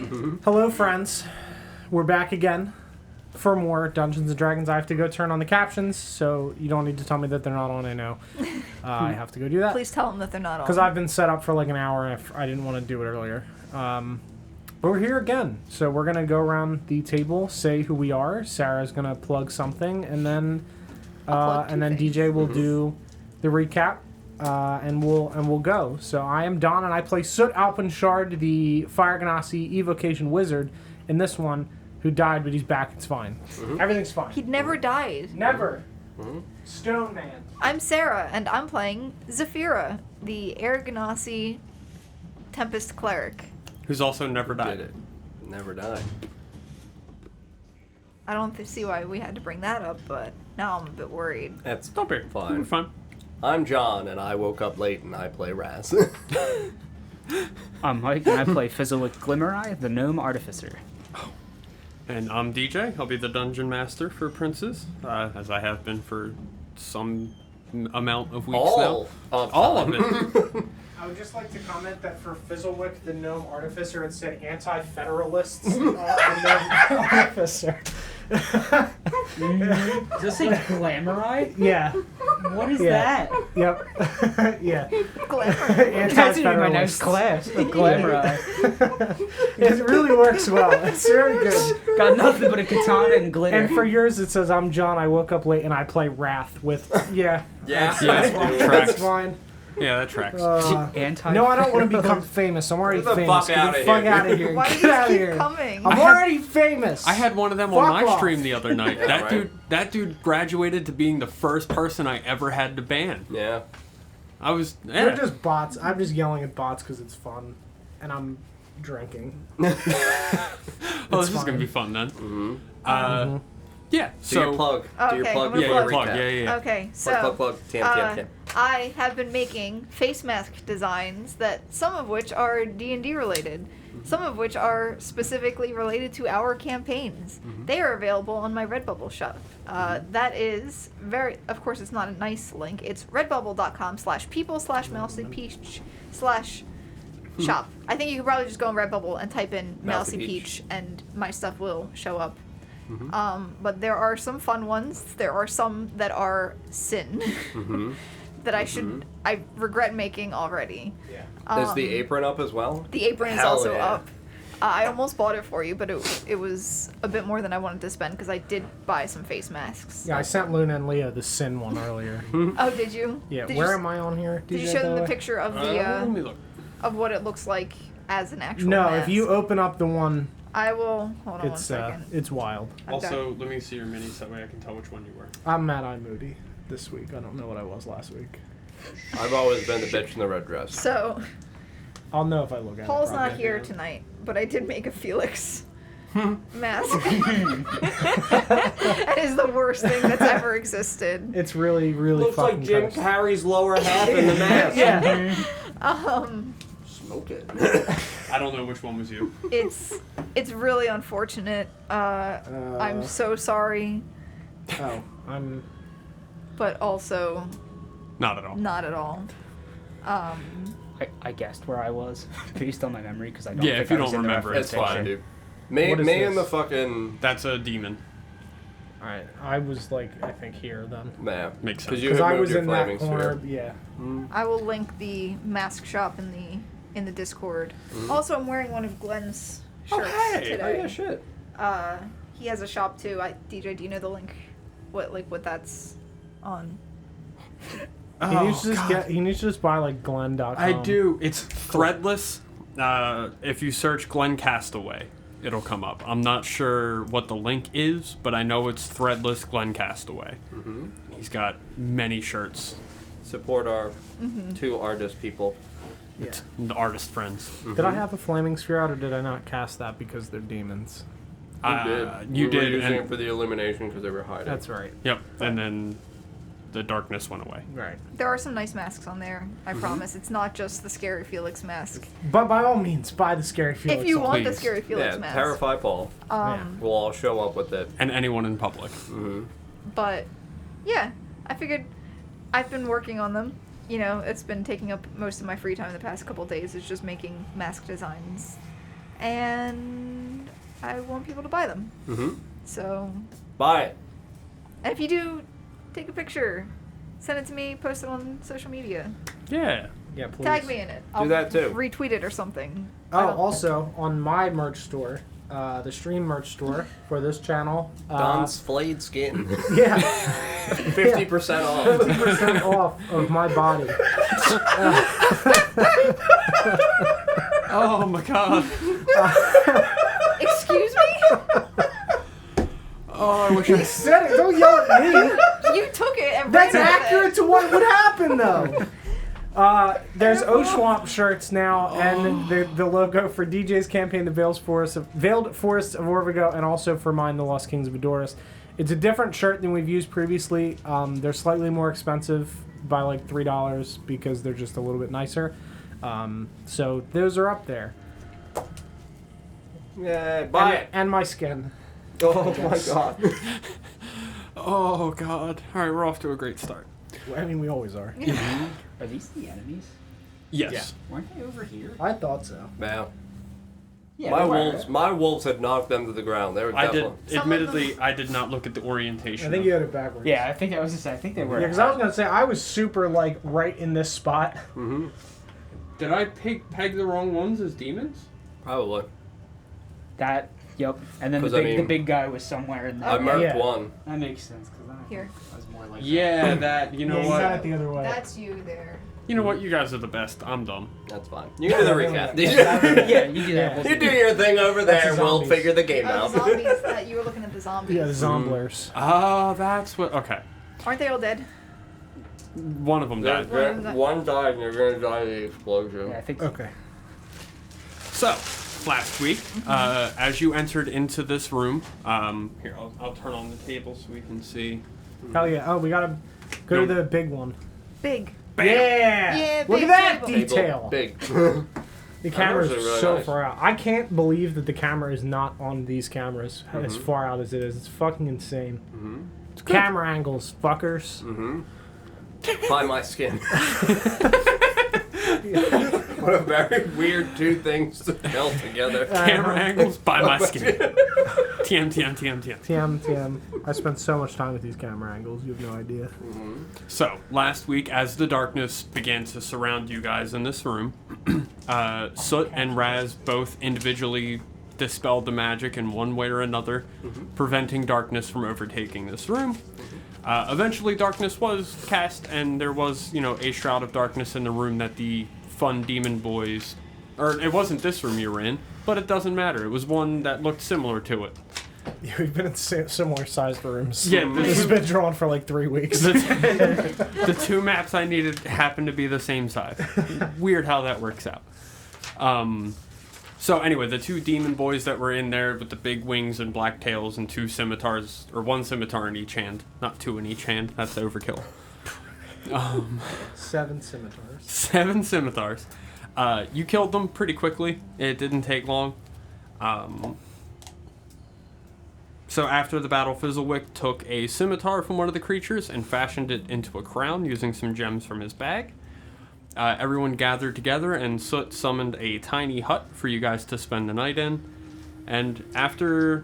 Hello, friends. We're back again for more Dungeons & Dragons. I have to go turn on the captions, so you don't need to tell me that they're not on, I know. I have to go do that. Please tell them that they're not on. Because I've been set up for like an hour and I didn't want to do it earlier. But we're here again. So we're going to go around the table, say who we are. Sarah's going to plug something, and then DJ will do the recap. And we'll go. So I am Don, and I play Soot Alpenshard, the Fire Ganassi evocation wizard, in this one, who died, but he's back. It's fine. Everything's fine. He'd never died. Never. Stone Man. I'm Sarah, and I'm playing Zephyra, the Air Ganassi Tempest Cleric. Who's also never died. Did it. Never died. I don't see why we had to bring that up, but now I'm a bit worried. That's Don't be fine. Fine. I'm John, and I woke up late, and I play Raz. I'm Mike, and I play Fizzlewick Glimmereye, the Gnome Artificer. And I'm DJ. I'll be the dungeon master for Princes, as I have been for some amount of weeks now. All of it. I would just like to comment that for Fizzlewick, the Gnome Artificer, it said Anti-Federalists, the Gnome Artificer. Does this say Glamoreye? Yeah. What is Yeah. that? Yep. Yeah. Glamour. That's in my Anti-Federalists. next class. The Glamoreye. It really works well. It's very good. Got nothing but a katana and glitter. And for yours, it says, I'm John, I woke up late, and I play Wrath with... Yeah. Yeah. That's fine. Tracks. That's fine. Yeah, that tracks. No, I don't want to become famous. I'm already Get the famous. fuck outta Get the fuck here. out of here. Why do Get out of you keep here. coming? I'm already famous. I had one of them Fuck on my off. stream the other night. Yeah, right. That dude graduated to being the first person I ever had to ban. Yeah. I was. They're Yeah. just bots. I'm just yelling at bots because it's fun. And I'm drinking. Oh, this is fine. gonna be fun then. Mm-hmm. Yeah. Do So your plug. Okay, Do your plug. I'm gonna yeah, before your plug. recap. Yeah. Okay, so Plug. TM. I have been making face mask designs that some of which are D&D related, some of which are specifically related to our campaigns. They are available on my Redbubble shop. That is of course it's not a nice link. It's redbubble.com/people/mousypeach/shop. I think you could probably just go on Redbubble and type in Mousy Mousy Peach. Peach and my stuff will show up. But there are some fun ones. There are some that are sin. That I regret making already. Yeah. Is the apron up as well? The apron is Hell also yeah. up. I almost bought it for you, but it was a bit more than I wanted to spend because I did buy some face masks. Yeah, I sent Luna and Leah the Sin one earlier. Oh, did you? Yeah, Did where you, am I on here? Did you DJ, show them by the way? picture of the Let me look. of what it looks like as an actual No, mask? if you open up the one, I will. Hold on one it's second. it's wild. Also, let me see your minis. That way I can tell which one you were. I'm Mad Eye Moody this week. I don't know what I was last week. I've always been the bitch in the red dress. So I'll know if I look at Paul's it. not probably. here tonight, but I did make a Felix mask. That is the worst thing that's ever existed. It's really, really Looks fucking like Jim gross. Carrey's lower half in the mask. Yeah. Smoke it. I don't know which one was you. It's really unfortunate. I'm so sorry, Oh, I'm... but also Not at all. not at all. I guessed where I was based on my memory because I don't Yeah, think if you I was don't in the remember, reference It's fine, section. dude. May What is and the this? fucking That's a demon. Alright, I was like, I think here then. map. Makes sense. Because you Because had I moved was your in that flaming corner, sphere. yeah. I will link the mask shop in the Discord. Also, I'm wearing one of Glenn's shirts hey! today. Oh yeah, shit. He has a shop too. DJ, do you know the link? What that's on? He needs to just buy like Glenn.com. I do. It's threadless. If you search Glenn Castaway, it'll come up. I'm not sure what the link is, but I know it's threadless Glenn Castaway. He's got many shirts. Support our two artist people. Yeah. The artist friends. Did I have a flaming sphere out or did I not cast that because they're demons? You did. You We did. were using and- it for the illumination because they were hiding. That's right. Yep. And then the darkness went away. Right. There are some nice masks on there. I promise. It's not just the Scary Felix mask. But by all means, buy the Scary Felix. If you one. want the Please. Scary Felix Yeah, mask. Terrify Paul. Yeah. We'll all show up with it. And anyone in public. But yeah, I figured I've been working on them. You know, it's been taking up most of my free time the past couple days. Is just making mask designs and I want people to buy them. Mm-hmm. So, Buy it. and if you do, take a picture, send it to me, post it on social media, Yeah. Yeah, please. tag me in it. I'll that too. Retweet it or something. Oh, also on my merch store, the stream merch store for this channel. Don's flayed skin. Yeah, 50% off. 50% off of my body. Oh my god. Excuse me? Oh, I wish I Said it. Don't yell at me. You took it and That's ran with accurate it. to what would happen, though. There's O-Swamp shirts now, and the logo for DJ's campaign, the Veiled Forests of Orvigo, and also for mine, the Lost Kings of Edoras. It's a different shirt than we've used previously. They're slightly more expensive by like $3 because they're just a little bit nicer. So those are up there. Yeah, buy it. And my skin. Oh my god. Oh god. Alright, we're off to a great start. I mean, we always are. Are these the enemies? Yes. Weren't they over here? I thought so. Man. Yeah, My they were. my wolves had knocked them to the ground. They were I did. definitely. Some of Admittedly, I did not look at the orientation. I think you had it backwards. Yeah, I think I think they were. Yeah, because I was going to say, I was super, like, right in this spot. Mm-hmm. Did I peg the wrong ones as demons? Probably. That. Yep. And then the 'Cause, I big mean, the big guy was somewhere in there. I marked Yeah. one. That makes sense because Here. I was more like. Yeah, that. You know Yeah, you what? got it the other way. That's you there. You know what? You guys are the best. I'm done. That's fine. You can do the recap. Yeah, you do that. You do your thing over That's there. the We'll zombies. figure the game Oh, out. the zombies that you were looking at the zombies. Yeah, the Zomblers. Oh, that's what. Okay. Aren't they all dead? One of them died. One died and you're gonna die of the explosion. Yeah, I think. Okay. So, last week, as you entered into this room, here, I'll turn on the table so we can see. Hell yeah. Oh, we gotta go to No. the big one. Big. Bam! Yeah! Yeah, Look big at that table. detail. Big. The camera's Cameras are really so nice. far out. I can't believe that the camera is not on these cameras as Mm-hmm. far out as it is. It's fucking insane. It's good. Camera angles, fuckers. Mm-hmm. Buy my skin. What a very weird two things to meld together. Camera angles by my skin. TM, TM, TM, TM. TM. I spent so much time with these camera angles, you have no idea. So, last week, as the darkness began to surround you guys in this room, Soot and Raz both individually dispelled the magic in one way or another, preventing darkness from overtaking this room. Eventually, darkness was cast, and there was, a shroud of darkness in the room that the fun demon boys... Or, it wasn't this room you were in, but it doesn't matter. It was one that looked similar to it. Yeah, we've been in similar sized rooms. Yeah, This has been drawn for like 3 weeks. The two maps I needed happened to be the same size. Weird how that works out. So anyway, the two demon boys that were in there with the big wings and black tails and two scimitars, or one scimitar in each hand, not two in each hand, that's overkill. 7 scimitars. 7 scimitars. You killed them pretty quickly. It didn't take long. So after the battle, Fizzlewick took a scimitar from one of the creatures and fashioned it into a crown using some gems from his bag. Everyone gathered together and Soot summoned a tiny hut for you guys to spend the night in. And after,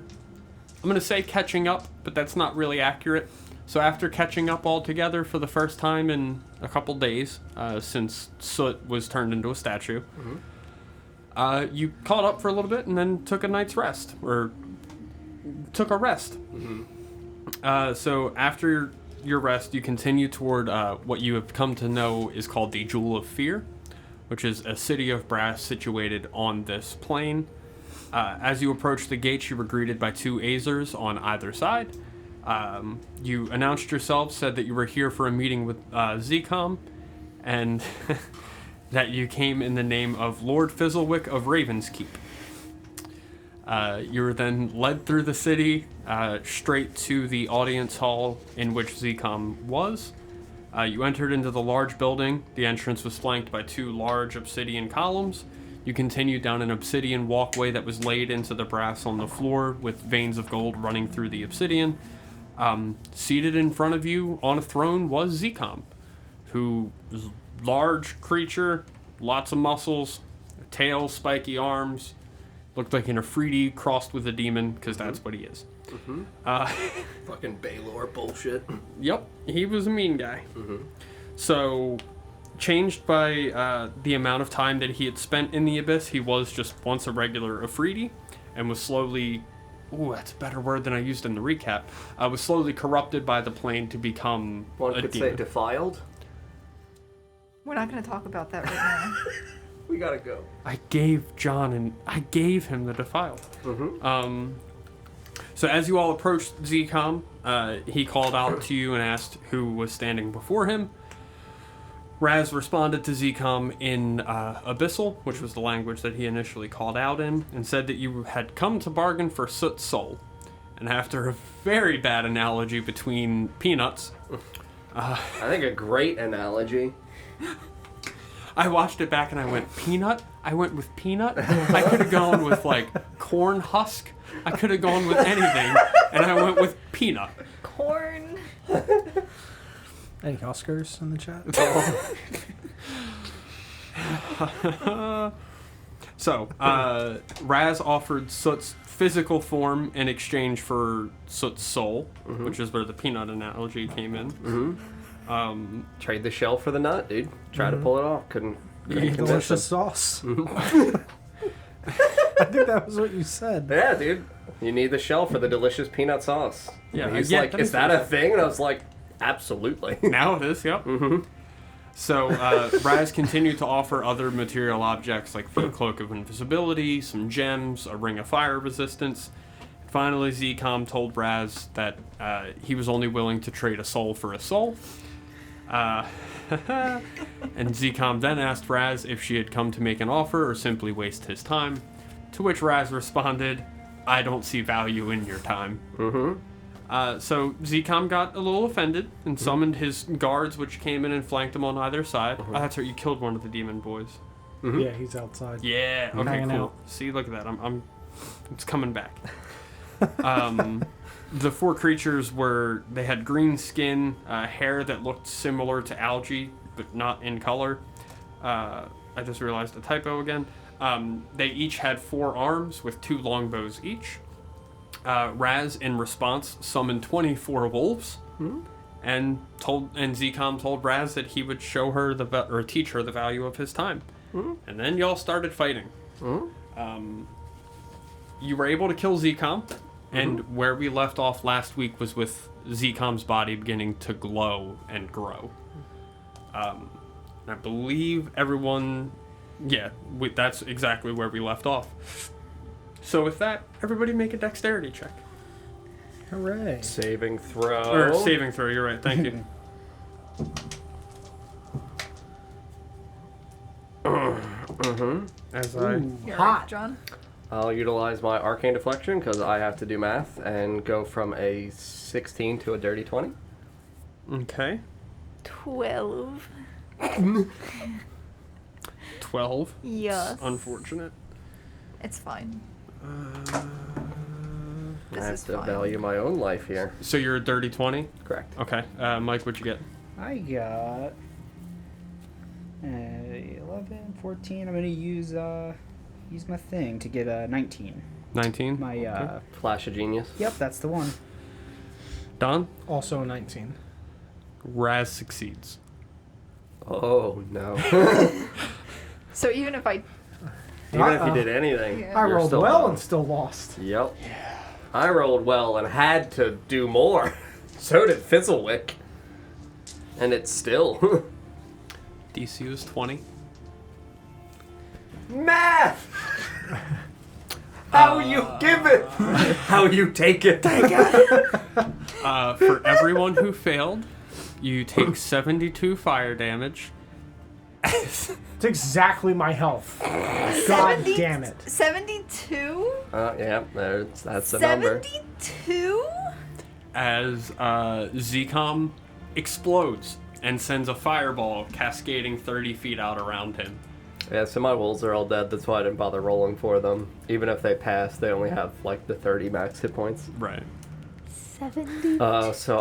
I'm going to say catching up, but that's not really accurate. So after catching up all together for the first time in a couple days, since Soot was turned into a statue, you caught up for a little bit and then took a night's rest, or took a rest. So after your rest, you continue toward what you have come to know is called the Jewel of Fear, which is a city of brass situated on this plain. As you approach the gates, you were greeted by 2 Azers on either side. You announced yourself, said that you were here for a meeting with Zcom, and that you came in the name of Lord Fizzlewick of Ravenskeep. You were then led through the city straight to the audience hall in which Zcom was. You entered into the large building. The entrance was flanked by 2 large obsidian columns. You continued down an obsidian walkway that was laid into the brass on the floor with veins of gold running through the obsidian. Seated in front of you on a throne was Zcom, who was a large creature, lots of muscles, tail, spiky arms, Looked like an Afridi crossed with a demon, because that's what he is. Fucking Baylor bullshit. Yep, he was a mean guy. So, changed by the amount of time that he had spent in the Abyss, he was just once a regular Afridi, and was slowly... Ooh, that's a better word than I used in the recap. Was slowly corrupted by the plane to become One a could demon. say defiled. We're not going to talk about that right now. We gotta go. I gave him the defiled. So as you all approached Zcom, he called out to you and asked who was standing before him. Raz responded to Zcom in Abyssal, which was the language that he initially called out in, and said that you had come to bargain for Soot's soul. And after a very bad analogy between peanuts, I think a great analogy. I watched it back and I went, peanut? I went with peanut? I could have gone with, like, corn husk. I could have gone with anything. And I went with peanut. Corn. Any Oscars in the chat? So, Raz offered Soot's physical form in exchange for Soot's soul, which is where the peanut analogy came in. Trade the shell for the nut, dude. Try to pull it off. Couldn't convince him. Delicious sauce. I think that was what you said. Yeah, dude. You need the shell for the delicious peanut sauce. Yeah, And he's yeah, like, that is is that what a thing? And I was like, absolutely. Now it is, yep. So, Raz continued to offer other material objects like the Cloak of Invisibility, some gems, a Ring of Fire Resistance. Finally, Zcom told Raz that he was only willing to trade a soul for a soul. And Zcom then asked Raz if she had come to make an offer or simply waste his time, to which Raz responded, I don't see value in your time. So Zcom got a little offended and summoned his guards, which came in and flanked him on either side. Oh, that's right, you killed one of the demon boys. Yeah, he's outside. Yeah, okay, Hanging cool. out. See, look at that. It's coming back. The four creatures they had green skin, hair that looked similar to algae, but not in color. I just realized a typo again. They each had 4 arms with 2 longbows each. Raz, in response, summoned 24 wolves, and Zcom told Raz that he would show her or teach her the value of his time. And then y'all started fighting. You were able to kill Zcom, and where we left off last week was with Zcom's body beginning to glow and grow. I believe everyone... Yeah, that's exactly where we left off. So with that, everybody make a dexterity check. Hooray. Saving throw. Or saving throw, you're right, thank you. As I... You're Hot. right, John. I'll utilize my arcane deflection because I have to do math and go from a 16 to a dirty 20. Okay. 12. 12. Yes. Unfortunate. It's fine. I This have is to fine. value my own life here. So you're a dirty 20? Correct. Okay. Mike, what'd you get? I got 11, 14. I'm gonna use my thing to get a 19. 19? My Flash of genius. Yep, that's the one. Don? Also a 19. Raz succeeds. Oh no. So even if I... Even if you did anything. Yeah. I you're rolled still well down. and still lost. Yep. I rolled well and had to do more. So did Fizzlewick. And it's still. DC was 20. Math! How you give it? How you take it? For everyone who failed, you take 72 fire damage. It's exactly my health. God damn it. 72? Yeah, that's the number. 72? As Zcom explodes and sends a fireball cascading 30 feet out around him. Yeah, so my wolves are all dead. That's why I didn't bother rolling for them. Even if they pass, they only have like the 30 max hit points. Right. 70? So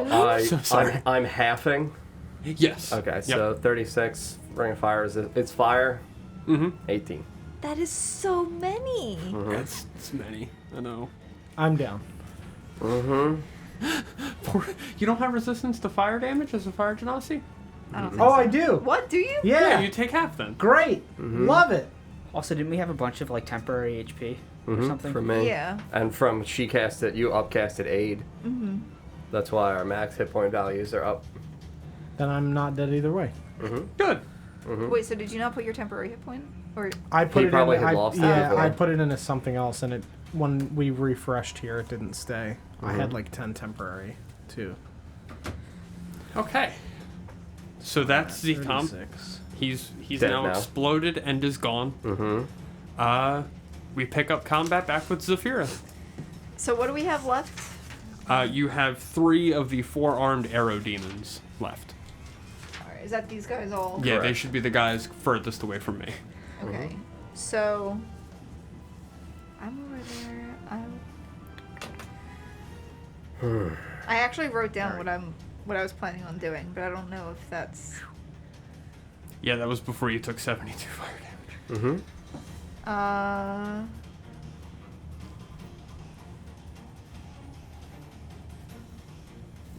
sorry. I'm halving. Yes. Okay, Yep. so 36 Ring of Fire it's fire. 18. That is so many. It's many. I know. I'm down. Mm-hmm. You don't have resistance to fire damage as a fire genasi? I don't think Oh, so. I do. What, do you? Yeah. You take half then. Great. Love it. Also, didn't we have a bunch of like temporary HP or something? From me. Yeah. And from she casted, you upcasted aid. Mm-hmm. That's why our max hit point values are up. Then I'm not dead either way. Good. Wait, so did you not put your temporary hit point? Or I put He it probably in. had I, lost it yeah, before. I put it into something else, and it when we refreshed here, it didn't stay. I had like 10 temporary too. Okay. So that's the comp. 36. He's Dead now now. exploded and is gone. We pick up combat back with Zafira. so what do we have left? You have 3 of the 4-armed arrow demons left. Alright, is that these guys all? Yeah, they Correct. should be the guys furthest away from me. Okay. So I'm over there. I actually wrote down what I was planning on doing, but I don't know if that's Yeah, that was before you took 72 fire damage.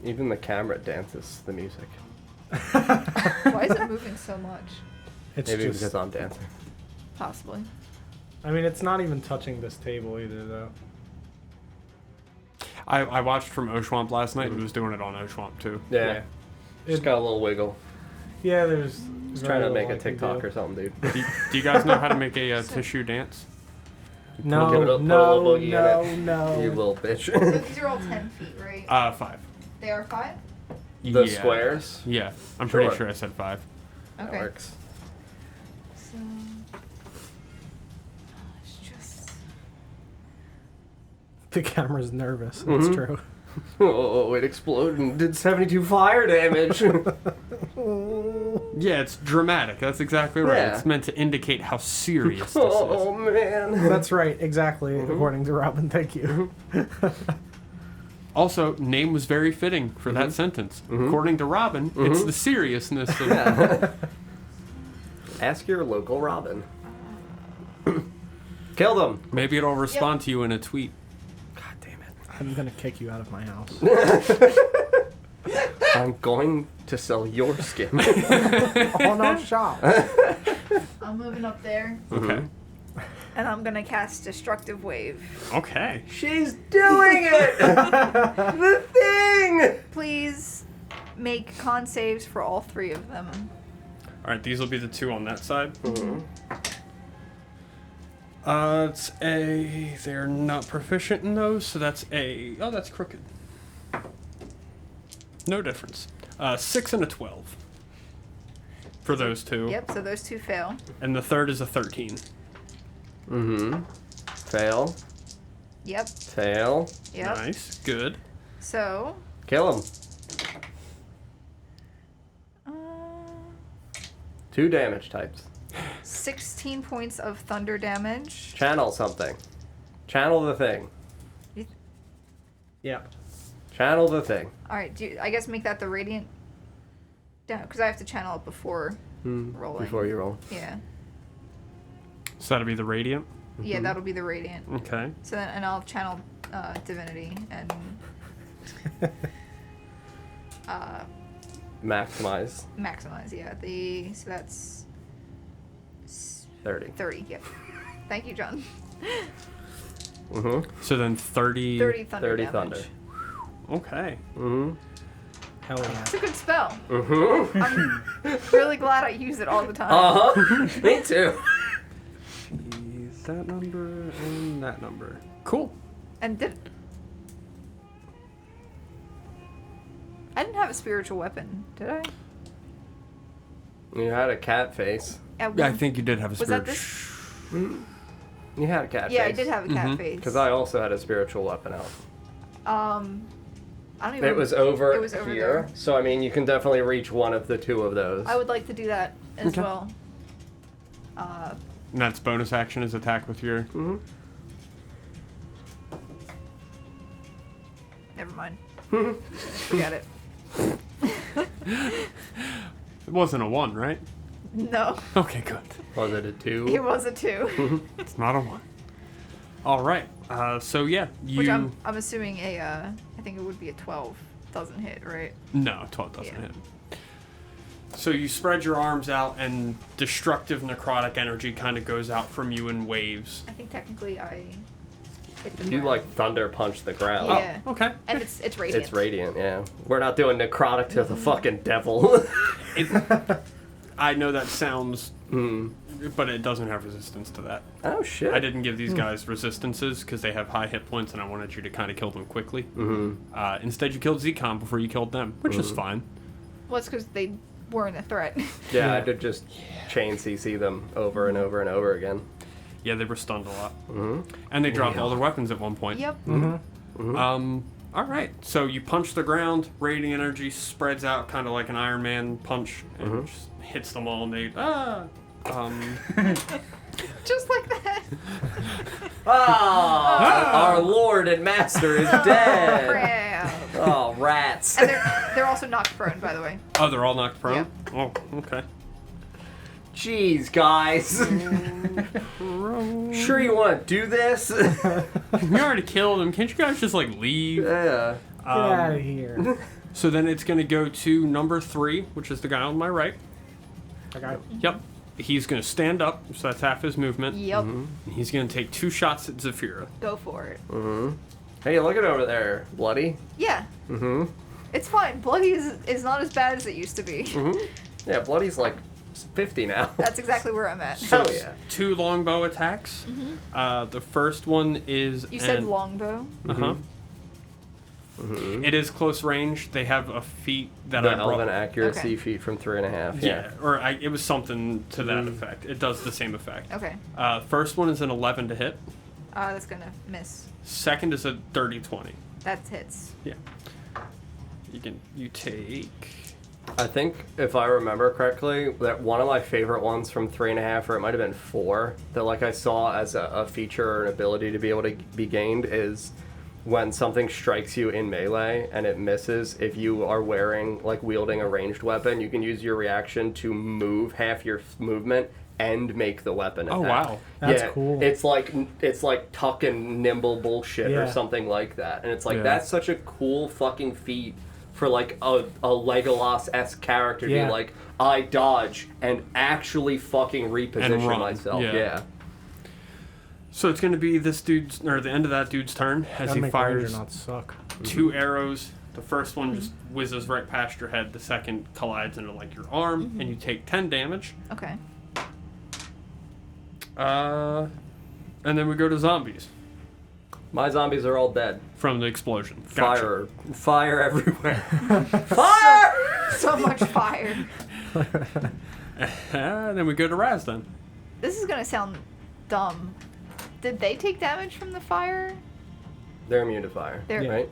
Even the camera dances the music. why is it moving so much? It's Maybe just. because I'm dancing. Possibly. I mean, it's not even touching this table either, though. I watched from Oshwamp last night and was doing it on Oshwamp too. Yeah. Just got a little wiggle. Yeah, there's. Just trying to make a TikTok or something, dude. Do you guys know how to make a tissue dance? No, Give it up, no, put a little boogie no, in it. no. You little bitch. So these are all 10 feet, right? 5. They are 5? The Yeah. squares? Yeah, I'm pretty Sure. sure I said 5. That Okay. works. So it's just The camera's nervous. That's true. Oh, it exploded and did 72 fire damage. Yeah, it's dramatic. That's exactly right. Yeah. It's meant to indicate how serious this Oh, man. That's right, exactly, according to Robin. Thank you. is. Also, name was very fitting for that sentence. According to Robin, it's the seriousness of... Ask your local Robin. Kill them. Maybe it'll respond to you in a tweet. God damn it. I'm gonna kick you out of my house. I'm going to sell your skin. On our shop. I'm moving up there Okay. and I'm gonna cast Destructive Wave. Okay. She's doing it! The thing! Please make con saves for all 3 of them. Alright, these will be the 2 on that side. It's a... They're not proficient in those, so that's a... Oh, that's crooked. No difference. 6 and a 12. For those 2. Yep, so those 2 fail. And the third is a 13. Fail. Yep, Fail. yep. Nice. Good. So, Kill him. 2 damage types. 16 points of thunder damage. Channel something. Channel the thing. Yeah. Channel the thing. Alright, I guess make that the radiant. Down, because I have to channel it before rolling. Before you roll. Yeah. So that'll be the radiant. Yeah, that'll be the radiant. Okay. So then, and I'll channel divinity and Maximize. maximize. Yeah, so that's 30. 30. Yep. Thank you, John. So then 30... 30 thunder 30 damage. thunder. Okay. Hell yeah. It's a good spell. I'm really glad I use it all the time. Me too. That number and that number. Cool. And I didn't have a spiritual weapon, did I? You had a cat face. Yeah, I think you did have a Was spirit. that this? You had a cat Yeah, face. I did have a cat face. Because I also had a spiritual weapon out. I don't even. It was over, It was over here. there. So, I mean, you can definitely reach one of the 2 of those. I would like to do that as Okay. well. And that's bonus action is attack with your... Never mind. Forget it. It wasn't a 1, right? No, Okay, good. Was it a 2? it was a 2. It's not a 1. All right. So yeah, you. Which I'm assuming I think it would be a 12 doesn't hit, right? No, 12 doesn't Yeah. hit. So you spread your arms out, and destructive necrotic energy kind of goes out from you in waves. I think technically I hit the You ground. like thunder punch the ground. Yeah. Oh, okay. And it's radiant. It's radiant, yeah. We're not doing necrotic to the fucking devil. I know that sounds, but it doesn't have resistance to that. Oh shit. I didn't give these guys resistances because they have high hit points, and I wanted you to kind of kill them quickly. Mm-hmm. Instead, you killed Zcon before you killed them, which is fine. Well, it's because they weren't a threat. Yeah, I did just chain CC them over and over and over again. Yeah, they were stunned a lot, and they dropped all their weapons at one point. Yep. All right, so you punch the ground, radiant energy spreads out kind of like an Iron Man punch, and just hits them all, and they Just like that. Our lord and master is dead. Crap. Oh, rats. And they're also knocked prone, by the way. Oh, they're all knocked prone? Yep. Oh, okay. Jeez, guys. Sure you want to do this? We already killed them. Can't you guys just, like, leave? Yeah. Get out of here. So then it's going to go to number 3, which is the guy on my right. I got Yep. He's going to stand up, so that's half his movement. Yep. And he's going to take 2 shots at Zafira. Go for it. Hey, look at over there, Bloody. Yeah. Mm-hmm. It's fine. Bloody is not as bad as it used to be. Yeah, Bloody's like 50 now. That's exactly where I'm at. So Hell it's yeah. 2 longbow attacks. The first one is... You said longbow. Uh-huh. It is close range. They have a feat that The I brought. elven accuracy Okay. feat from 3.5. Yeah, or it was something to that effect. It does the same effect. Okay. First one is an 11 to hit. That's gonna miss. Second is a dirty 20. That hits. Yeah. You take... I think, if I remember correctly, that one of my favorite ones from 3.5, or it might have been 4, that like I saw as a feature or an ability to be able to be gained is when something strikes you in melee and it misses, if you are wielding a ranged weapon, you can use your reaction to move half your movement and make the weapon attack. Oh, wow. That's yeah, cool. It's like tuck and nimble bullshit or Yeah. something like that. And it's like, Yeah. that's such a cool fucking feat for like a Legolas-esque character to Yeah. be like, I dodge and actually fucking reposition run. myself. Yeah. Yeah. So it's going to be this dude's, or the end of that dude's turn as That'd he make fires Ranger not suck. 2 arrows. The first one just whizzes right past your head. The second collides into like your arm, and you take 10 damage. Okay. And then we go to zombies My zombies are all dead. from the explosion. Gotcha. Fire everywhere. Fire! So much fire. And then we go to Raz then. This is gonna sound dumb. Did they take damage from the fire? They're immune to fire. They're- Yeah. Right?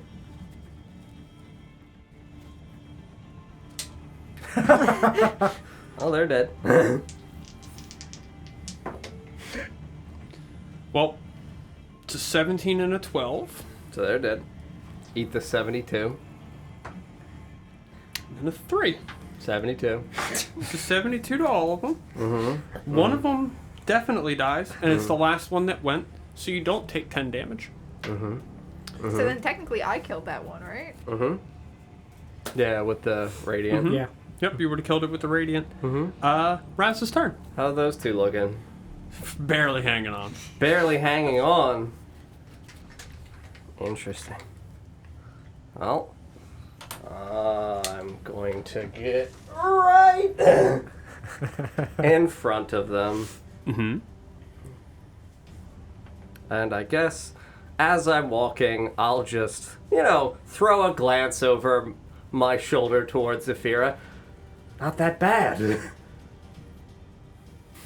Oh, they're dead. Well, it's a 17 and a 12, So they're dead. Eat the 72. and a 3. 72. It's a 72 to all of them. One of them definitely dies, and it's the last one that went, so you don't take 10 damage. So then technically I killed that one, right? Yeah, with the radiant. Yeah. Yep, you would have killed it with the radiant. Raz's turn. How are those two looking? Barely hanging on. Barely hanging on. Interesting. Well, I'm going to get right in front of them. Mm-hmm. And I guess as I'm walking, I'll just, throw a glance over my shoulder towards Zafira. Not that bad. And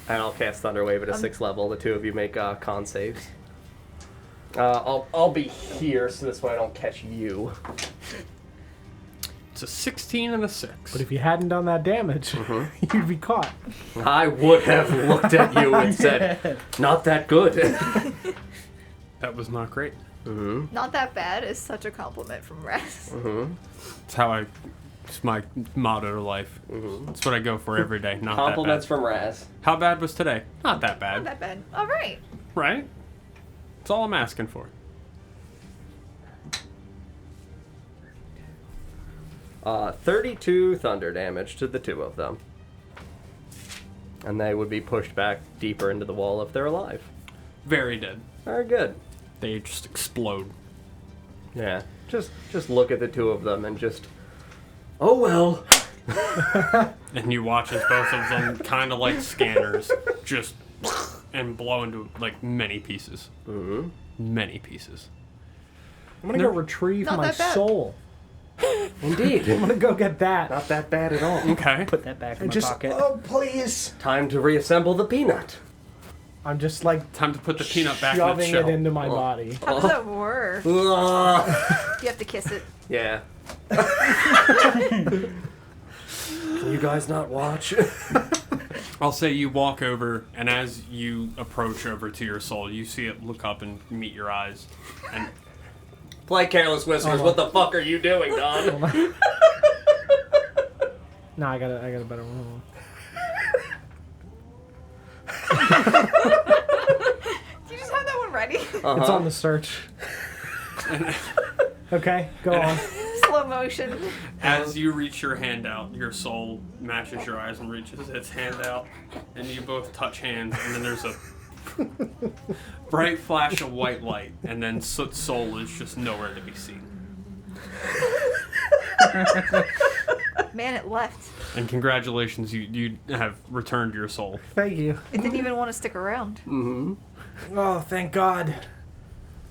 I'll cast Thunder Wave at a 6th level. The two of you make con saves. I'll be here so this way I don't catch you. It's a 16 and a 6. But if you hadn't done that damage, you'd be caught. I would have looked at you and said, not that good. That was not great. Not that bad is such a compliment from Raz. That's how I It's my motto to life. That's what I go for every day. Not Compliments that bad. from Raz. How bad was today? Not that bad. Not that bad. All right. Right? That's all I'm asking for. 32 thunder damage to the two of them. And they would be pushed back deeper into the wall if they're alive. Very dead. Very good. They just explode. Yeah. Just look at the two of them and just... Oh well. And you watch as both of them, kind of like scanners, just and blow into like many pieces. Mm-hmm. Many pieces. I'm gonna go retrieve Not my that bad. soul. Indeed. I'm gonna go get that. Not that bad at all. Okay. Put that back in And my just, pocket. oh please. Time to reassemble the peanut. I'm just like Time to put the peanut back in its shoving shell. it into my body. How does that work? Ugh. You have to kiss it. Yeah. Can you guys not watch? I'll say you walk over, and as you approach over to your soul, you see it look up and meet your eyes. And Play Careless Whispers. What the fuck are you doing, Don? No, I got a better one. Do you just have that one ready? It's on the search. Okay, go on. Slow motion. as you reach your hand out, your soul matches your eyes and reaches its hand out, and you both touch hands, and then there's a bright flash of white light, and then Soot's soul is just nowhere to be seen. Man, it left. And congratulations, you have returned your soul. Thank you. It didn't even want to stick around. Oh, thank God.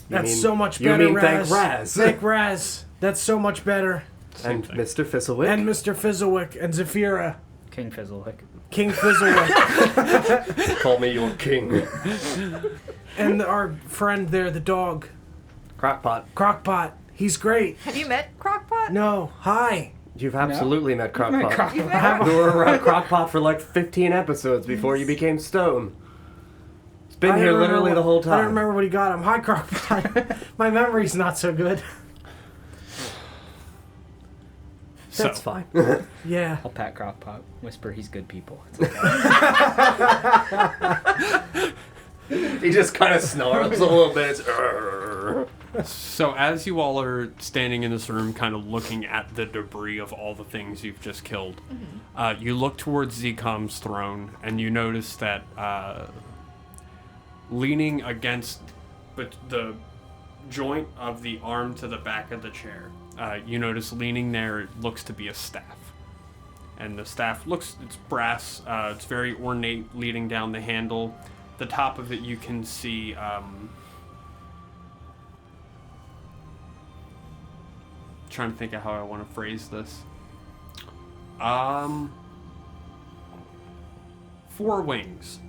That's mean- so much you better, mean Raz. thank Raz. Thank Raz. That's so much better. And thing. Mr. Fizzlewick. And Mr. Fizzlewick and Zafira. King Fizzlewick. King Fizzlewick. Call me your king. And our friend there, the dog. Crockpot. Crockpot. He's great. Have you met Crockpot? No. Hi. You've absolutely met Crockpot. You've met You were around Crockpot for like 15 episodes before you became Stone. It's been I here don't literally remember the whole I time. don't remember what he got him. Hi, Crockpot. My memory's not so good. That's So, fine. Yeah. I'll pat Crockpot. Whisper he's good people. It's okay. He just kind of snarls a little bit. It's, "Arr." So as you all are standing in this room, kind of looking at the debris of all the things you've just killed, you look towards Zcom's throne, and you notice that leaning against the joint of the arm to the back of the chair, you notice leaning there, it looks to be a staff. And the staff it's brass, it's very ornate, leading down the handle. The top of it, you can see trying to think of how I want to phrase this. 4 wings,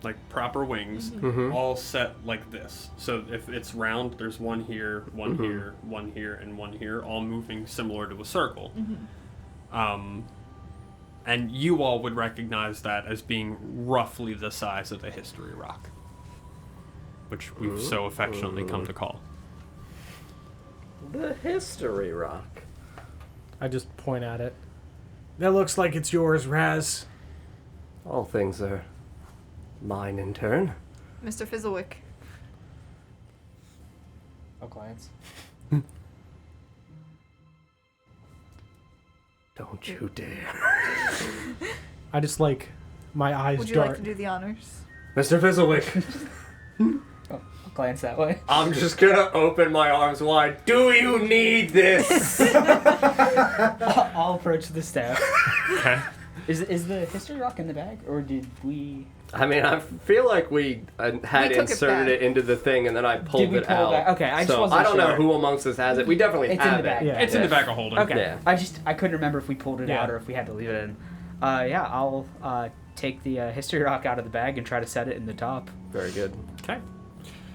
like proper wings, all set like this. So if it's round, there's one here, one here, one here, and one here, all moving similar to a circle. And you all would recognize that as being roughly the size of the history rock, which we've so affectionately come to call. The History Rock. I just point at it. That looks like it's yours, Raz. All things are mine in turn. Mr. Fizzlewick. I'll glance. Don't you dare. I just like my eyes Would you dart. like to do the honors? Mr. Fizzlewick, I'll glance that way. I'm just gonna open my arms wide. Do you need this? I'll approach the staff. Okay. Is the history rock in the bag, or did we? I mean, I feel like we had took it inserted back. it into the thing and then I pulled Did we it pull it out. back? Okay, I just so wasn't I don't know sure. who amongst us has it. We definitely It's in have the bag. it. Yeah. It's in the back of holding. Okay. Yeah. I couldn't remember if we pulled it Yeah. out or if we had to leave it in. Yeah, I'll take the history rock out of the bag and try to set it in the top. Very good. Okay.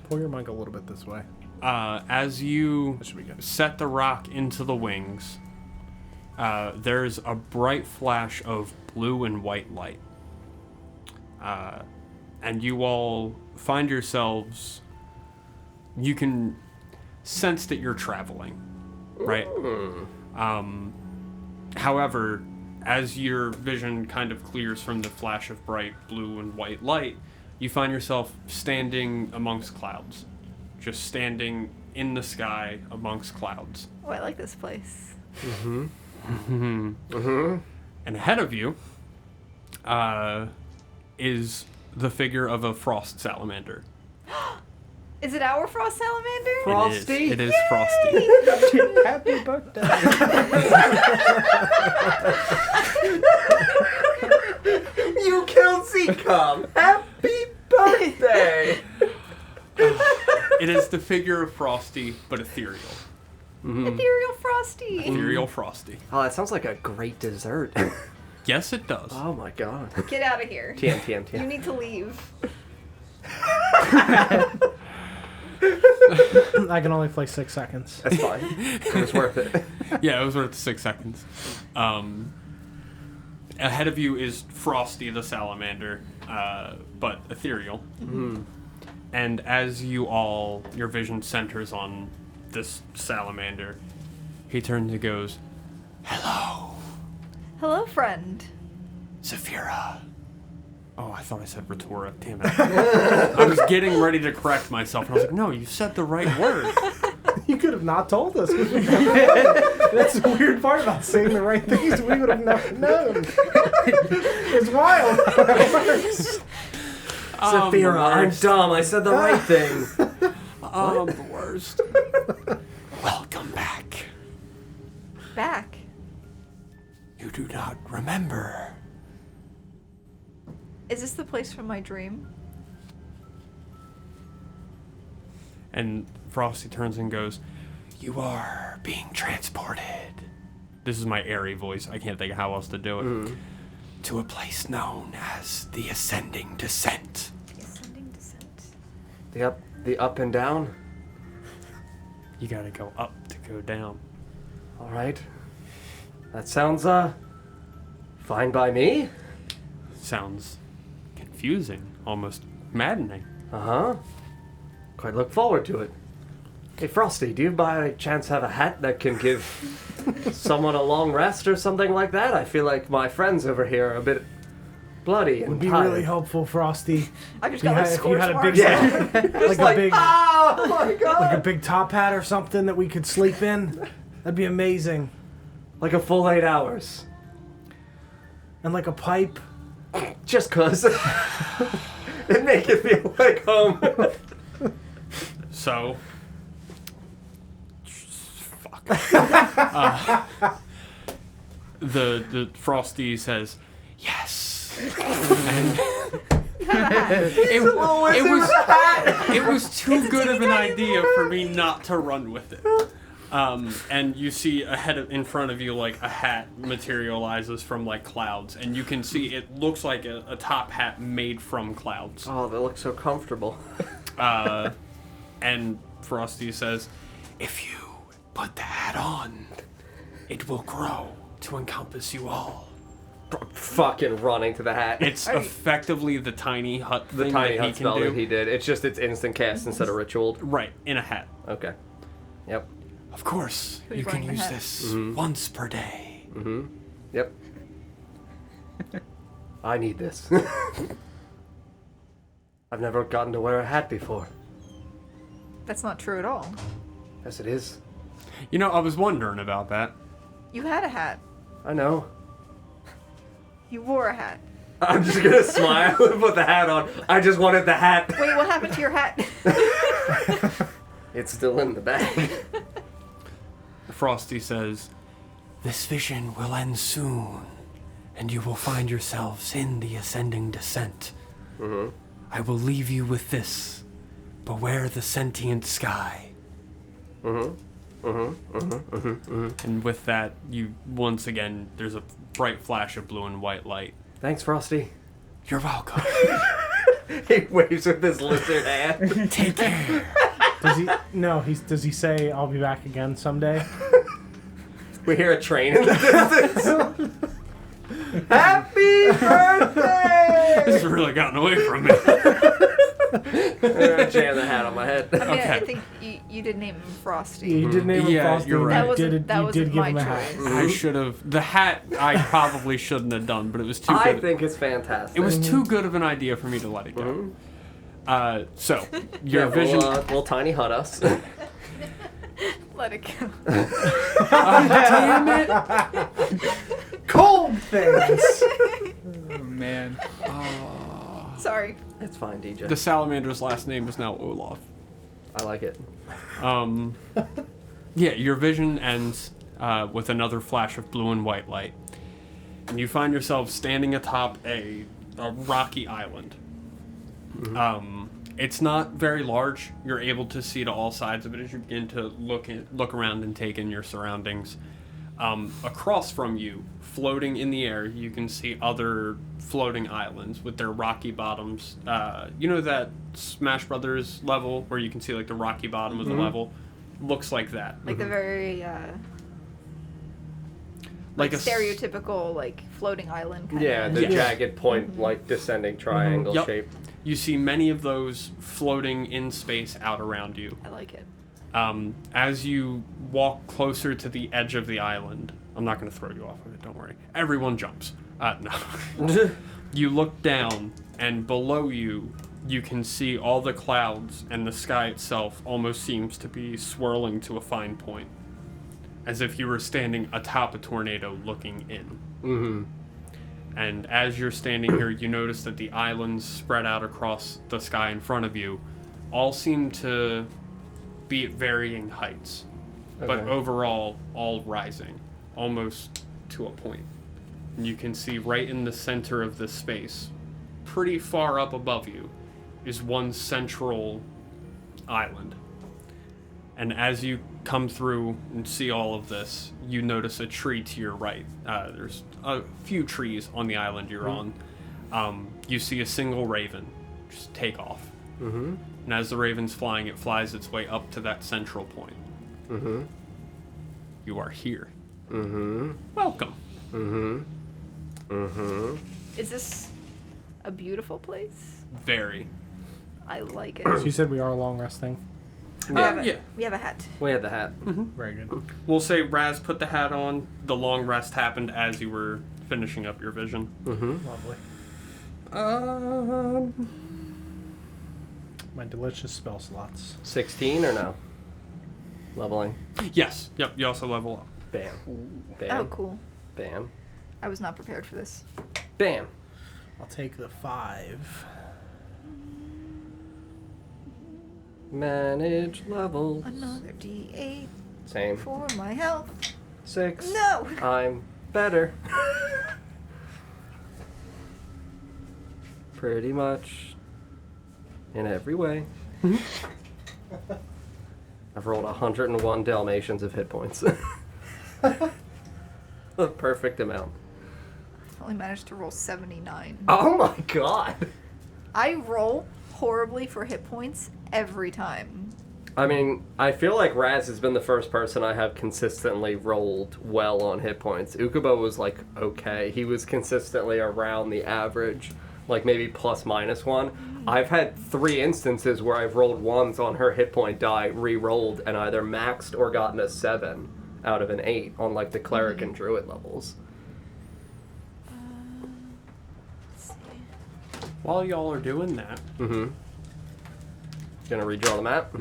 Pull your mic a little bit this way. As you That should be good. set the rock into the wings, there's a bright flash of blue and white light. And you all find yourselves, you can sense that you're traveling, right? However, as your vision kind of clears from the flash of bright blue and white light, you find yourself standing amongst clouds. Just standing in the sky amongst clouds. Oh, I like this place. And ahead of you is the figure of a frost salamander. Is it our frost salamander? Frosty? It is Frosty. Happy birthday. You killed Seacom! Happy birthday! It is the figure of Frosty, but ethereal. Ethereal Frosty. Ethereal Frosty. Oh, that sounds like a great dessert. Yes, it does. Oh my god. Get out of here. TM. You need to leave. I can only play 6 seconds. That's fine. It was worth it. Yeah, it was worth 6 seconds. Ahead of you is Frosty the salamander, but ethereal. And as your vision centers on this salamander, he turns and goes, "Hello, Hello, friend. Saphira." Oh, I thought I said Retora. Damn it. I was getting ready to correct myself, and I was like, no, you said the right word. You could have not told us. That's the weird part about saying the right things. We would have never known. It's wild. Saphira, I'm dumb. I said the right thing. The worst. Welcome back. Back. You do not remember. Is this the place from my dream? And Frosty turns and goes, "You are being transported." This is my airy voice. I can't think of how else to do it. To a place known as the Ascending Descent. The ascending descent. The up and down. You gotta go up to go down. All right. That sounds fine by me. Sounds confusing, almost maddening. Quite look forward to it. Hey Frosty, do you by chance have a hat that can give someone a long rest or something like that? I feel like my friends over here are a bit bloody and Would be tired. really helpful, Frosty. I just If you got like had- if you scorch had a marks. big- Yeah. Like a big, Oh my god! like a big top hat or something that we could sleep in. That'd be amazing. Like a full 8 hours. And like a pipe. Just cause. It make it feel like home. So, fuck. The Frosty says, "Yes." And it was too good of an idea for me not to run with it. And you see in front of you, like a hat materializes from like clouds, and you can see it looks like a top hat made from clouds. Oh, they look so comfortable. And Frosty says, "If you put the hat on, it will grow to encompass you all." Fucking running to the hat. It's effectively the tiny hut the thing tiny that he hut can spell do. that he did. It's just it's instant cast instead of ritual. Right, in a hat. Okay. Yep. Of course, Who's you can wearing the use hat? this once per day. Yep. I need this. I've never gotten to wear a hat before. That's not true at all. Yes, it is. You know, I was wondering about that. You had a hat. I know. You wore a hat. I'm just gonna smile and put the hat on. I just wanted the hat. Wait, what happened to your hat? It's still in the bag. Frosty says, "This vision will end soon, and you will find yourselves in the Ascending Descent. I will leave you with this. Beware the sentient sky." And with that, you once again, there's a bright flash of blue and white light. Thanks, Frosty. You're welcome. He waves with his lizard hand. Take care. Does he? No. Does he say I'll be back again someday? We hear a train in the distance. Happy birthday! This has really gotten away from me. gonna jam the hat on my head. I mean, I Okay. think you did name him Frosty. You did name him Yeah, Frosty. you're and right. You That did, wasn't- that you wasn't did give my him a hat. choice. I should have. The hat I probably shouldn't have done, but it was too I good. think it's fantastic. It was too good of an idea for me to let it go. So, your Yeah, vision. We'll tiny hut us. Let it go. Damn it! Cold things. Oh, man. Sorry. It's fine, DJ. The salamander's last name is now Olaf. I like it. Yeah, your vision ends with another flash of blue and white light. And you find yourself standing atop a rocky island. It's not very large. You're able to see to all sides of it as you begin to look around and take in your surroundings. Across from you, floating in the air, you can see other floating islands with their rocky bottoms. You know that Smash Brothers level where you can see like the rocky bottom of the level? Looks like that. Like the very Like a stereotypical like floating island kind Yeah, of. the Yes. jagged point, like descending triangle Yep. shape. You see many of those floating in space out around you. I like it. As you walk closer to the edge of the island, I'm not going to throw you off of it, don't worry. Everyone jumps. No. You look down, and below you, you can see all the clouds, and the sky itself almost seems to be swirling to a fine point, as if you were standing atop a tornado looking in. Mm-hmm. And as you're standing here, you notice that the islands spread out across the sky in front of you all seem to be at varying heights, but Okay. overall all rising, almost to a point. And you can see right in the center of this space, pretty far up above you, is one central island. And as you come through and see all of this, you notice a tree to your right. There's a few trees on the island you're on. You see a single raven just take off. Mm-hmm. And as the raven's flying, it flies its way up to that central point. Mm-hmm. You are here. Mm-hmm. Welcome. Mm-hmm. Mm-hmm. Is this a beautiful place? Very. I like So it. you said we are long resting. We have a, yeah. we have a hat. We had the hat. Very good. We'll say Raz put the hat on. The long rest happened as you were finishing up your vision. Mm-hmm. Lovely. My delicious spell slots. 16 or no? Leveling. Yes. Yep. You also level up. Bam. Bam. Oh, cool. Bam. I was not prepared for this. Bam. I'll take the 5. Manage levels. Another D8 Same. for my health. 6. No! I'm better. Pretty much. In every way. I've rolled 101 Dalmatians of hit points. The perfect amount. Only managed to roll 79. Oh my god! I roll horribly for hit points every time. I mean, I feel like Raz has been the first person I have consistently rolled well on hit points. Ukubo was like okay. He was consistently around the average, like maybe plus minus 1. I've had 3 instances where I've rolled ones on her hit point die, re-rolled, and either maxed or gotten a 7 out of an 8 on like the cleric and druid levels. Let's see. While y'all are doing that, Mm-hmm. Gonna redraw the map.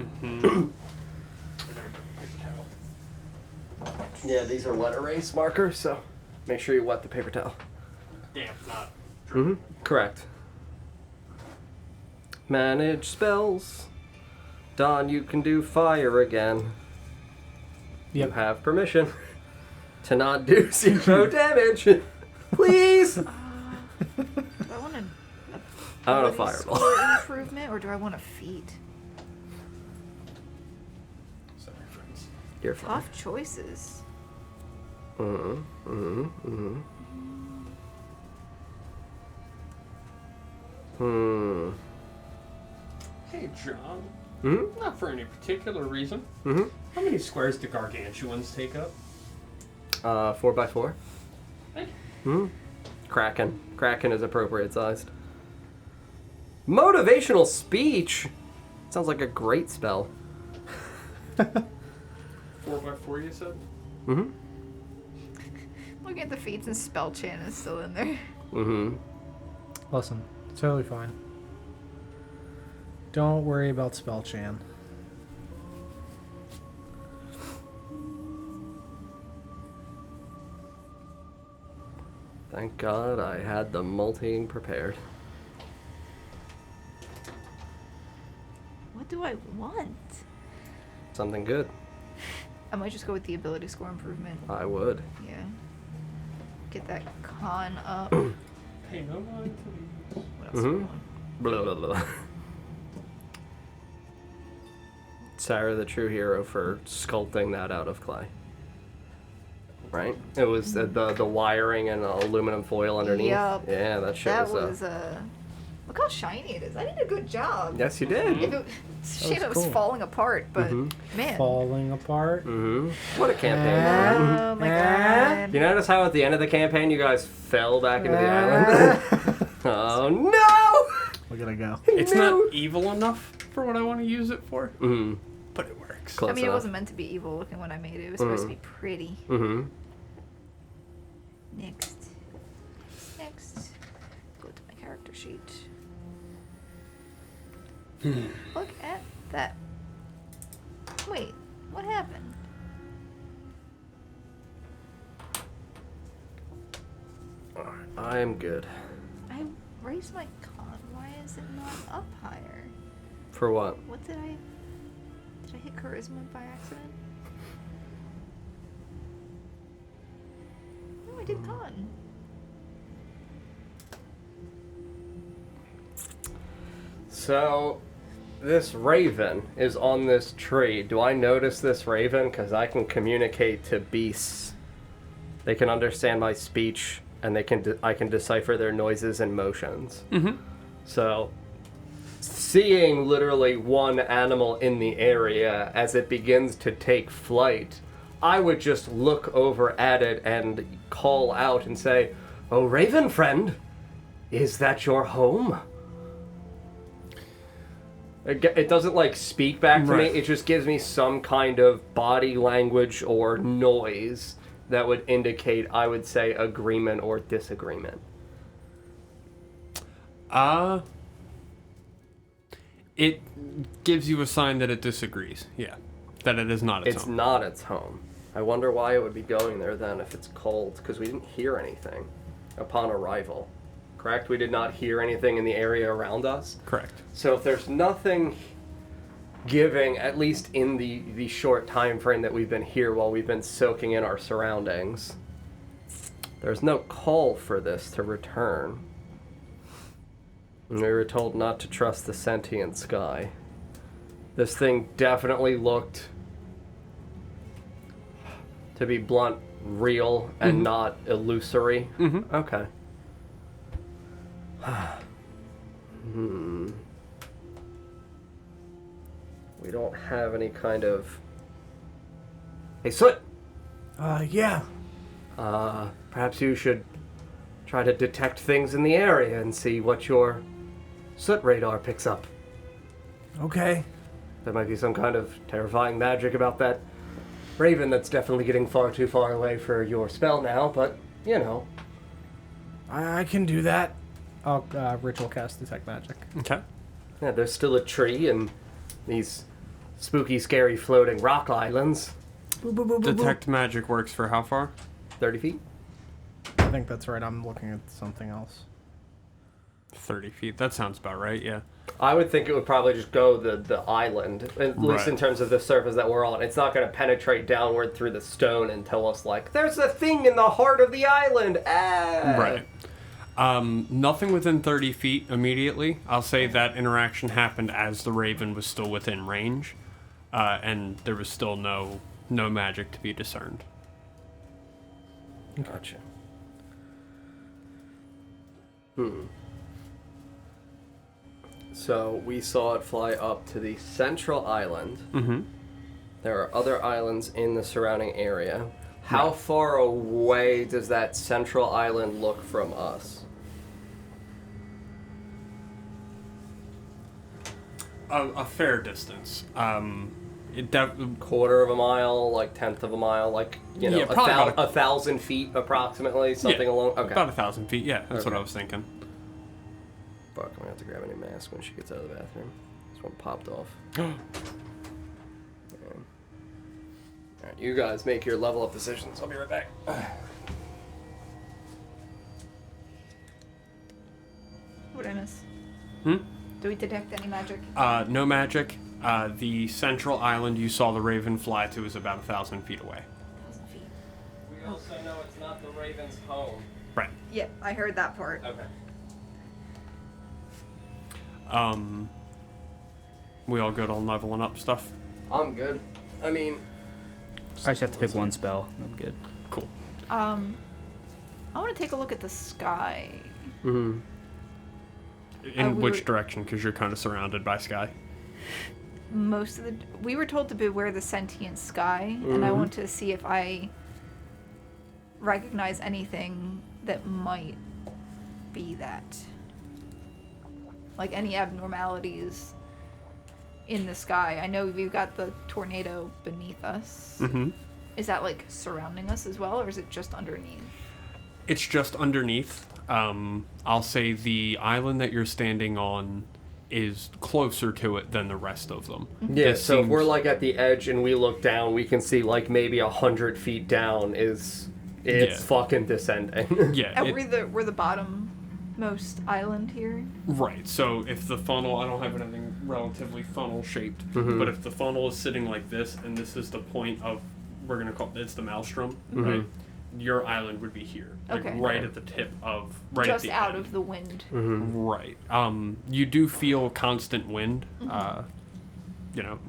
Yeah, these are wet erase markers, so make sure you wet the paper towel. damn, not. Mm-hmm. Correct. Manage spells. Don, you can do fire again. You Yep. have permission to not do 0 damage. Please! Do I want an I want a ability fireball. score improvement or do I want a feat? Sorry, friends. You're fine. Tough choices. Mm-hmm. Mm-hmm. Mm-hmm. Hmm. Hey, John. Mm-hmm. Not for any particular reason. Mm-hmm. How many squares do gargantuans take up? 4x4. Thank Hmm. Kraken. Kraken is appropriate sized. Motivational speech? Sounds like a great spell. 4x4, you said? Mm-hmm. Looking at the feats and spell chant is still in there. Mm-hmm. Listen, it's totally fine. Don't worry about spell chan. Thank God I had the multiing prepared. What do I want? Something good. I might just go with the ability score improvement. I would. Yeah. Get that con up. Hey, no mind to these. What else do I want? Blah, blah, blah. Sarah, the true hero, for sculpting that out of clay. Right? It was the wiring and aluminum foil underneath. Yup. Yeah, that shit That was... was look how shiny it is. I did a good job. Yes, you did. If it, shame it was cool. falling apart, but man. Falling apart. Mm-hmm. What a campaign. Oh my god. You notice how at the end of the campaign you guys fell back into the island? Oh no! We're gonna go. It's not evil enough for what I want to use it for, Mm-hmm. but it works. Close I mean, it enough. wasn't meant to be evil looking when I made it. It was supposed to be pretty. Mm-hmm. Next. Go to my character sheet. Look at that. Wait, what happened? I am good. I raised my con. Why is it not up higher? For what? What did I hit charisma by accident? No, I did con. So, this raven is on this tree. Do I notice this raven? Because I can communicate to beasts. They can understand my speech, and I can decipher their noises and motions. Mm-hmm. So, seeing literally one animal in the area as it begins to take flight, I would just look over at it and call out and say, "Oh, raven friend, is that your home?" It doesn't, like, speak back to me. Right. It just gives me some kind of body language or noise that would indicate, I would say, agreement or disagreement. It gives you a sign that it disagrees. Yeah. That it is not its It's own. not its home. I wonder why it would be going there then if it's cold, because we didn't hear anything upon arrival. Correct? We did not hear anything in the area around us. Correct. So if there's nothing giving, at least in the short time frame that we've been here while we've been soaking in our surroundings, there's no call for this to return. And we were told not to trust the sentient sky. This thing definitely looked, to be blunt, real and not illusory. Mm-hmm. Okay. We don't have any kind of... Hey, Soot! Yeah. Perhaps you should try to detect things in the area and see what your Soot radar picks up. Okay. There might be some kind of terrifying magic about that raven that's definitely getting far too far away for your spell now, but, you know. I can do that. I'll ritual cast detect magic. Okay. Yeah, there's still a tree and these spooky, scary floating rock islands. Detect magic works for how far? 30 feet? I think that's right. I'm looking at something else. 30 feet. That sounds about right, yeah. I would think it would probably just go the island, at least Right. in terms of the surface that we're on. It's not going to penetrate downward through the stone and tell us, like, there's a thing in the heart of the island! Ah! Right. Nothing within 30 feet immediately. I'll say that interaction happened as the raven was still within range, and there was still no magic to be discerned. Gotcha. So we saw it fly up to the central island. Mm-hmm. There are other islands in the surrounding area. How far away does that central island look from us? a fair distance. Quarter of a mile, like tenth of a mile, like Yeah, probably about 1,000 feet approximately, something along. Okay. About 1,000 feet. Yeah, that's what Okay. I was thinking. Fuck, I'm gonna have to grab a new mask when she gets out of the bathroom. This one popped off. Alright, you guys make your level up decisions. I'll be right back. What did I miss? Hmm? Do we detect any magic? No magic. The central island you saw the raven fly to is about 1,000 feet away. 1,000 feet. We also know it's not the Raven's home. Right. Yep, I heard that part. Okay. We all good on leveling up stuff? I'm good. I mean, I just have to pick one spell. I'm good. Cool. I want to take a look at the sky. In we which were- direction? Because you're kind of surrounded by sky. We were told to beware the sentient sky, and I want to see if I recognize anything that might be that. Like any abnormalities in the sky. I know we've got the tornado beneath us. Mm-hmm. Is that like surrounding us as well, or is it just underneath? It's just underneath. I'll say the island that you're standing on is closer to it than the rest of them. yeah, It so if we're seems- like at the edge and we look down, we can see like maybe 100 feet down it's Yeah. fucking descending. Yeah. And it- we're the bottommost island here. Right. So if the funnel, I don't have anything relatively funnel shaped, but if the funnel is sitting like this, and this is the point of, we're gonna call it's the Maelstrom, right? Your island would be here, like Okay. right at the tip of, right just at the out end. of the wind. Right. You do feel constant wind.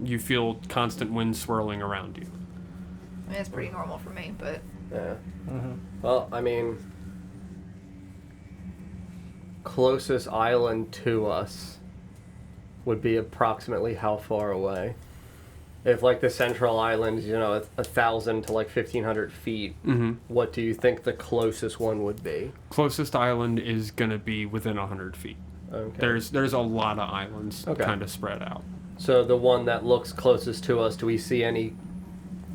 You feel constant wind swirling around you. I mean, it's pretty normal for me, but Yeah. Well, I mean, closest island to us would be approximately how far away? If like the central island, 1,000 to like 1,500 feet, what do you think the closest one would be? Closest island is gonna be within 100 feet. Okay. There's a lot of islands Okay. kind of spread out. So the one that looks closest to us, do we see any?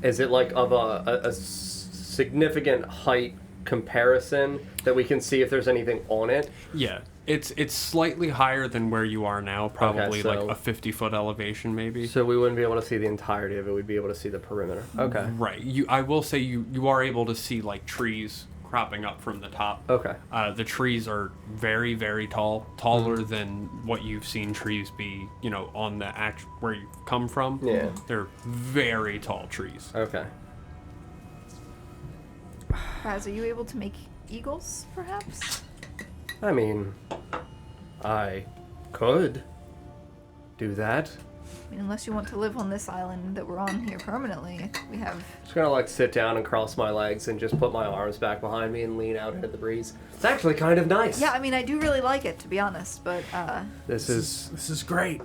Is it like of a significant height comparison that we can see if there's anything on it? Yeah, it's slightly higher than where you are now, probably so- like a 50-foot elevation maybe. So we wouldn't be able to see the entirety of it. We'd be able to see the perimeter. Okay. Right. I will say you are able to see like trees cropping up from the top. Okay. The trees are very, very tall, taller than what you've seen trees be, on the where you come from. Yeah. They're very tall trees. Okay. Raz, are you able to make eagles, perhaps? I mean, I could do that. I mean, unless you want to live on this island that we're on here permanently, we have. Just gonna like sit down and cross my legs and just put my arms back behind me and lean out into the breeze. It's actually kind of nice. Yeah, I mean, I do really like it, to be honest, but This is great.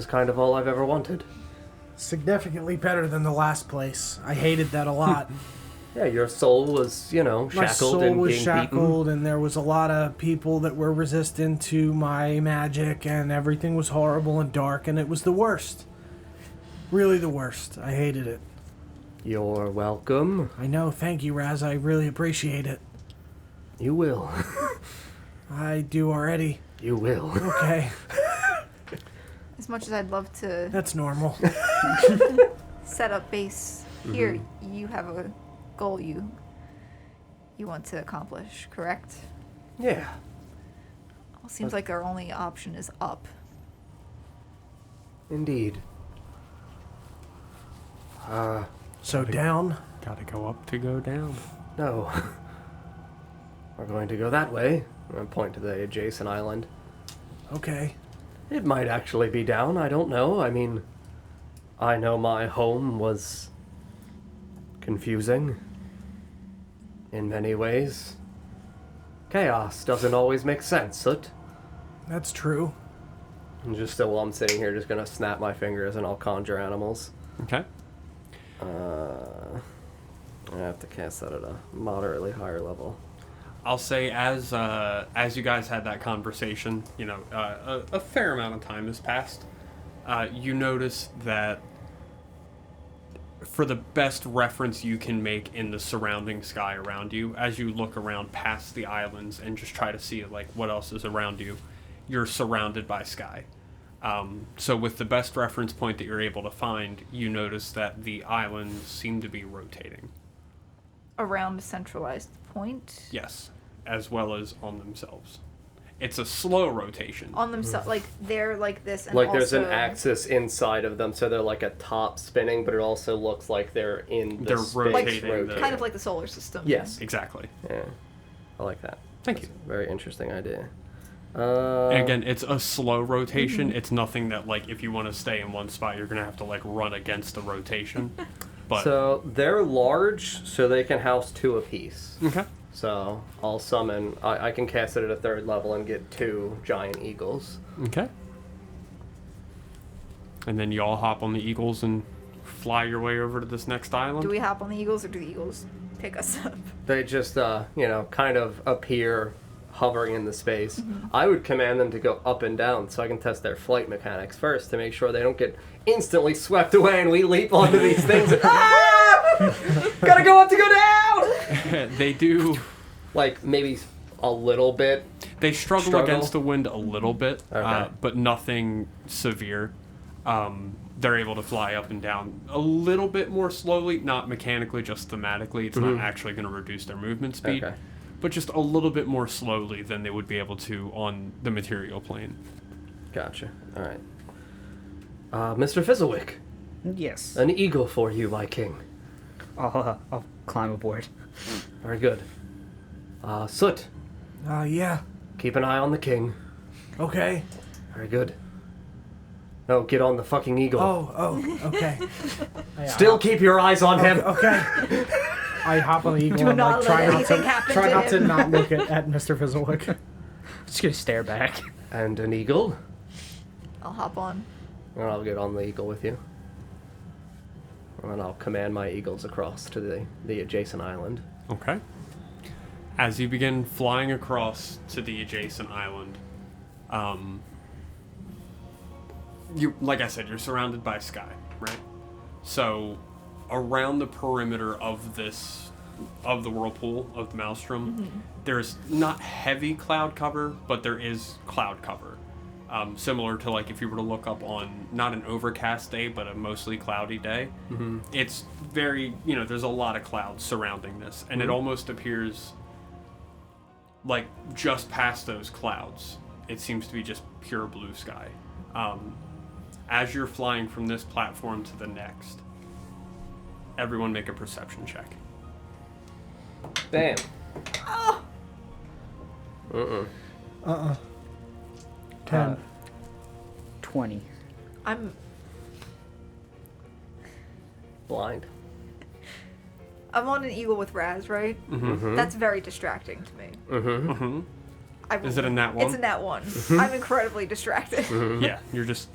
kind of all I've ever wanted. Significantly better than the last place. I hated that a lot. Yeah, your soul was, shackled My soul and was being shackled, and there was a lot of people that were resistant to my magic, and everything was horrible and dark, and it was the worst. Really the worst. I hated it. beaten. You're welcome. I know. Thank you, Raz. I really appreciate it. You will. I do already. You will. Okay. as much as I'd love to That's normal. set up base here, you have a goal you want to accomplish, correct? Yeah. Well, seems like our only option is up. Indeed. So down. Gotta go up to go down. No. We're going to go that way. I'm going to point to the adjacent island. Okay. It might actually be down. I don't know. I mean, I know my home was confusing in many ways. Chaos doesn't always make sense, Soot. That's true. And just so while I'm sitting here, just going to snap my fingers and I'll conjure animals. Okay. I have to cast that at a moderately higher level. I'll say as you guys had that conversation, a fair amount of time has passed. you notice that for the best reference you can make in the surrounding sky around you, as you look around past the islands and just try to see like what else is around you, you're surrounded by sky. So with the best reference point that you're able to find, you notice that the islands seem to be rotating. Around a centralized point? Yes, as well as on themselves. It's a slow rotation. On themselves, like they're like this, and Like also... there's an axis inside of them, so they're like a top spinning, but it also looks like they're in the They're space rotating like, the- kind of like the solar system. Yes. Exactly. Yeah. I like that. Thank you. Very interesting idea. And again, it's a slow rotation. It's nothing that, like, if you want to stay in one spot, you're going to have to, like, run against the rotation. But So they're large, so they can house 2 apiece. okay. So I'll summon. I can cast it at a 3rd level and get 2 giant eagles. Okay. And then you all hop on the eagles and fly your way over to this next island. Do we hop on the eagles, or do the eagles pick us up? They just, kind of appear hovering in the space. I would command them to go up and down so I can test their flight mechanics first to make sure they don't get instantly swept away and we leap onto these things. And, gotta go up to go down! They do. Like, maybe a little bit. They struggle against the wind a little bit, Okay. but nothing severe. They're able to fly up and down a little bit more slowly, not mechanically, just thematically. It's not actually going to reduce their movement speed, Okay. but just a little bit more slowly than they would be able to on the material plane. Gotcha. All right. Mr. Fizzlewick, Yes. an eagle for you, my king. I'll climb aboard. Very good. Soot, Yeah. keep an eye on the king. Okay. Very good. No, get on the fucking eagle. Oh, okay. Still keep your eyes on him. Okay. I hop on the eagle Do and not like, try let not to anything happen try to not to him. not look at Mr. Fizzlewick. Just gonna stare back. And an eagle. I'll hop on. And I'll get on the eagle with you. And I'll command my eagles across to the adjacent island. Okay. As you begin flying across to the adjacent island, you, like I said, you're surrounded by sky, right? So, around the perimeter of the whirlpool of the Maelstrom, there's not heavy cloud cover, but there is cloud cover. Similar to like if you were to look up on not an overcast day, but a mostly cloudy day. It's very, there's a lot of clouds surrounding this, and it almost appears like just past those clouds, it seems to be just pure blue sky. As you're flying from this platform to the next, everyone make a perception check. Damn. Oh! 10. 20. I'm Blind. on an eagle with Raz, right? That's very distracting to me. Is it a nat 1? It's a nat 1. I'm incredibly distracted. Yeah, you're just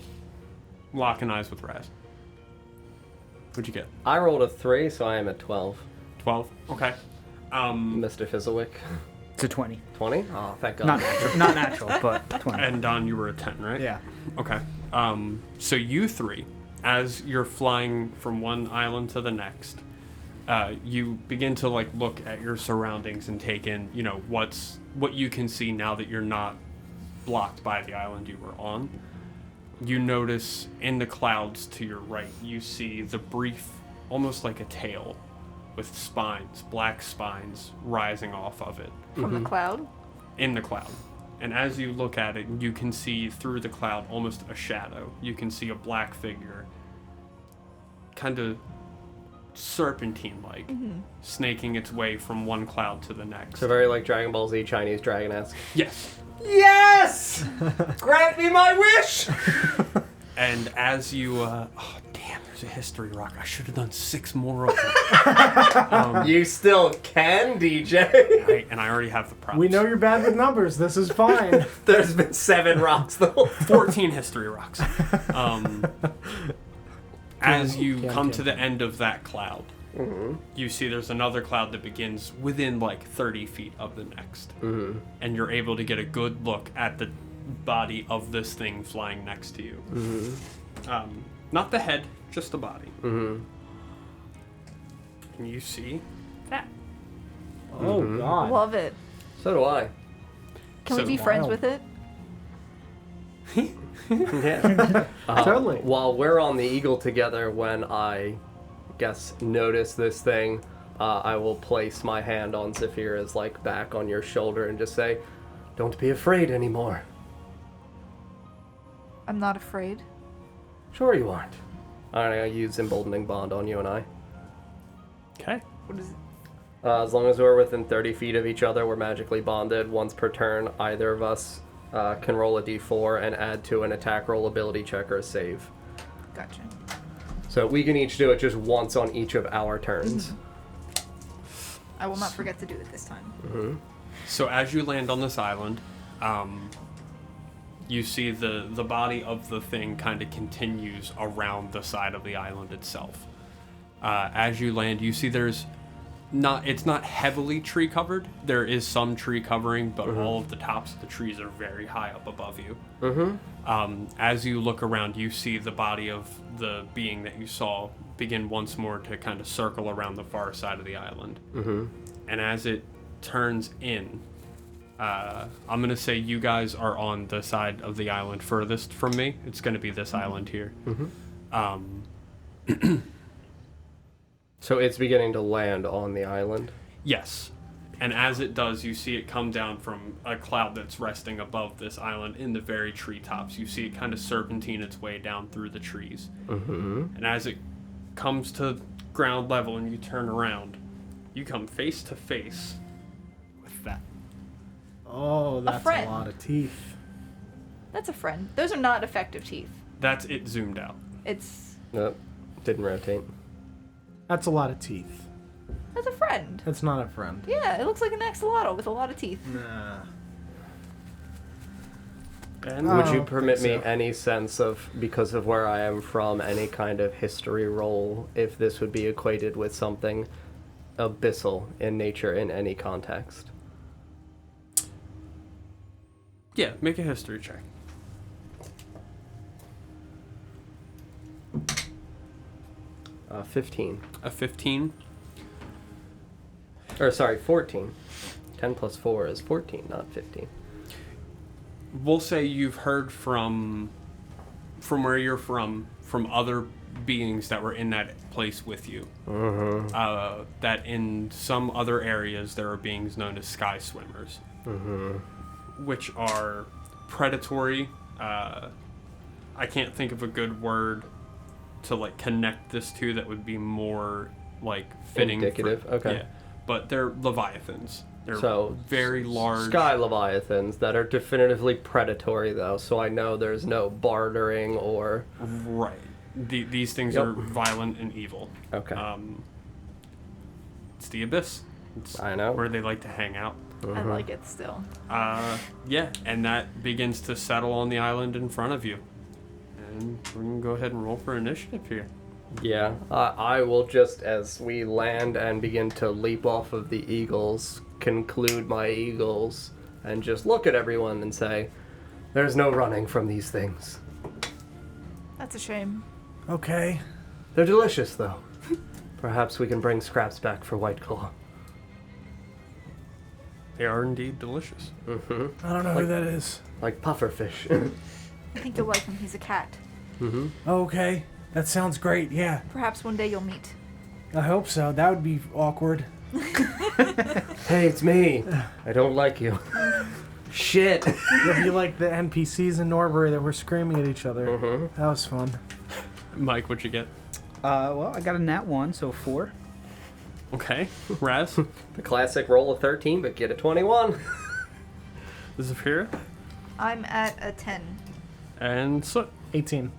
locking eyes with Raz. What'd you get? I rolled a 3, so I am at 12. 12? Okay. Mr. Fizzlewick. It's a 20. 20? Oh, thank God. Not natural, but 20. And Don, you were a 10, right? Yeah. Okay. So you three, as you're flying from one island to the next, you begin to like look at your surroundings and take in, what you can see now that you're not blocked by the island you were on. You notice in the clouds to your right, you see the brief, almost like a tail, with spines, black spines rising off of it. From the cloud. In the cloud. And as you look at it, you can see through the cloud almost a shadow. You can see a black figure, kind of serpentine-like, snaking its way from one cloud to the next. So very like Dragon Ball Z Chinese Dragon-esque. Yes. Yes! Grant me my wish! And as you, oh damn, there's a history rock. I should have done 6 more of them. You still can, DJ. And I already have the props. We know you're bad with numbers. This is fine. There's been 7 rocks though. 14 history rocks. As you come to the end of that cloud, you see there's another cloud that begins within like 30 feet of the next. And you're able to get a good look at the body of this thing flying next to you. Not the head, just the body. Mm-hmm. And you see that. Oh God. Love it. So do I. Can So we be friends wild. with it? Yeah. Totally. While we're on the eagle together, when I guess notice this thing, I will place my hand on Zephyra's like back on your shoulder and just say, "Don't be afraid anymore." I'm not afraid. Sure you aren't. Alright, I use emboldening bond on you and I. Okay. What is it? As long as we're within 30 feet of each other, we're magically bonded. Once per turn, either of us can roll a d4 and add to an attack roll, ability check, or a save. Gotcha. So we can each do it just once on each of our turns. I will not forget to do it this time. So as you land on this island, you see the body of the thing kind of continues around the side of the island itself. As you land, you see it's not heavily tree covered. There is some tree covering, but all of the tops of the trees are very high up above you. As you look around, you see the body of the being that you saw begin once more to kind of circle around the far side of the island. And as it turns in, I'm going to say you guys are on the side of the island furthest from me. It's going to be this island here. So it's beginning to land on the island. Yes. And as it does, you see it come down from a cloud that's resting above this island in the very treetops. You see it kind of serpentine its way down through the trees. And as it comes to ground level and you turn around, you come face to face with that. Oh, that's a friend. lot of teeth. That's a friend. Those are not effective teeth. That's it zoomed out. It's... Nope, didn't rotate. That's a lot of teeth. That's a friend. That's not a friend. Yeah, it looks like an axolotl with a lot of teeth. Nah. And Oh, Would I you don't permit me think so. any sense of, because of where I am from, any kind of history roll, if this would be equated with something abyssal in nature in any context? yeah, make a history check. 15. A 15. Or sorry, 14. 10 plus 4 is 14, not 15. We'll say you've heard from where you're from other beings that were in that place with you. That in some other areas there are beings known as sky swimmers, which are predatory. I can't think of a good word to like connect this to that would be more like fitting. Indicative, okay. Yeah, but they're leviathans. They're So, very large. Sky leviathans that are definitively predatory, though, so I know there's no bartering or... Right. These things Yep. are violent and evil. Okay. It's the abyss. It's I know. where they like to hang out. I like it still. Yeah, and that begins to settle on the island in front of you. And we're gonna go ahead and roll for initiative here. Yeah, I will just, as we land and begin to leap off of the eagles, conclude my eagles, and just look at everyone and say, there's no running from these things. That's a shame. Okay. They're delicious, though. Perhaps we can bring scraps back for White Claw. They are indeed delicious. I don't know who that is. Like pufferfish. I think you'll like him. He's a cat. Okay. That sounds great. Yeah. Perhaps one day you'll meet. I hope so. That would be awkward. Hey, it's me. I don't like you. Shit. You'll be like the NPCs in Norbury that were screaming at each other. That was fun. Mike, what'd you get? Well, I got a nat 1, so 4. Okay. Raz? The classic roll of 13, but get a 21. Zafira? I'm at a 10. And Soot. 18.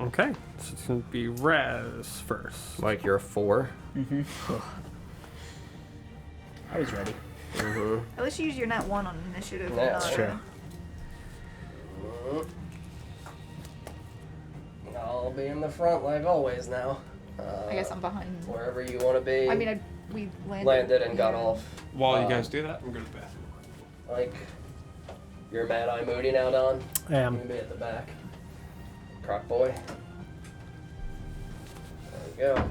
Okay. So it's gonna be Raz first. Mike, you're a 4. I was ready. At least you use your nat 1 on initiative. and That's not, true. I'll be in the front like always now. I guess I'm behind. Wherever you want to be. I mean, we landed. landed and got yeah. off. While you guys do that, I'm going to the bathroom. Like, you're Mad Eye Moody now, Don? I am. You can be at the back. Croc boy. There we go.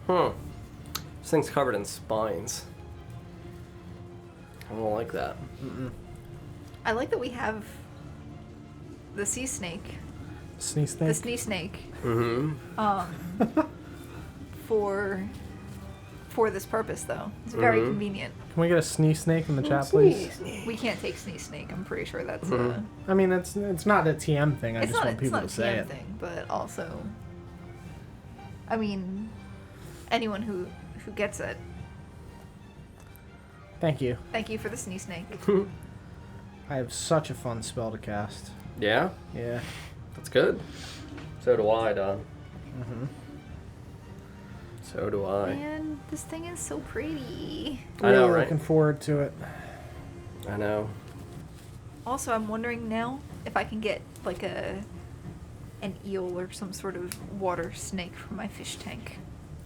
Oh. This thing's covered in spines. I don't like that. I like that we have the sea snake, Sneeze the snake. snee snake, Mm-hmm. for this purpose though. It's very convenient. Can we get a sneeze snake in the chat, please? We can't take snee snake. I'm pretty sure that's I mean, it's not a TM thing. I it's just not want people it's to not a say TM it. thing, but also, I mean, anyone who gets it. Thank you. Thank you for the snee snake. I have such a fun spell to cast. Yeah, Yeah. that's good. So do I, Don. So do I. Man, this thing is so pretty. I know, Really right? looking forward to it. I know. Also, I'm wondering now if I can get like an eel or some sort of water snake for my fish tank.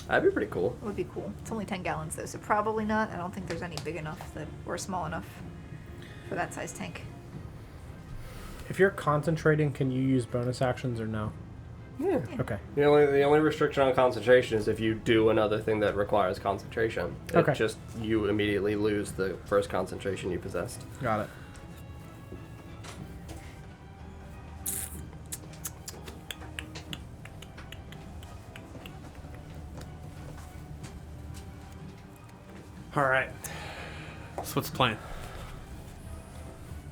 That'd be pretty cool. It would be cool. It's only 10 gallons though, so probably not. I don't think there's any big enough that or small enough for that size tank. If you're concentrating, can you use bonus actions or no? Yeah. Okay. The only restriction on concentration is if you do another thing that requires concentration. Okay. It just you immediately lose the first concentration you possessed. Got it. All right. So what's the plan?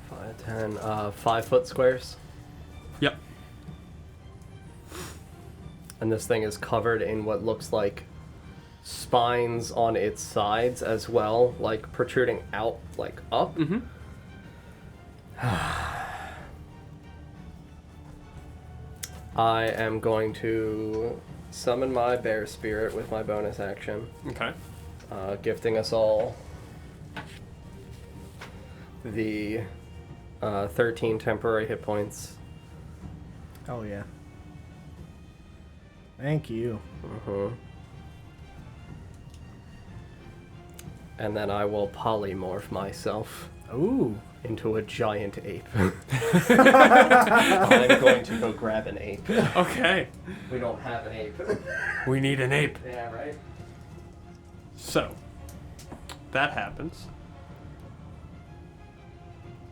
5, 10, 5 foot squares. Yep. And this thing is covered in what looks like spines on its sides as well, like protruding out, like up. Mm-hmm. I am going to summon my bear spirit with my bonus action, Okay. gifting us all the 13 temporary hit points. Oh yeah. Thank you. And then I will polymorph myself Ooh. into a giant ape. I'm going to go grab an ape. Okay. We don't have an ape. We need an ape. Yeah, right? So, that happens.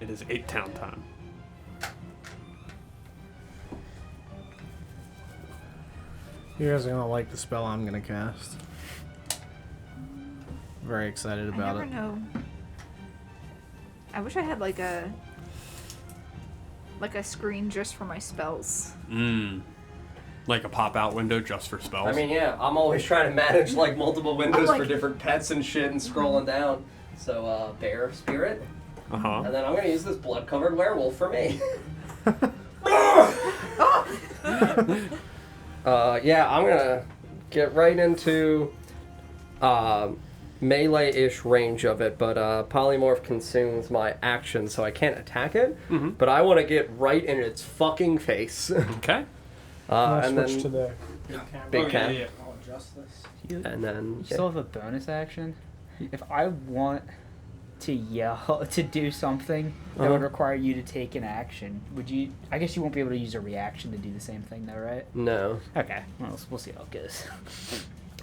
It is 8-town time. You guys are gonna like the spell I'm gonna cast. Very excited I about never it. know. I wish I had like a screen just for my spells. Like a pop-out window just for spells. I mean, yeah, I'm always trying to manage like multiple windows like- for different pets and shit and scrolling down. So, bear spirit. Uh-huh. And then I'm gonna use this blood-covered werewolf for me. Yeah, I'm gonna get right into melee-ish range of it, but polymorph consumes my action, so I can't attack it. But I want to get right in its fucking face. Okay. I'll And switch then to the big camera. big cam. I'll adjust this. And then You still have a bonus action? If I want to yell to do something that would require you to take an action, would you? I guess you won't be able to use a reaction to do the same thing, though, right? no, Okay, well, we'll see how it goes.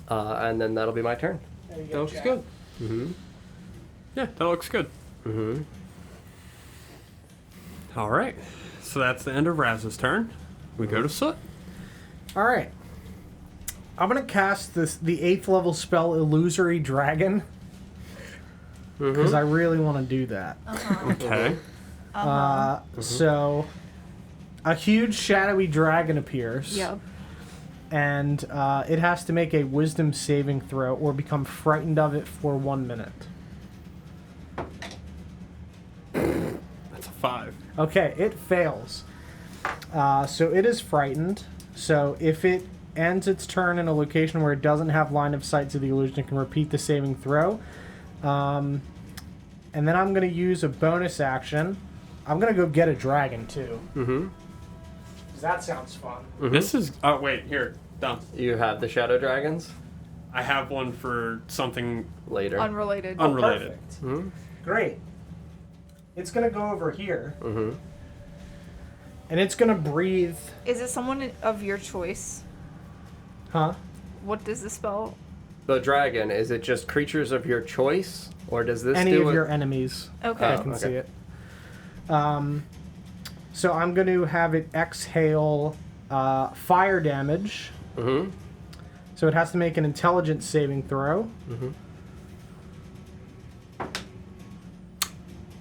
and then that'll be my turn. That looks good. Mm-hmm. Yeah, that looks good. Mm-hmm. All right. So that's the end of Raz's turn. We go to Soot. All right. I'm gonna cast the 8th level spell Illusory Dragon because I really want to do that. Okay. So a huge shadowy dragon appears. Yep. And it has to make a Wisdom saving throw or become frightened of it for 1 minute. That's a 5. Okay, it fails. So it is frightened. So if it ends its turn in a location where it doesn't have line of sight to the illusion, it can repeat the saving throw. And then I'm going to use a bonus action. I'm going to go get a dragon, too. Mm-hmm. 'Cause that sounds fun. This is... Oh, wait. Here. Done. You have the shadow dragons I have one for something later. Unrelated. unrelated. Perfect. Mhm. Great. it's going to go over here. Mm-hmm. And it's going to breathe. Is it someone of your choice? Huh? What does the spell? The dragon, is it just creatures of your choice? Or does this Any do of it? your enemies. Okay. I can see it. So I'm going to have it exhale fire damage. Mm-hmm. So it has to make an intelligence saving throw. Mm-hmm.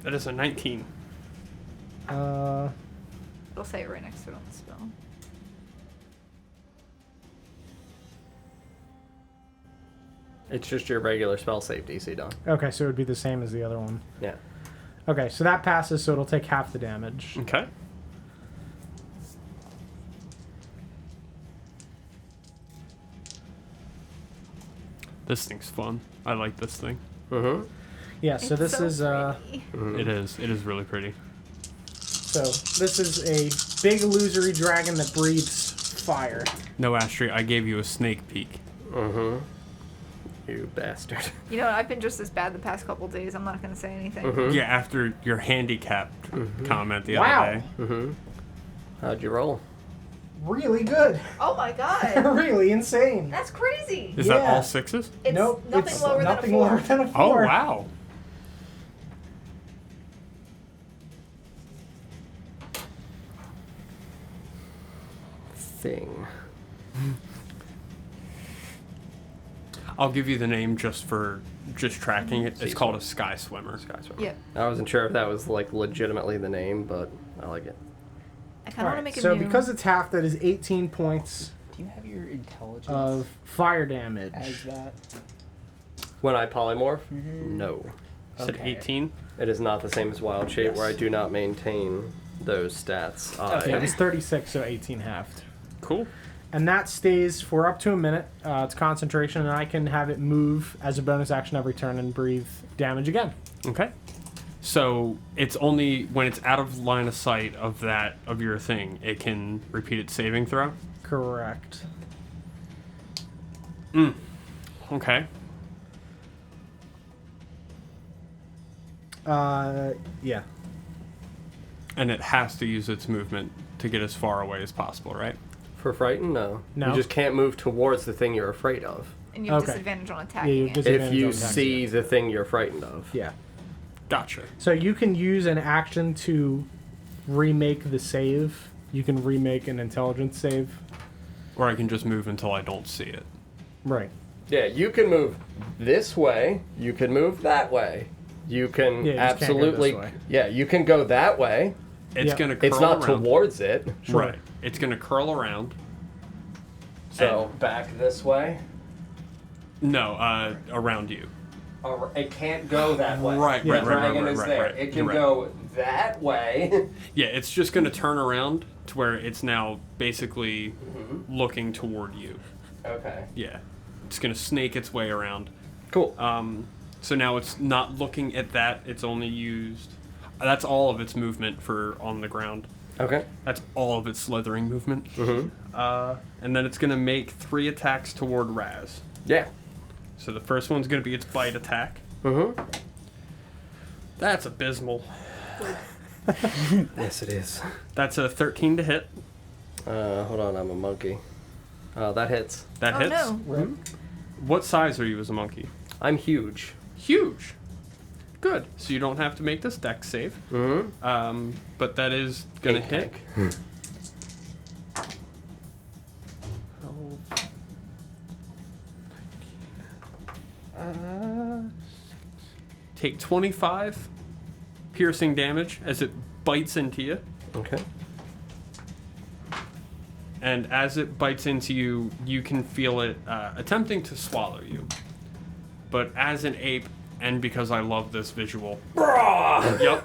That is a 19. Uh, It'll say it right next to it on the spell. It's just your regular spell save DC, Don. okay, so it would be the same as the other one. Yeah. Okay, so that passes, so it'll take half the damage. Okay. This thing's fun. I like this thing. Mm-hmm. Yeah, so It's this so is pretty. It is. It is really pretty. so this is a big illusory dragon that breathes fire. No, Astrid, I gave you a sneak peek. Mm-hmm. You bastard. You know, I've been just as bad the past couple days. I'm not gonna say anything. Mm-hmm. Yeah, after your handicapped comment the Wow. other day. Mm-hmm. How'd you roll? Really good. Oh my god, Really insane. that's crazy. Is that Yeah. all sixes? It's Nope, nothing it's lower nothing than a 4. lower than a Oh, 4. wow. Thing. I'll give you the name just for tracking it. Sea It's called a sky swimmer. Sky Swimmer. Yeah, I wasn't sure if that was like legitimately the name, but I like it. I kind of want to Alright, make a so new. because it's half, that is 18 points Do you have your intelligence of fire damage. as that? When I polymorph, Mm-hmm. no. Said Okay. 18. It is not the same as wild shape Yes. where I do not maintain those stats. Yeah, it I, was 36, so 18 halved. Cool. And that stays for up to a minute. It's concentration, and I can have it move as a bonus action every turn and breathe damage again. Okay. So it's only when it's out of line of sight of that of your thing, it can repeat its saving throw. Correct. Okay. Yeah. And it has to use its movement to get as far away as possible, right? for frighten, no. No. You just can't move towards the thing you're afraid of. and you have Okay. disadvantage on Yeah, attacking you it. dis- If Disadvantage you on attacks, see yeah. the thing you're frightened of. Yeah. Gotcha. So you can use an action to remake the save. You can remake an intelligence save. Or I can just move until I don't see it. Right. Yeah, you can move this way. You can move that way. You can Yeah, you just can't go absolutely. this way. Yeah, you can go that way. It's Yeah. gonna curl It's not around. towards it. Right. It's gonna curl around. So back this way. No, around you. It can't go that way. Right, The right, right, dragon right, is right, there. right. It can You're right. go that way. Yeah, it's just gonna turn around to where it's now basically looking toward you. Okay. Yeah. It's gonna snake its way around. Cool. So now it's not looking at that. It's only used. That's all of its movement for on the ground. Okay. That's all of its slithering movement. Mm-hmm. And then it's gonna make 3 attacks toward Raz. Yeah. So the first one's gonna be its bite attack. Mm-hmm. That's abysmal. Yes, it is. That's a 13 to hit. Hold on, I'm a monkey. That hits. That Oh hits. no. What size are you as a monkey? I'm huge. Huge. Good. So you don't have to make this dex save. Mm-hmm. But that is gonna Eight hit. tank. Take 25 piercing damage as it bites into you. Okay. And as it bites into you, you can feel it attempting to swallow you. But as an ape, and because I love this visual, yep,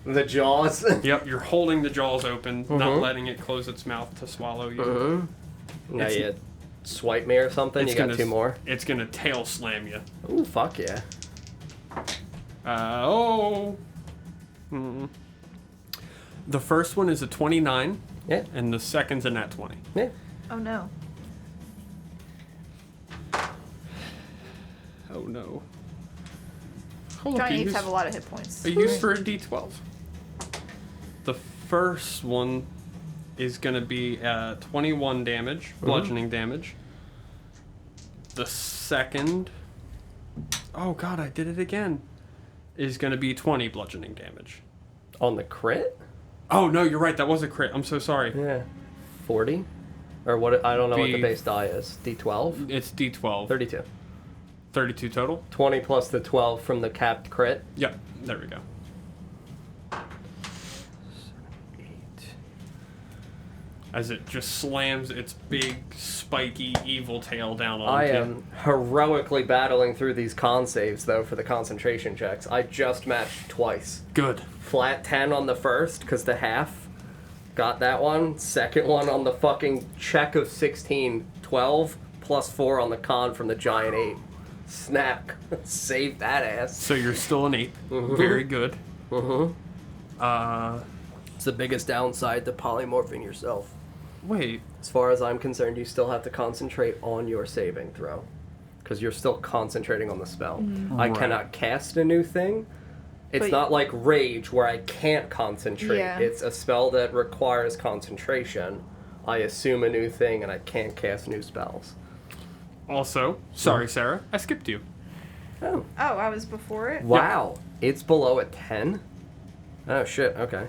The jaws. yep, you're holding the jaws open, not Mhm. letting it close its mouth to swallow you. Mm-hmm. Now It's- you swipe me or something. You got gonna 2 more. It's gonna tail slam you. Ooh, fuck yeah. The first one is a 29, Yeah. and the second's a nat 20. Yeah. Oh no. Oh no. Oh, look, Giant I apes used- have a lot of hit points. I used for a d12. first one is going to be 21 damage, bludgeoning damage. The second, oh god, I did it again, is going to be 20 bludgeoning damage. On the crit? Oh no, you're right, that was a crit. I'm so sorry. Yeah. 40? Or what? I don't know what the Be- base die is. D12? It's D12. 32. 32 total? 20 plus the 12 from the capped crit. Yep, there we go. 8. As it just slams its big, spiky, evil tail down on I you. am heroically battling through these con saves, though, for the concentration checks. I just matched twice. Good. Flat 10 on the first, because the half. Got that one. Second one on the fucking check of 16. 12 plus 4 on the con from the giant 8. Snap. Save that ass. So you're still an 8. Mhm. Very good. Mm-hmm. It's the biggest downside to polymorphing yourself. Wait. As far as I'm concerned, you still have to concentrate on your saving throw. Because you're still concentrating on the spell. I Right. cannot cast a new thing. It's But- not like Rage where I can't concentrate. Yeah. It's a spell that requires concentration. I assume a new thing and I can't cast new spells. Also, sorry, Sarah, I skipped you. Oh. Oh, I was before it? Wow. It's below a 10? Oh shit, okay.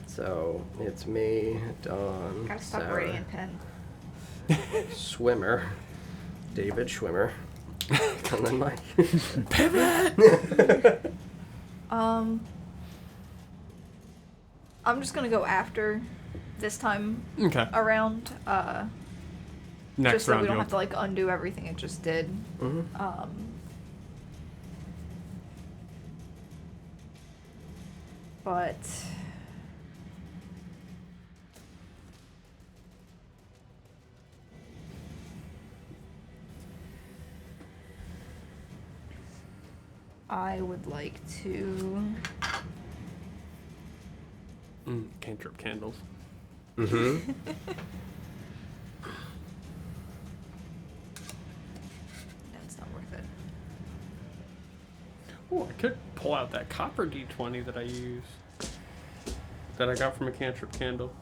So, it's me, Dawn, Gotta stop Sarah, writing in pen. Swimmer, David Schwimmer, and then Mike. Pivot! I'm just gonna go after this time Okay. around, Next just so round we don't you'll... have to like undo everything it just did. Mhm. But I would like to. Cantrip candles. Mm-hmm. That's not worth it. Oh, I could pull out that copper D20 that I used. That I got from a cantrip candle.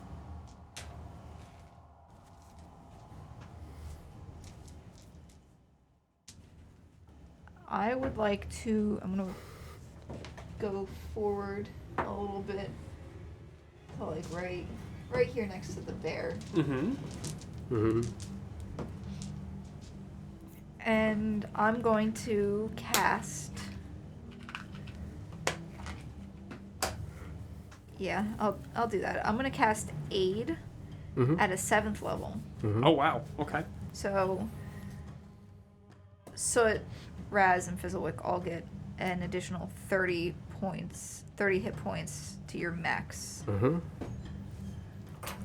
I would like to. I'm gonna go forward a little bit to like right here next to the bear, Mm-hmm. Mm-hmm. and I'm going to cast. Yeah, I'll do that. I'm gonna cast Aid Mm-hmm. at a 7th level. Mm-hmm. Oh, wow. Okay. So Soot, Raz, and Fizzlewick all get an additional 30 hit points to your max. Mm-hmm.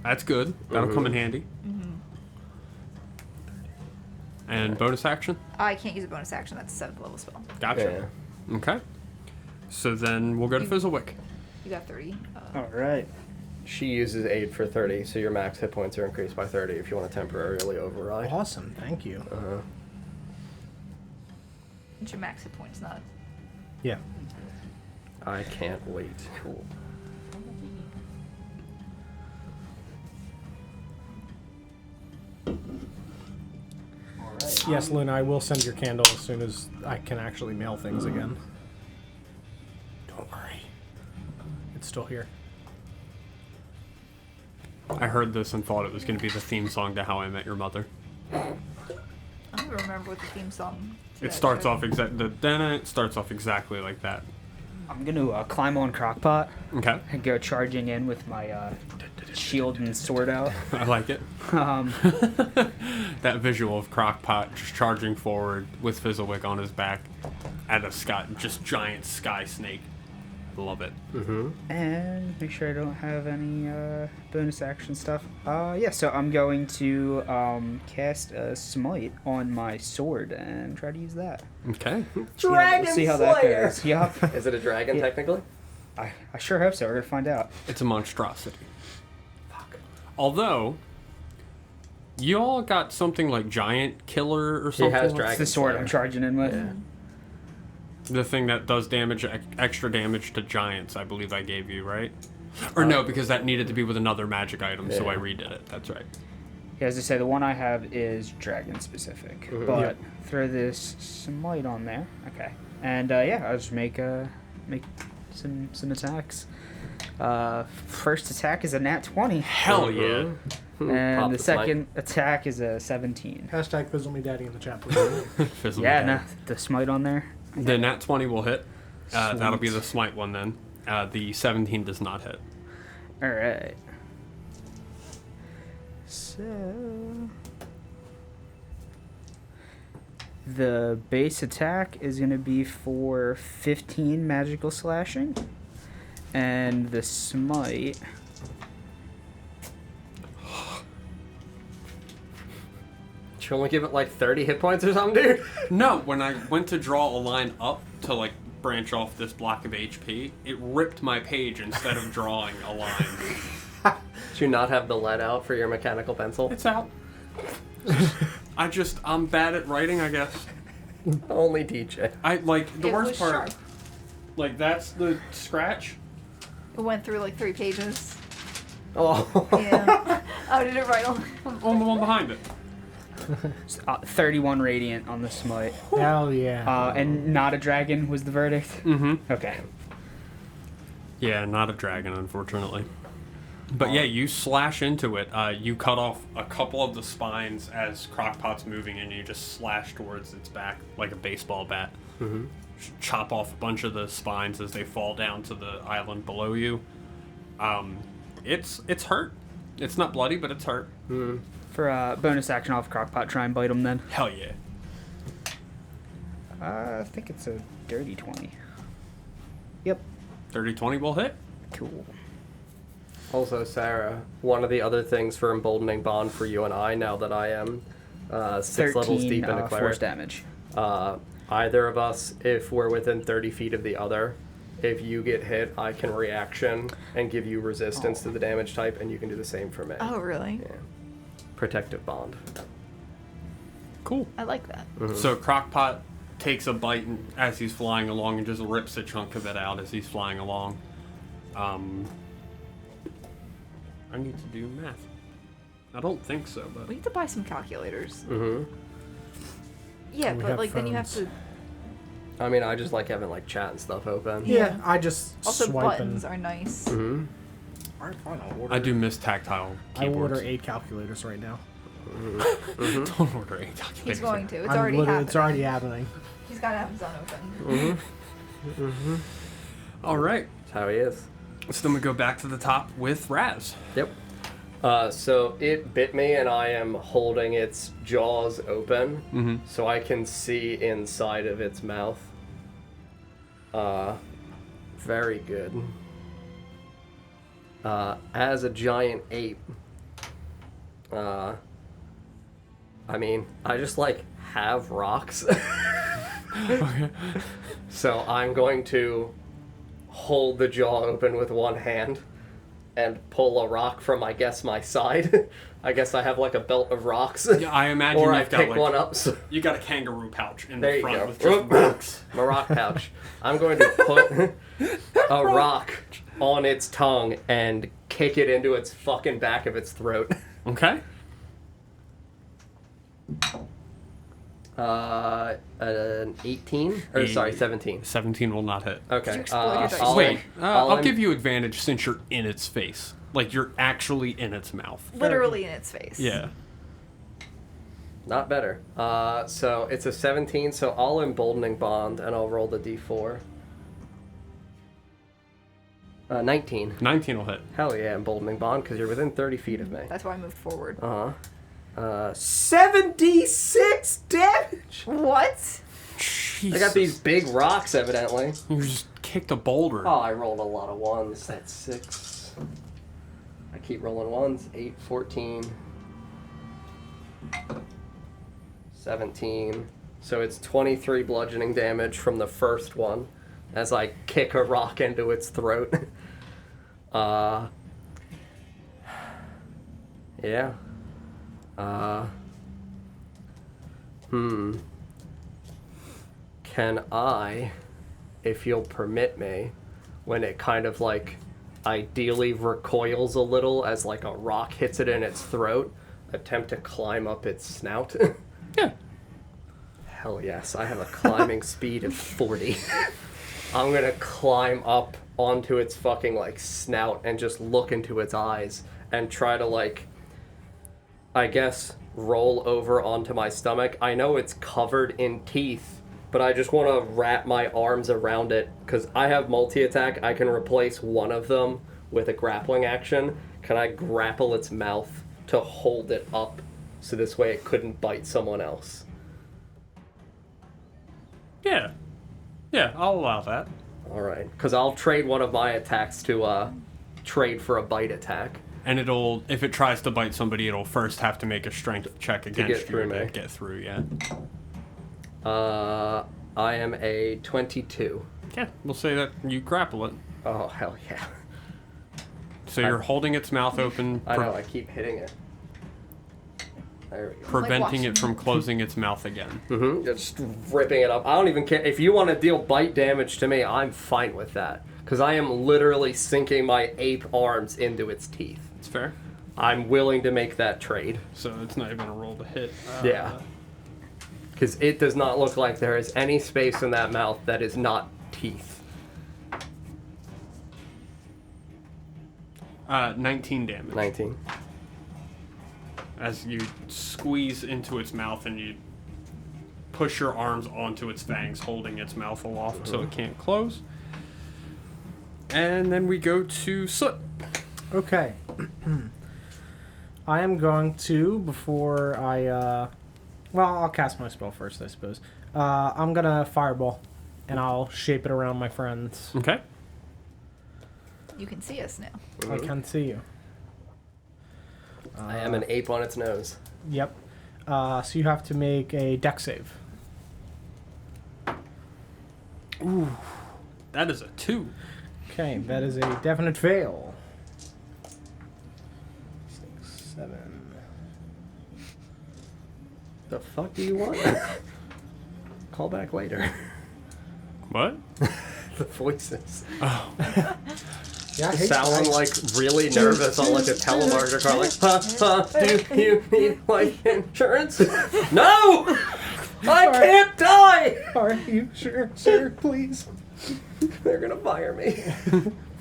That's good. That'll come in handy. Mm-hmm. And bonus action? I can't use a bonus action. That's a 7th level spell. Gotcha. Okay. So then we'll go to Fizzlewick. You got 30. All right. She uses aid for 30, so your max hit points are increased by 30 if you want to temporarily override. Awesome, thank you. Uh-huh. It's your max hit points, not. Yeah. I can't wait. Cool. Yes, Luna, I will send your candle as soon as I can actually mail things again. Don't worry. It's still here. I heard this and thought it was going to be the theme song to How I Met Your Mother. I don't even remember what the theme song. to It that starts show. off it starts off exactly like that. I'm gonna climb on Crockpot Okay. and go charging in with my shield and sword out. I like it. Um, That visual of Crockpot just charging forward with Fizzlewick on his back at a just giant sky snake. Love it. Mm-hmm. and make sure I don't have any bonus action stuff. Yeah, so I'm going to cast a smite on my sword and try to use that. Okay. See how that goes. Yup. Is it a dragon, Yeah. technically? I sure hope so. We're gonna find out. It's a monstrosity. Fuck. Although, you all got something like giant killer or something. has like- dragon- It's the sword I'm charging in with. Yeah. The thing that does damage, extra damage to giants, I believe I gave you, right? Or no, because that needed to be with another magic item, so Yeah. I redid it. That's right. Yeah, as I say, the one I have is dragon specific, but Yep. throw this smite on there. Okay, and I'll just make some attacks. First attack is a nat 20, Hell yeah. and Pop the the smite. second attack is a 17. Hashtag Fizzle Me Daddy in the chat, please. Fizzle Yeah, me no, down. the smite on there. The nat 20 will hit. That'll be Sweet. the smite one then. The 17 does not hit. All right. So the base attack is going to be for 15 magical slashing, and the smite. Did you only give it like 30 hit points or something, dude? No, when I went to draw a line up to like branch off this block of HP, it ripped my page instead of drawing a line. Did you not have the lead out for your mechanical pencil? It's out. I'm bad at writing, I guess. Only DJ. I like the It worst was part. sharp. Like that's the scratch. It went through like 3 pages. Oh. Yeah. Oh, did it right on? On the one behind it. 31 radiant on the smite. Hell yeah. And not a dragon was the verdict. Mm-hmm. Okay. Yeah, not a dragon, unfortunately. But yeah, you slash into it. You cut off a couple of the spines as Crockpot's moving, and you just slash towards its back like a baseball bat. Mm-hmm. Chop off a bunch of the spines as they fall down to the island below you. It's hurt. It's not bloody, but it's hurt. Mm. For bonus action, I'll have Crockpot try and bite him then. Hell yeah. I think it's a dirty 20. Yep. 30-20 will hit. Cool. Also, Sarah, one of the other things for emboldening bond for you and I, now that I am 6 levels deep into force cleric, damage. either of us, if we're within 30 feet of the other, if you get hit, I can reaction and give you resistance to the damage type, and you can do the same for me. Oh, really? Yeah. Protective bond. Cool. I like that. So Crockpot takes a bite as he's flying along and just rips a chunk of it out as he's flying along. I need to do math. I don't think so, but We need to buy some calculators. Mm-hmm. Yeah, We but have like then you have phones. to. I mean, I just like having like chat and stuff open. Yeah, I just Also, swipe buttons and are nice. Mm-hmm. Alright, fine, I'll order. I do miss tactile I will keyboards. order 8 calculators right now. Don't order any calculators. He's going to. It's I'm already literally- happening. It's already happening. He's got Amazon open. All right. That's how he is. So then we go back to the top with Raz. Yep. So it bit me, and I am holding its jaws open, so I can see inside of its mouth. Very good. As a giant ape, I mean, I just like have rocks. Okay. So I'm going to hold the jaw open with one hand and pull a rock from, I guess, my side. I guess I have like a belt of rocks. Yeah, I imagine or I you've got pick like one up. So you got a kangaroo pouch in there the you front go. with just rocks. My rock pouch. I'm going to put a rock on its tongue and kick it into its fucking back of its throat. Okay. An 18? Or sorry, 17. 17 will not hit. Okay. Did you explode your dice? Wait, I'll im- give you advantage since you're in its face. Like you're actually in its mouth. Literally in its face. Yeah. Not better. So it's a 17, so I'll emboldening bond and I'll roll the d4. 19. 19 will hit. Hell yeah, emboldening bond, because you're within 30 feet of me. That's why I moved forward. 76 damage! What? I got these big rocks, evidently. You just kicked a boulder. Oh, I rolled a lot of ones. That's 6. I keep rolling ones. 8, 14. 17. So it's 23 bludgeoning damage from the first one as I kick a rock into its throat. Yeah. Can I, if you'll permit me, when it kind of like ideally recoils a little as like a rock hits it in its throat, attempt to climb up its snout. Yeah. Hell yes, I have a climbing speed of 40. I'm gonna climb up onto its fucking like snout and just look into its eyes and try to like, I guess, roll over onto my stomach. I know it's covered in teeth, but I just want to wrap my arms around it because I have multi-attack. I can replace one of them with a grappling action. Can I grapple its mouth to hold it up so this way it couldn't bite someone else? Yeah. Yeah, I'll allow that. All right, because I'll trade one of my attacks to trade for a bite attack. And it'll, if it tries to bite somebody, it'll first have to make a strength check against get you through to me. get through, yeah. I am a 22. Yeah, we'll say that you grapple it. Oh, hell yeah. So you're holding its mouth open, I know, I keep hitting it. There we go. preventing Like it from closing its mouth again. Mm-hmm. Just ripping it up. I don't even care. If you want to deal bite damage to me, I'm fine with that. Because I am literally sinking my ape arms into its teeth. It's fair. I'm willing to make that trade. So it's not even a roll to hit. Yeah. Because it does not look like there is any space in that mouth that is not teeth. 19 damage. 19. As you squeeze into its mouth and you push your arms onto its fangs, holding its mouth aloft so it can't close. And then we go to Soot. Okay. I am going to, before I, well, I'll cast my spell first, I suppose. I'm going to Fireball, and I'll shape it around my friends. Okay. You can see us now. I can see you. I am an ape on its nose. Yep. So you have to make a dex save. Ooh. That is a 2. Okay, that is a definite fail. 6, 7. The fuck do you want? Call back later. What? The voices. Oh. Yeah, I hate Sound like really nervous on like a telemarketer call, like, do you need life insurance? No! I can't die! Are you sure, sir? Please. They're gonna fire me.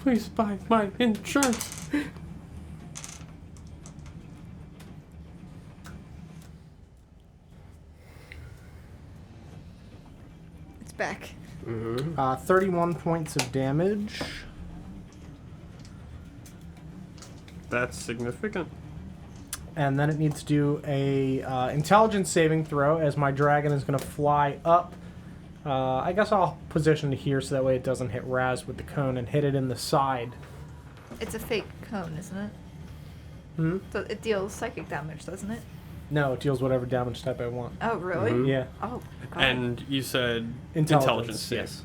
Please buy my insurance. It's back. 31 points of damage. That's significant. And then it needs to do a intelligence saving throw as my dragon is going to fly up. I guess I'll position it here so that way it doesn't hit Raz with the cone and hit it in the side. It's a fake cone, isn't it? Hmm? So it deals psychic damage, doesn't it? No, it deals whatever damage type I want. Oh, really? Yeah. Oh, God. And you said Intelligence, yes.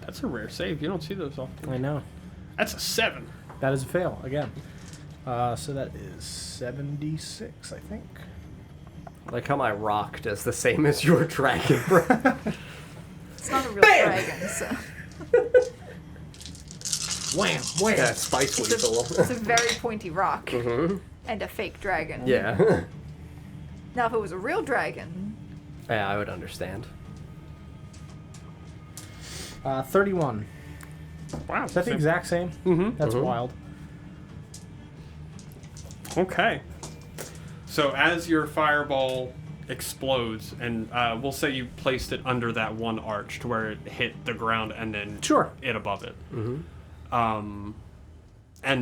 That's a rare save. You don't see those often. I know. That's a 7. That is a fail, again. So that is 76, I think. Like how my rock does the same as your dragon, bro. It's not a real dragon, so. Wham! Wham! Yeah, Spice It's a Weasel. very pointy rock Mm-hmm. and a fake dragon. Yeah. Now, if it was a real dragon, Yeah, I would understand. 31. Wow. Is that the exact same? Mm-hmm. That's wild. Okay. So as your fireball explodes, and we'll say you placed it under that one arch to where it hit the ground and then Sure. it above it. And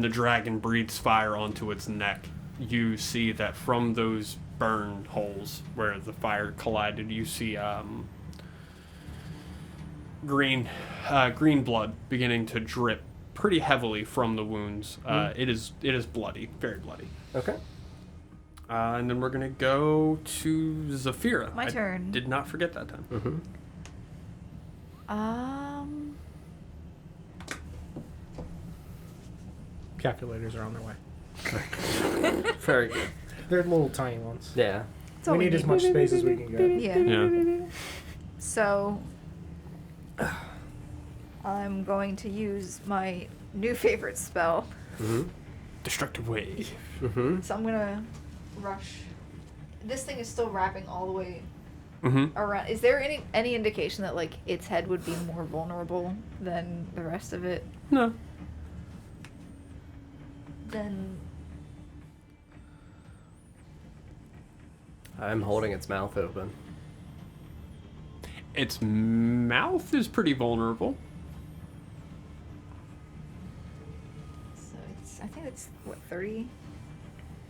the dragon breathes fire onto its neck. You see that from those burn holes where the fire collided, you see green blood beginning to drip pretty heavily from the wounds. It is bloody, very bloody. Okay. And then we're gonna go to Zafira. My turn. Did not forget that time. Mm-hmm. Calculators are on their way. Very good. They're little tiny ones. Yeah. that's all We need as much space as we can get. Yeah. Yeah. So, I'm going to use my new favorite spell. Destructive wave. So I'm gonna rush. This thing is still wrapping all the way Mm-hmm. around. Is there any indication that like its head would be more vulnerable than the rest of it? No. Then I'm holding its mouth open. Its mouth is pretty vulnerable. so I think it's what 30.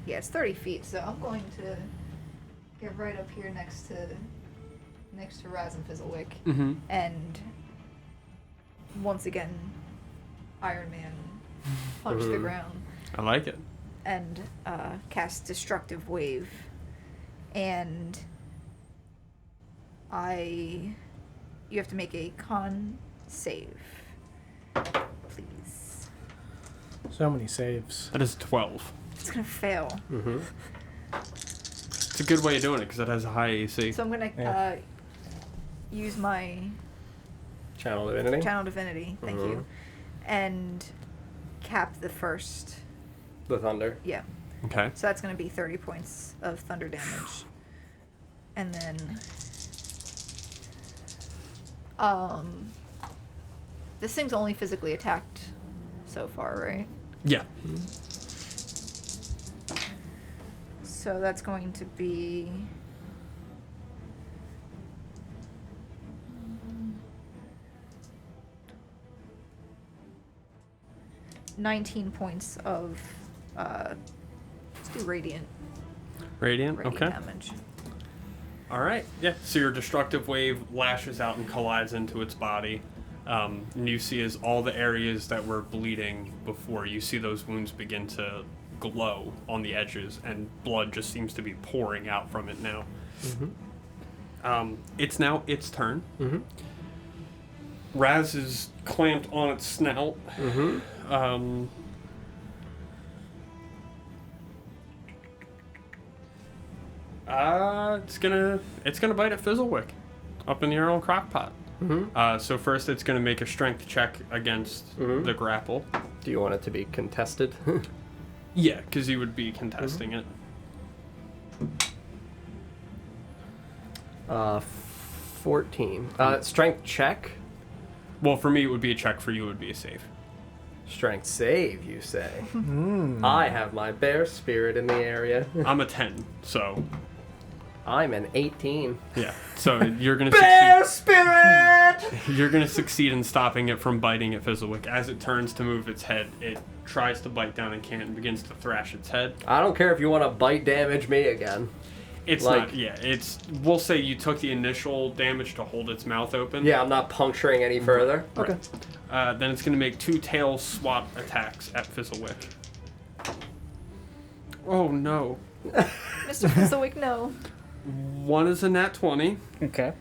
Yeah, it's 30 feet. So I'm going to get right up here next to Raz and Fizzlewick, Mm-hmm. and once again, Iron Man punch the ground. I like it. And cast Destructive Wave. And you have to make a con save. Please. So many saves. That is 12. It's gonna fail. It's a good way of doing it because it has a high AC. So I'm gonna Yeah. use my Channel Divinity? Channel Divinity, thank you, and cap the first. The thunder. Yeah. Okay. So that's going to be 30 points of thunder damage. And then this thing's only physically attacked so far, right? Yeah. So that's going to be 19 points of let's do radiant Radiant. Okay. damage. All right. Yeah. So your destructive wave lashes out and collides into its body. And you see as all the areas that were bleeding before, you see those wounds begin to glow on the edges, and blood just seems to be pouring out from it now. It's now its turn. Raz is clamped on its snout. It's gonna bite at Fizzlewick up in your own crock pot. So first it's gonna make a strength check against the grapple. Do you want it to be contested? Yeah, because you would be contesting it. 14. Strength check? Well, for me it would be a check. For you it would be a save. Strength save, you say? I have my bear spirit in the area. I'm a 10, so I'm an 18. yeah. So you're gonna Bear succeed. spirit! You're gonna succeed in stopping it from biting at Fizzlewick. As it turns to move its head, it tries to bite down and can't, and begins to thrash its head. I don't care if you want to bite damage me again. It's Like- not. Yeah. It's. We'll say you took the initial damage to hold its mouth open. Yeah, I'm not puncturing any further. Right. Then it's gonna make 2 tail swat attacks at Fizzlewick. Oh no. Mr. Fizzlewick, no. One is a nat 20. Okay.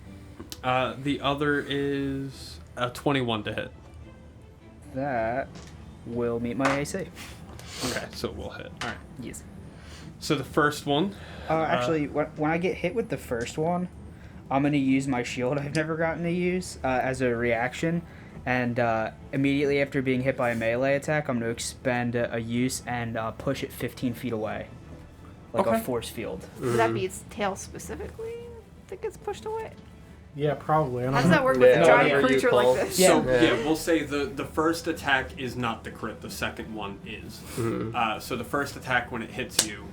The other is a 21 to hit. That will meet my AC. Okay, so it will hit. All right. Yes. So the first one. Actually, when I get hit with the first one, I'm going to use my shield I've never gotten to use as a reaction. And immediately after being hit by a melee attack, I'm going to expend a use and push it 15 feet away. Like Okay. a force field. Would that be its tail specifically that gets pushed away? Yeah, probably. I don't How does know. that work with Yeah, a giant whatever you creature call- like this? Yeah. So yeah, we'll say the first attack is not the crit. The second one is. So the first attack when it hits you,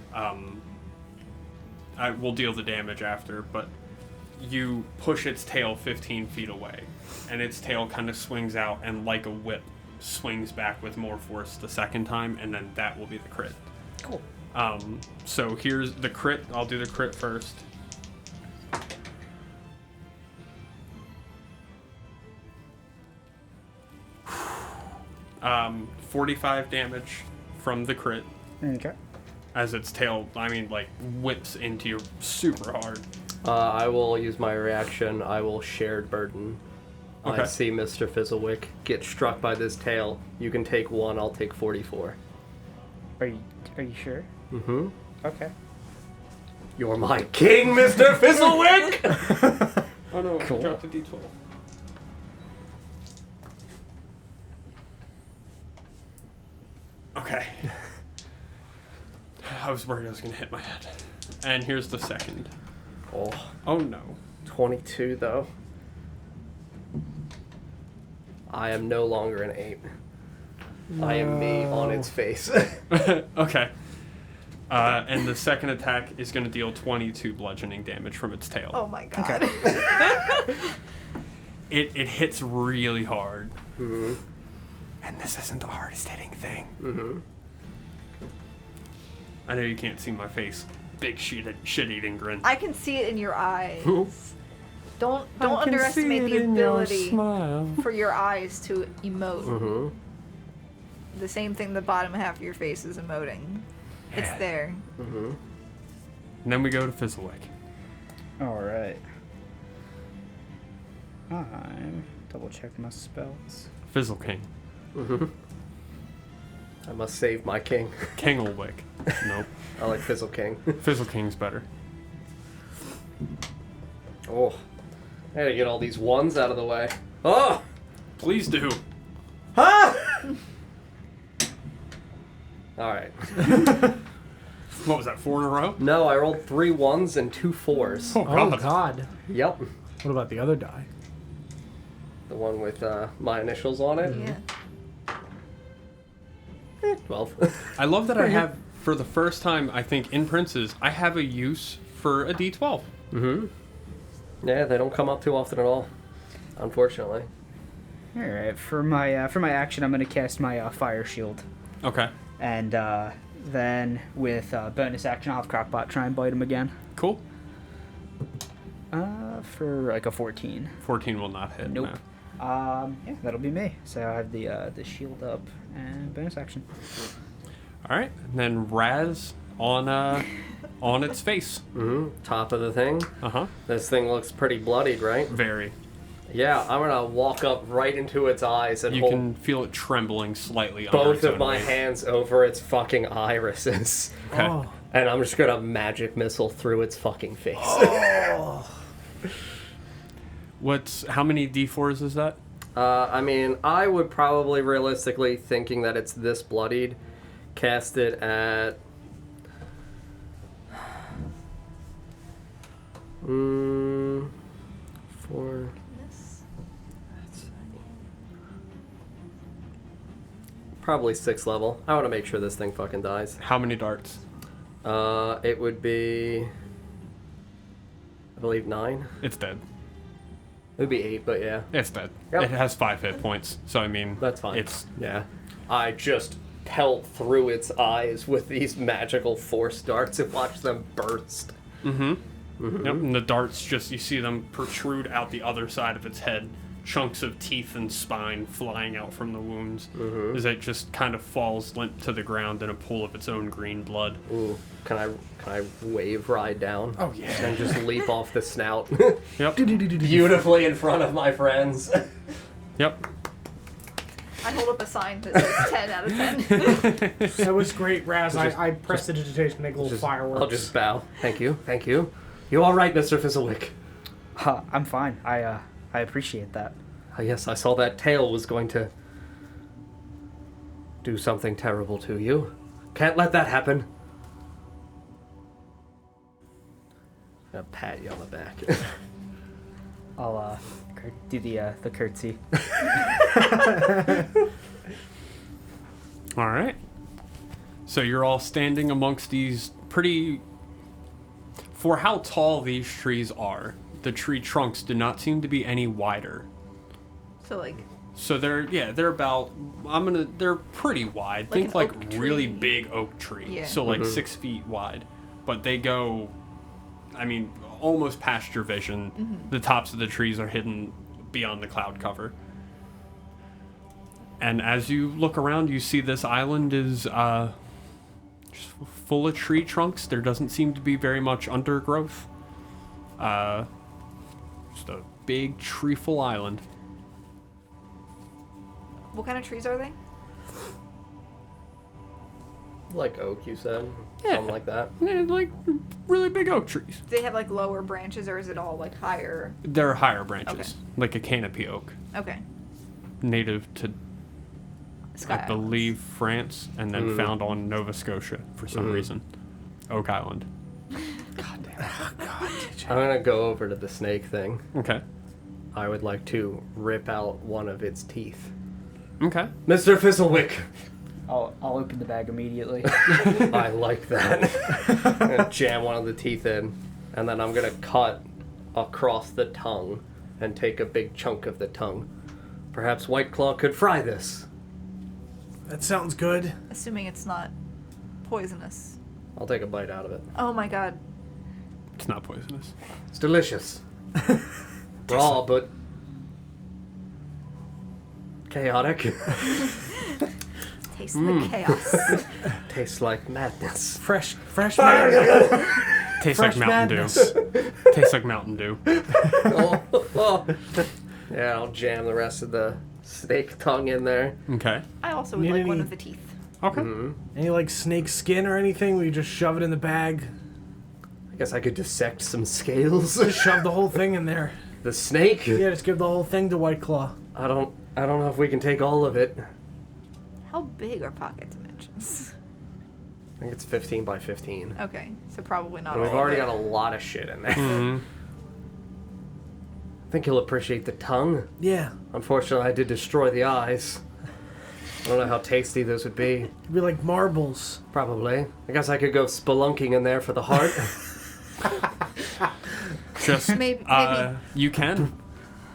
I will deal the damage after, but you push its tail 15 feet away, and its tail kind of swings out and like a whip swings back with more force the second time, and then that will be the crit. Cool. So here's the crit. I'll do the crit first. Um, 45 damage from the crit Okay. as its tail, whips into you super hard. I will use my reaction. I will shared burden. I Okay. see Mr. Fizzlewick get struck by this tail. You can take 1, I'll take 44. Are you sure? Mm-hmm. Okay. You're my king, Mr. Fizzlewick! Oh no, Cool. I dropped the d12. I was worried I was going to hit my head. And here's the second. Oh, Oh, no. 22 though. I am no longer an 8. I am me on its face. Okay. And the second attack is going to deal 22 bludgeoning damage from its tail. Oh my god. It hits really hard. Mm-hmm. And this isn't the hardest hitting thing. Mm-hmm. I know you can't see my face. Big shit-eating grin. I can see it in your eyes. Don't underestimate the ability for your eyes to emote. Mm-hmm. The same thing the bottom half of your face is emoting. It's Yeah. there. Mm-hmm. And then we go to Fizzlewick. All right. I'm double checking my spells. Fizzle King. Mm-hmm. I must save my king. Kinglewick. Nope. I like Fizzle King. Fizzle King's better. Oh. I gotta get all these ones out of the way. Oh! Please do. Ah! Alright. What was that, 4 in a row? No, I rolled 3 1s and 2 4s. Oh, God. Yep. What about the other die? The one with my initials on it. Yeah. 12. I love that I have, for the first time, I think, in Princes, I have a use for a D12. Mm-hmm. Yeah, they don't come up too often at all. Unfortunately. All right. For my action, I'm gonna cast my fire shield, Okay. and then with bonus action, I'll have Crockbot try and bite him again. Cool. For like a 14. 14 will not hit. Nope. no. Yeah, that'll be me. So I have the shield up and bonus action. All right. And then Raz on its face. Mm-hmm. Top of the thing. Uh-huh. This thing looks pretty bloodied, right? Very. Yeah, I'm gonna walk up right into its eyes and You hold can feel it trembling slightly under both its of own my weight. hands over its fucking irises. Okay. Oh. And I'm just gonna magic missile through its fucking face. How many D4s is that? I mean, I would probably realistically, thinking that it's this bloodied, cast it at... 4... Probably 6th level. I want to make sure this thing fucking dies. How many darts? It would be... I believe 9. It's dead. It would be 8, but yeah. It's dead. Yep. It has 5 hit points, so I mean... That's fine. It's... Yeah. I just pelt through its eyes with these magical force darts and watch them burst. Mm-hmm. Yep, and the darts just, you see them protrude out the other side of its head. Chunks of teeth and spine flying out from the wounds as it just kind of falls limp to the ground in a pool of its own green blood. Ooh, can I wave ride down? Oh, yeah. And just leap off the snout. Yep. Beautifully in front of my friends. Yep. I hold up a sign that says 10 out of 10. That was great, Raz. I pressed the digitation to make little fireworks. I'll just bow. Thank you. Thank you. You all right, Mr. Fizzlewick? I'm fine. I appreciate that. Yes, I saw that tail was going to do something terrible to you. Can't let that happen. I'm gonna pat you on the back. I'll do the curtsy. All right. So you're all standing amongst these pretty... For how tall these trees are, the tree trunks do not seem to be any wider. So like So they're about, they're pretty wide. Like Think an like oak really tree. big oak tree. Yeah. So like 6 feet wide. But they go, I mean, almost past your vision. The tops of the trees are hidden beyond the cloud cover. And as you look around, you see this island is just full of tree trunks. There doesn't seem to be very much undergrowth. Just a big treeful island. what kind of trees are they? Like oak, you said? Yeah. Something like that. Yeah, like really big oak trees. Do they have like lower branches or is it all like higher? They're higher branches, Okay. like a canopy oak, Okay. native to, Sky I Islands. believe, France, and then found on Nova Scotia for some reason. Oak Island. I'm gonna go over to the snake thing. Okay. I would like to rip out one of its teeth. Okay. Mr. Fizzlewick! I'll open the bag immediately. I like that. I'm gonna jam one of the teeth in, and then I'm gonna cut across the tongue and take a big chunk of the tongue. Perhaps White Claw could fry this. That sounds good. Assuming it's not poisonous. I'll take a bite out of it. Oh my god. It's not poisonous. It's delicious. Raw, but chaotic. Tastes like chaos. Tastes like madness. Fresh madness. Tastes Fresh like Mountain madness. Dew. Tastes like Mountain Dew. Oh. Yeah, I'll jam the rest of the snake tongue in there. Okay. I also would Need like one any- of the teeth. Okay. Any like snake skin or anything? We just shove it in the bag. I guess I could dissect some scales. Just shove the whole thing in there. The snake? Yeah, just give the whole thing to White Claw. I don't know if we can take all of it. How big are pocket dimensions? I think it's 15 by 15. Okay, so probably not And all we've already of got it. a lot of shit in there. Mm-hmm. I think you'll appreciate the tongue. Yeah. Unfortunately, I did destroy the eyes. I don't know how tasty those would be. It'd be like marbles. Probably. I guess I could go spelunking in there for the heart. Just Maybe- you can.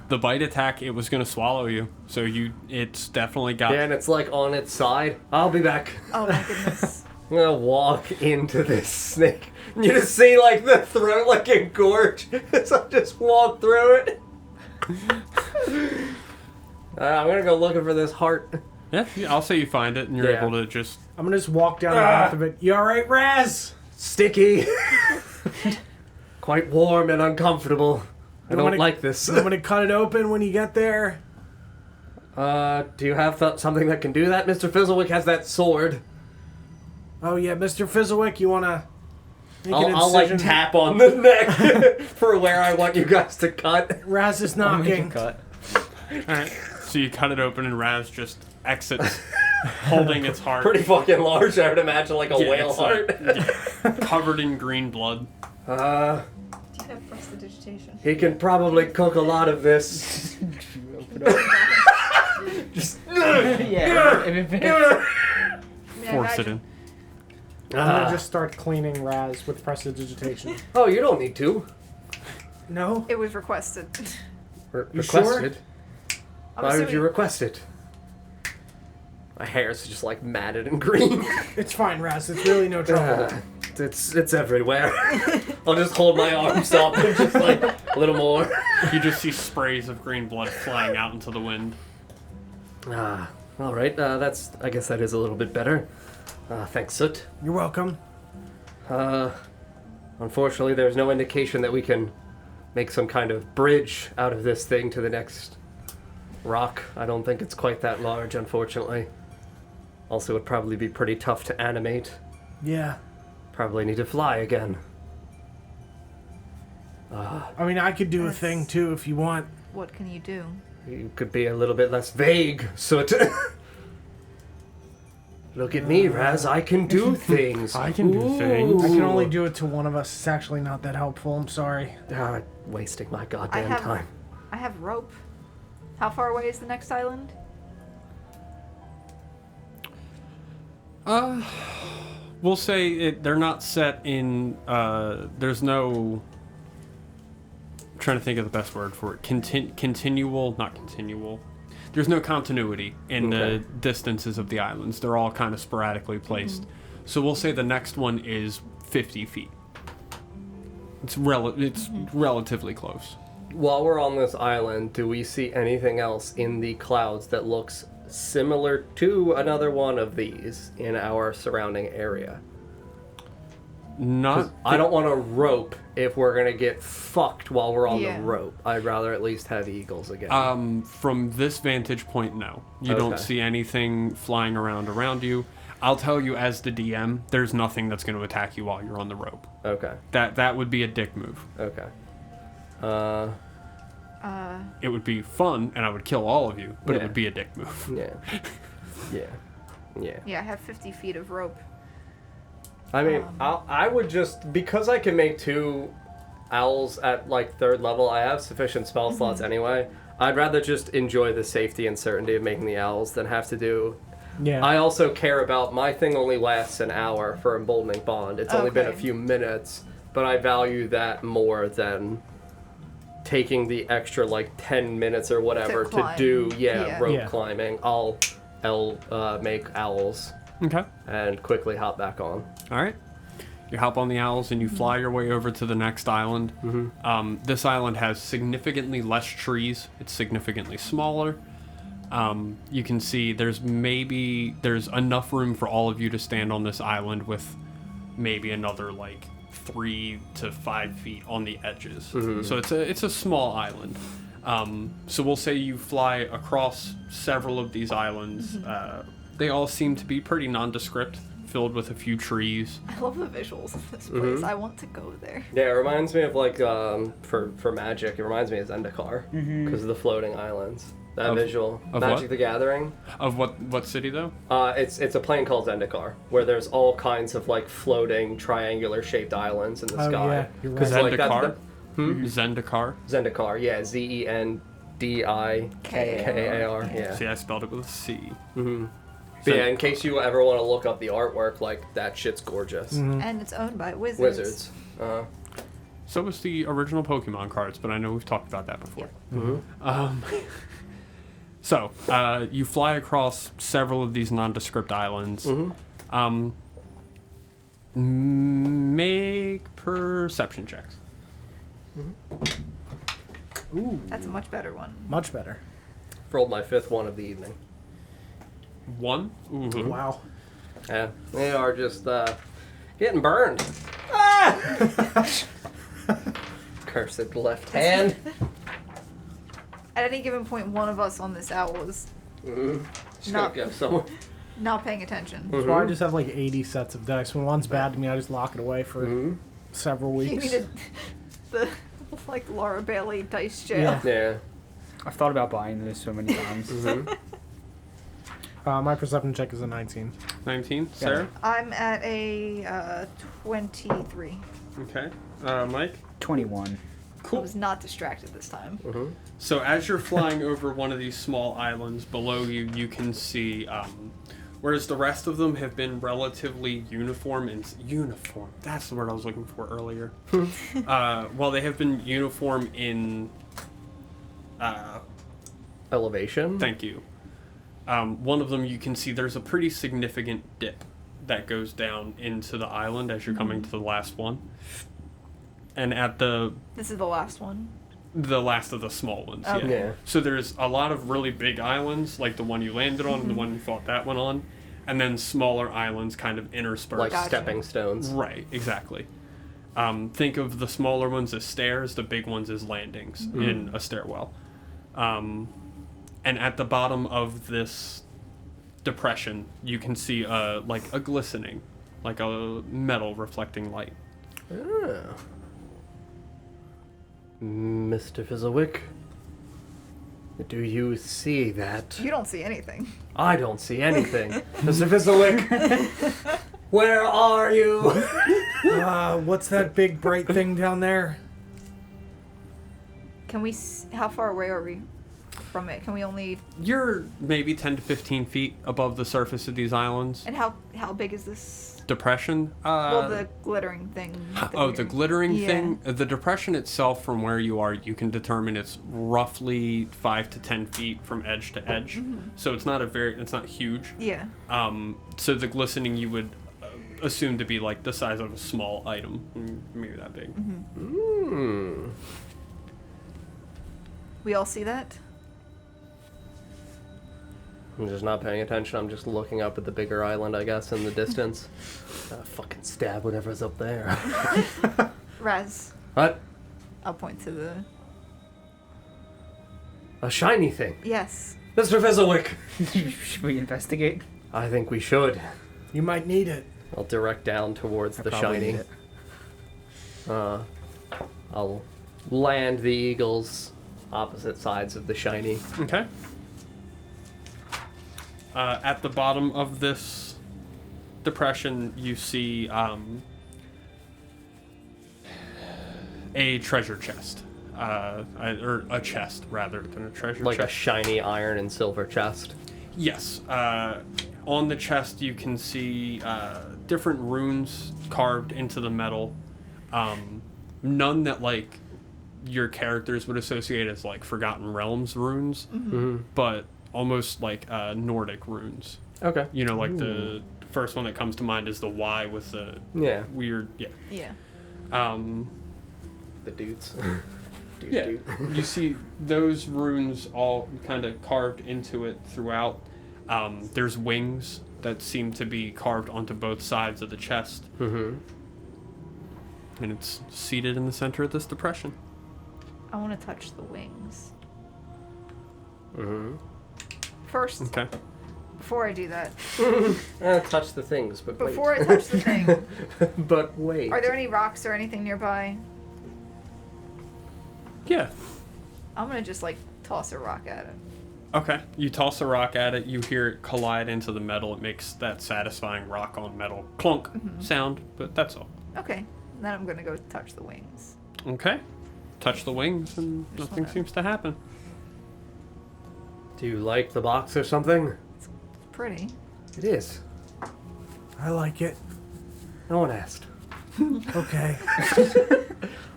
The bite attack, it was gonna swallow you, so it's definitely got. Yeah, and it's like on its side. I'll be back. Oh my goodness. I'm gonna walk into this snake. You just see like the throat like engorge as I just walk through it. I'm gonna go looking for this heart. Yeah, I'll say you find it, and you're Yeah. able to just. I'm gonna just walk down the path of it. You alright, Raz? Sticky. Quite warm and uncomfortable. I You don't wanna- like this. I'm gonna cut it open when you get there. Do you have something that can do that? Mr. Fizzlewick has that sword. Oh yeah, Mr. Fizzlewick, you wanna make an I'll like incision? tap on the neck for where I want you guys to cut. Raz is I'll make a knocking. cut. Alright. So you cut it open, and Raz just exits, holding its heart. Pretty fucking large, I would imagine, like a Yeah, whale it's heart. like, covered in green blood. Do you have prestidigitation? He can probably cook a lot of this. Just Yeah. If it- Force it in. I'm gonna just start cleaning Raz with prestidigitation. Oh, you don't need to. No? It was requested. You sure? Requested. I'm Why would you assuming- request it? My hair's just like matted and green. It's fine, Raz. It's really no trouble. It's everywhere. I'll just hold my arms up and just like a little more. You just see sprays of green blood flying out into the wind. All right. I guess that is a little bit better. Thanks, Soot. You're welcome. Unfortunately, there's no indication that we can make some kind of bridge out of this thing to the next rock. I don't think it's quite that large, unfortunately. Also, it'd probably be pretty tough to animate. Yeah. Probably need to fly again. I mean, I could do a thing too if you want. What can you do? You could be a little bit less vague, Soot. Look at me, Raz. I can do things. I can do things. I can only do it to one of us. It's actually not that helpful. I'm sorry. Wasting my goddamn time. I have rope. How far away is the next island? We'll say they're not set in. There's no. I'm trying to think of the best word for it. Continual, not continual. There's no continuity in the distances of the islands. They're all kind of sporadically placed. So we'll say the next one is 50 feet. It's relatively close. While we're on this island, do we see anything else in the clouds that looks similar to another one of these in our surrounding area? Not. I don't want a rope if we're gonna get fucked while we're on Yeah. the rope. I'd rather at least have eagles again. From this vantage point, no. You don't Okay. see anything flying around you. I'll tell you as the DM, there's nothing that's going to attack you while you're on the rope. Okay. That would be a dick move. Okay. It would be fun, and I would kill all of you, but it Yeah. would be a dick move. Yeah. Yeah. Yeah. Yeah, I have 50 feet of rope. I mean, I would just, because I can make 2 owls at like 3rd level, I have sufficient spell slots anyway. I'd rather just enjoy the safety and certainty of making the owls than have to do. Yeah. I also care about, my thing only lasts an hour for Emboldening Bond. It's only been a Okay. few minutes, but I value that more than taking the extra like 10 minutes or whatever to climb. do Yeah. rope Yeah. climbing. I'll make owls Okay. and quickly hop back on. All right. You hop on the owls and you fly your way over to the next island. This island has significantly less trees. It's significantly smaller. You can see there's enough room for all of you to stand on this island with maybe another like 3 to 5 feet on the edges. So it's a small island. So we'll say you fly across several of these islands. They all seem to be pretty nondescript, filled with a few trees. I love the visuals of this place. I want to go there. Yeah, it reminds me of like for Magic. It reminds me of Zendikar because of the floating islands. That visual. of Magic what? the Gathering. Of what city though? It's a plane called Zendikar where there's all kinds of like floating triangular shaped islands in the Oh, sky. yeah, you're right. 'Cause, like, that's Zendikar? the- Zendikar? Zendikar, yeah, Zendikar. Yeah. See, I spelled it with a C. But yeah, in case you ever want to look up the artwork, like that shit's gorgeous. And it's owned by Wizards. Wizards. So was the original Pokemon cards, but I know we've talked about that before. So, you fly across several of these nondescript islands. Make perception checks. Ooh, That's a much better one. much better. Rolled my 5th one of the evening. 1. Ooh. Wow. Yeah, they are just getting burned. Cursed left hand. At any given point, one of us on this owl is Just Not- gonna give someone. not paying attention. That's why I just have like 80 sets of dice. When one's bad to me, I just lock it away for several You weeks. needed the like Laura Bailey dice jail. Yeah. Yeah. I've thought about buying this so many times. My perception check is a 19. 19. Sarah? I'm at a 23. Okay. Mike? 21. I Cool. was not distracted this time. So as you're flying over one of these small islands below you, you can see, whereas the rest of them have been relatively uniform and uniform. That's the word I was looking for earlier. While they have been uniform in, Elevation. thank you. One of them you can see there's a pretty significant dip that goes down into the island as you're coming to the last one. And at the This is the last one. last of the small ones, Okay. yeah. Yeah. So there's a lot of really big islands, like the one you landed on and the one you fought that one on, and then smaller islands kind of interspersed. Like Gotcha. stepping stones. Right, exactly. Think of the smaller ones as stairs, the big ones as landings in a stairwell. And at the bottom of this depression, you can see like a glistening, like a metal reflecting light. Oh. Mr. Fizzlewick, do you see that? You don't see anything. I don't see anything. Mr. Fizzlewick, where are you? What's that big bright thing down there? Can we? How far away are we from it? Can we only? You're maybe 10 to 15 feet above the surface of these islands. And how big is this? Depression? Well, the glittering thing. Oh, the glittering Yeah. thing? The depression itself, from where you are, you can determine it's roughly 5 to 10 feet from edge to edge. So it's not it's not huge. Yeah. So the glistening you would assume to be like the size of a small item, maybe that big. We all see that. I'm just not paying attention. I'm just looking up at the bigger island, I guess, in the distance. Fucking stab whatever's up there. Raz, What? I'll point to the. A shiny thing. Yes. Mr. Fizzlewick! Should we investigate? I think we should. You might need it. I'll direct down towards the Probably shiny. need it. I'll land the eagles opposite sides of the shiny. Okay. At the bottom of this depression, you see a treasure chest. Or a chest, rather than a treasure Like a chest. shiny iron and silver chest. Yes. On the chest, you can see different runes carved into the metal. None that, like, your characters would associate as, like, Forgotten Realms runes, but almost like Nordic runes. Okay. You know, like the first one that comes to mind is the Y with the weird, Yeah. The dudes. Yeah, you see those runes all kind of carved into it throughout. There's wings that seem to be carved onto both sides of the chest. Mm-hmm. And it's seated in the center of this depression. I want to touch the wings. Mm-hmm. First, Okay. before I do that, Touch the things, but before wait. I touch the thing, But wait. are there any rocks or anything nearby? Yeah. I'm gonna just like toss a rock at it. Okay. You toss a rock at it, you hear it collide into the metal. It makes that satisfying rock on metal clunk sound, but that's all. Okay, then I'm gonna go touch the wings. Okay. Touch the wings and Just nothing wanna- seems to happen. Do you like the box or something? It's pretty. It is. I like it. No one asked. Okay.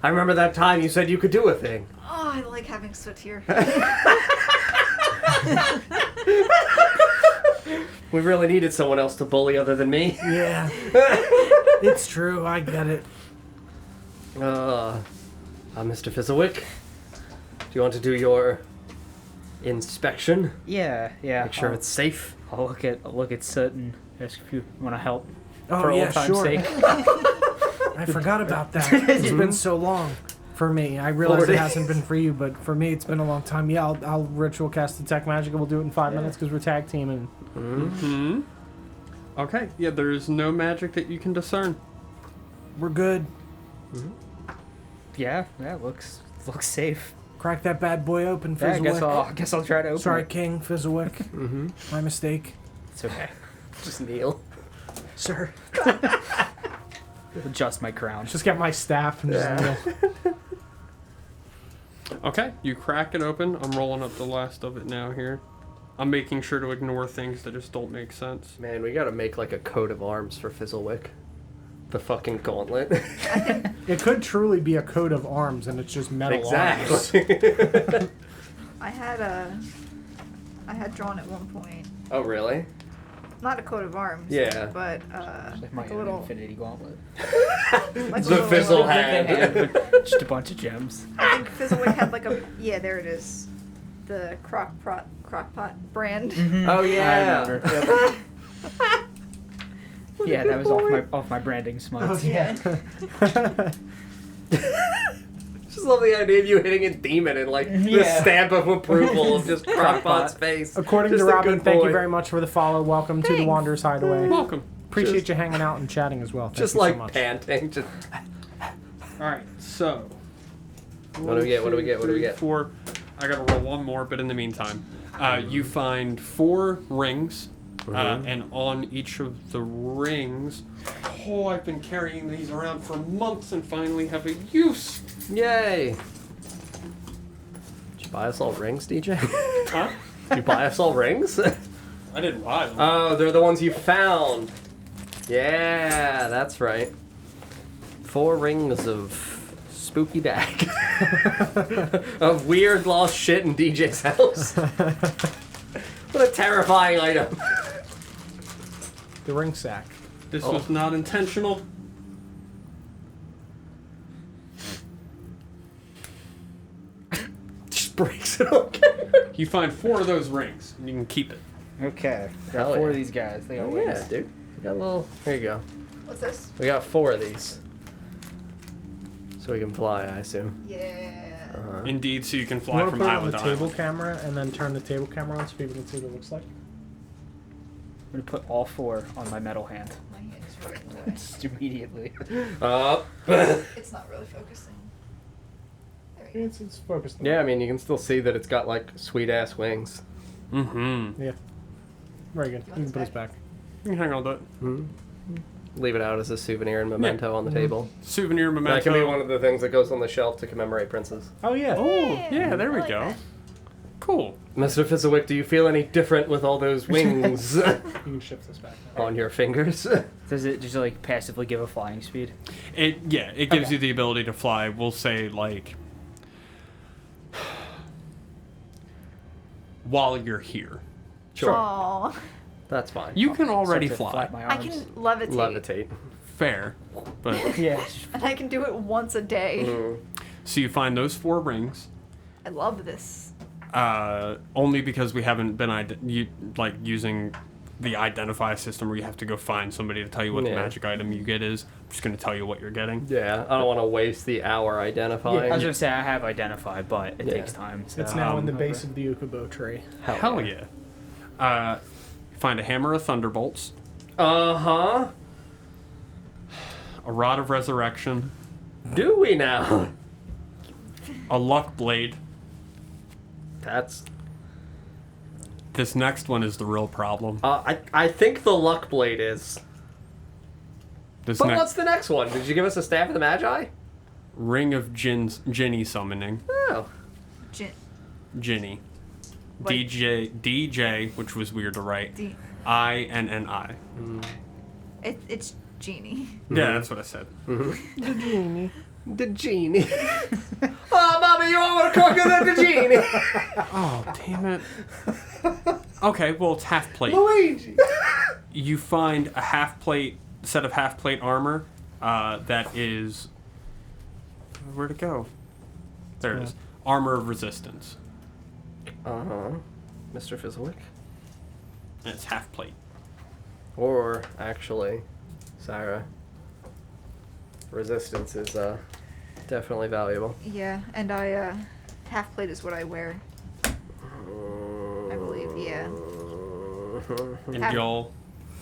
I remember that time you said you could do a thing. Oh, I like having soot here. We really needed someone else to bully other than me. Yeah. It's true. I get it. Mr. Fizzlewick, do you want to do your inspection? Yeah. Make sure it's safe. I'll look at soot and ask if you want to help. Oh, for yeah, old time's sure. sake. I forgot about that. It's been so long for me. I realize Already. it hasn't been for you, but for me, it's been a long time. Yeah, I'll ritual cast detect magic, and we'll do it in 5 minutes because we're tag teaming. Hmm. Okay. Yeah, there's no magic that you can discern. We're good. Yeah, looks safe. Crack that bad boy open, Yeah, Fizzlewick. I guess I'll try to open Sorry, it. King Fizzlewick. My mistake. It's okay. Just kneel. Sir. Adjust my crown. Just get my staff and just kneel. Okay, you crack it open. I'm rolling up the last of it now here. I'm making sure to ignore things that just don't make sense. Man, we gotta make like a coat of arms for Fizzlewick. The fucking gauntlet. It could truly be a coat of arms, and it's just metal arms. Exactly. I had drawn at one point, Oh, really? not a coat of arms. Yeah. But Like my like a own little, infinity gauntlet. like The fizzle hand. Just a bunch of gems. I think Fizzlewick had like a there it is, the crockpot brand. Oh, yeah. I remember. Yeah, that was off my branding smuts. Yeah. Just love the idea of you hitting a demon and like the Yeah. stamp of approval of just Crockpot's Crockpot. face. According Just to a Robin, good thank boy. you very much for the follow. Welcome to the Thanks. Wanderer's Hideaway. Welcome. Appreciate Cheers. you hanging out and chatting as well. Thank Just you like so much. panting. Just All right, so. What do we get? What do we get? What do we get? 4. I gotta roll one more, but in the meantime, you find 4 rings, and on each of the rings, I've been carrying these around for months and finally have a use. yay! Did you buy us all rings, DJ? Huh? Did you buy us all rings? I didn't buy them. Oh, they're the ones you found. Yeah, that's right. 4 rings of spooky bag. Of weird lost shit in DJ's house. What a terrifying item. The ring sack. This Oh. was not intentional. Just breaks it open. You find 4 of those rings, and you can keep it. Okay, got Hell 4 yeah. of these guys. They got Oh, wings. yeah, dude. We got a little. Here you go. What's this? We got 4 of these. So we can fly, I assume. Yeah. Uh-huh. Indeed, so you can You fly want to from put it on island the to table island. camera and then turn the table camera on so people can see what it looks like? I'm gonna put all 4 on my metal hand. My hand is right in the way. Just immediately. Up. It's not really focusing. There you go. It's focused. Yeah, I mean, you can still see that it's got like sweet ass wings. Mm-hmm. Yeah. Very good. You can put us back. You can hang on to it. Hmm? leave it out as a souvenir and memento on the table. Souvenir memento. That can be one of the things that goes on the shelf to commemorate princes. Oh yeah. Oh, yeah, there we I like go. that. Cool. Mr. Fizziwick, do you feel any different with all those wings You can shift this back. on your fingers? Does it just like passively give a flying speed? It gives Okay. you the ability to fly. We'll say like while you're here. Sure. Aw. That's fine. You can already Start to fly. flap my I arms. can levitate. Levitate. Fair. But Yeah. And I can do it once a day. Mm. so you find those 4 rings. I love this. Only because we haven't been using the identify system where you have to go find somebody to tell you what the Yeah. magic item you get is. I'm just going to tell you what you're getting. Yeah, I don't want to waste the hour identifying. I was gonna say I have identified, but it Yeah. takes time. So. It's now in the base of the Ukubo tree. Hell yeah. Find a hammer of thunderbolts, Uh-huh. a rod of resurrection, Do we now? a luck blade. That's... This next one is the real problem. I think the luck blade is. This But next what's the next one? Did you give us a staff of the Magi? ring of Ginny summoning. Oh. Gin- Ginny. Like- DJ, which was weird to write. D- INNI. it's Genie. Yeah, that's what I said. The genie. Oh, Mama, you want to cook the genie? Oh, damn it. Okay, well, it's half plate. Luigi. You find a set of half plate armor that is. Where'd it go? There it is. Armor of resistance. Uh-huh. Mr. Fizziwick. And it's half plate. Or, actually, Sarah, resistance is definitely valuable. Yeah, and half plate is what I wear. I believe, yeah. And Half- y'all.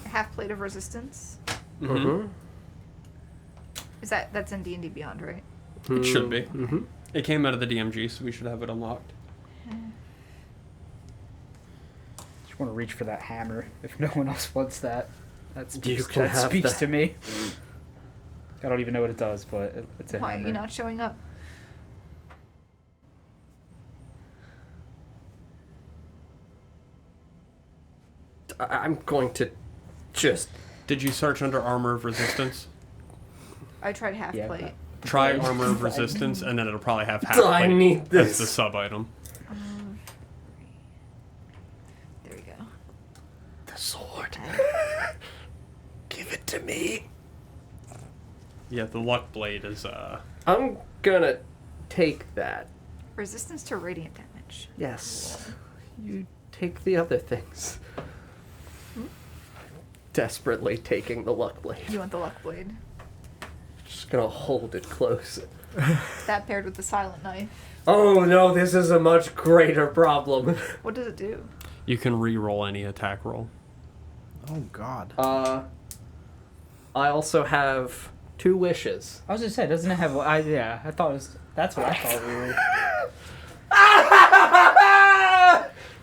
Half plate of resistance. Mm-hmm. Is that's in D&D Beyond, right? It should be. Mm-hmm. It came out of the DMG, so we should have it unlocked. Just want to reach for that hammer if no one else wants that. That speaks, You can that have speaks that. to me. I don't even know what it does, but it's a Why are hammer. you not showing up? I'm going to just... Did you search under armor of resistance? I tried half Yeah. plate. Try armor of resistance, and then it'll probably have half I plate need as this. the sub item. There we go. The sword. Give it to me. Yeah, the luck blade is I'm gonna take that. Resistance to radiant damage. Yes. You take the other things. Desperately taking the luck blade. You want the luck blade. Just gonna hold it close. That paired with the silent knife. Oh no, this is a much greater problem. What does it do? you can re-roll any attack roll. Oh God. I also have 2 wishes. I was gonna say, doesn't it have? Yeah, I thought it was. That's what I thought we were.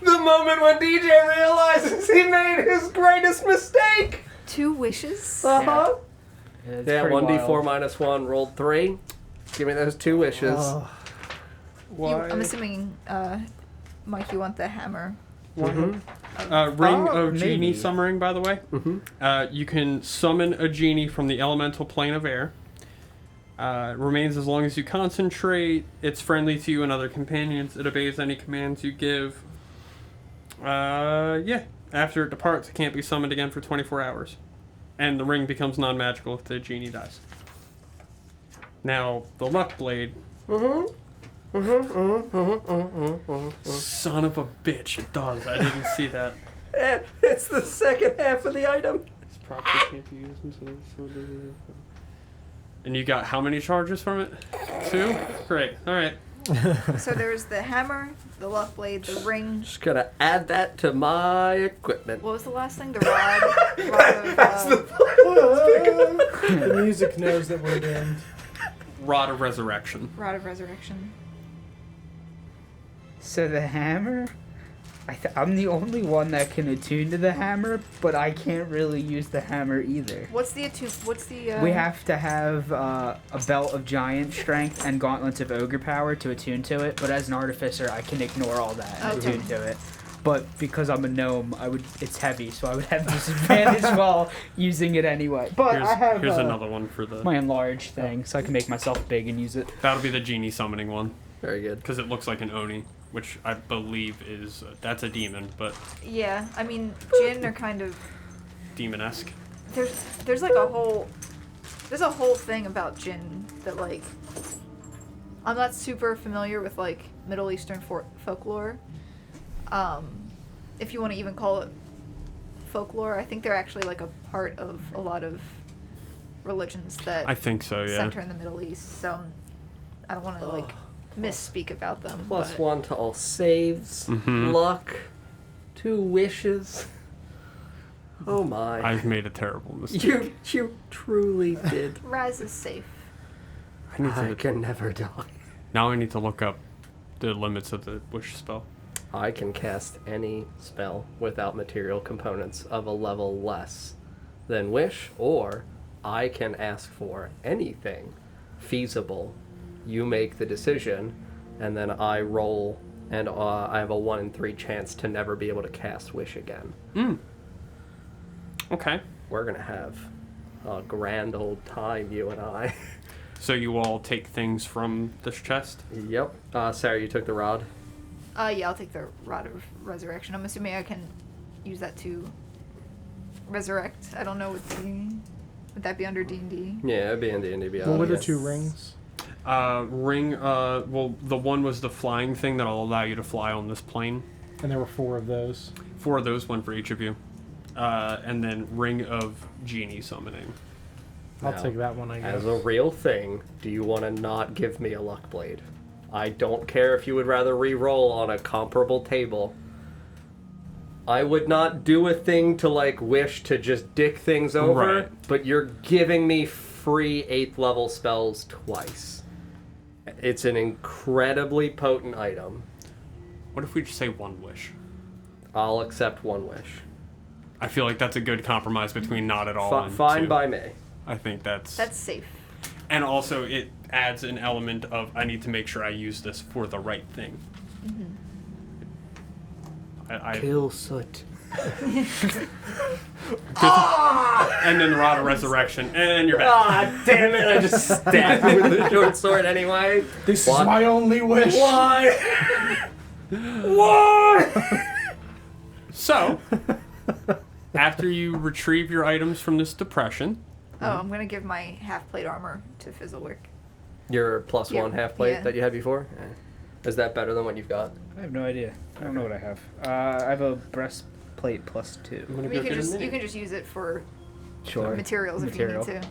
The moment when DJ realizes he made his greatest mistake. 2 wishes? Uh-huh. It's Yeah, pretty 1d4 wild. minus 1, rolled 3. Give me those 2 wishes. I'm assuming, Mike, you want the hammer. Ring Oh, of Genie maybe. summoning, by the way. You can summon a genie from the elemental plane of air. It remains as long as you concentrate. It's friendly to you and other companions. It obeys any commands you give. Yeah. After it departs, it can't be summoned again for 24 hours. And the ring becomes non-magical if the genie dies. Now, the luck blade. Son of a bitch, it does. I didn't see that. It's the second half of the item. This property can't be used until And you got how many charges from it? 2? Great. Alright. So there's the hammer, the luck blade, the ring. Just gonna add that to my equipment. What was the last thing? The rod. Rod of, That's the The music knows that we're doomed. Rod of Resurrection. Rod of Resurrection. So the hammer, I'm the only one that can attune to the hammer, but I can't really use the hammer either. What's the We have to have a belt of giant strength and gauntlets of ogre power to attune to it, but as an artificer, I can ignore all that and Okay. attune to it. But because I'm a gnome, it's heavy, so I would have disadvantage while using it anyway. But I have here's another one for the. my enlarged thing, so I can make myself big and use it. That'll be the genie summoning one Very good. because it looks like an oni, which I believe is that's a demon, but Yeah, I mean, Jinn are kind of demon-esque. there's like a whole thing about Jinn that like I'm not super familiar with like Middle Eastern folklore. If you want to even call it folklore, I think they're actually like a part of a lot of religions that I think so, yeah. center in the Middle East. So I don't want to like misspeak about them. Plus but 1 to all saves, Mhm. luck, 2 wishes. Oh my. I've made a terrible mistake. You truly did. Raz is safe. I need I to, can never die. now I need to look up the limits of the wish spell. I can cast any spell without material components of a level less than wish, or I can ask for anything feasible. You make the decision, and then I roll, and I have a 1 in 3 chance to never be able to cast wish again. Okay. We're gonna have a grand old time, you and I. So you all take things from this chest? Yep. Sarah, you took the rod. Yeah, I'll take the Rod of Resurrection. I'm assuming I can use that to resurrect. I don't know would that be under D&D? Yeah, it'd be in D&D Beyond. What were the yes. 2 rings? Well, the one was the flying thing that'll allow you to fly on this plane. And there were 4 of those. 4 of those, one for each of you. And then Ring of Genie Summoning. I'll Now, take that one, I guess. As a real thing, do you want to not give me a luck blade? I don't care if you would rather re-roll on a comparable table. I would not do a thing to like wish to just dick things over, Right. but you're giving me free 8th level spells twice. It's an incredibly potent item. What if we just say 1 wish? I'll accept 1 wish. I feel like that's a good compromise between not at all and Fine 2. by me. I think that's safe. and also it adds an element of I need to make sure I use this for the right thing. I Kill soot. and then the Rod of Resurrection, and you're back. Ah, damn it! I just stabbed you with the short sword anyway. This What? is my only wish. Why? Why? So, after you retrieve your items from this depression, Oh, I'm gonna give my half plate armor to Fizzlewick. Your plus Yeah, 1 half plate yeah. that you had before? Is that better than what you've got? I have no idea. I don't know what I have. I have a breastplate plus 2. I'm gonna You go can get a just mini. you can just use it for Sure. materials if Material. you need to.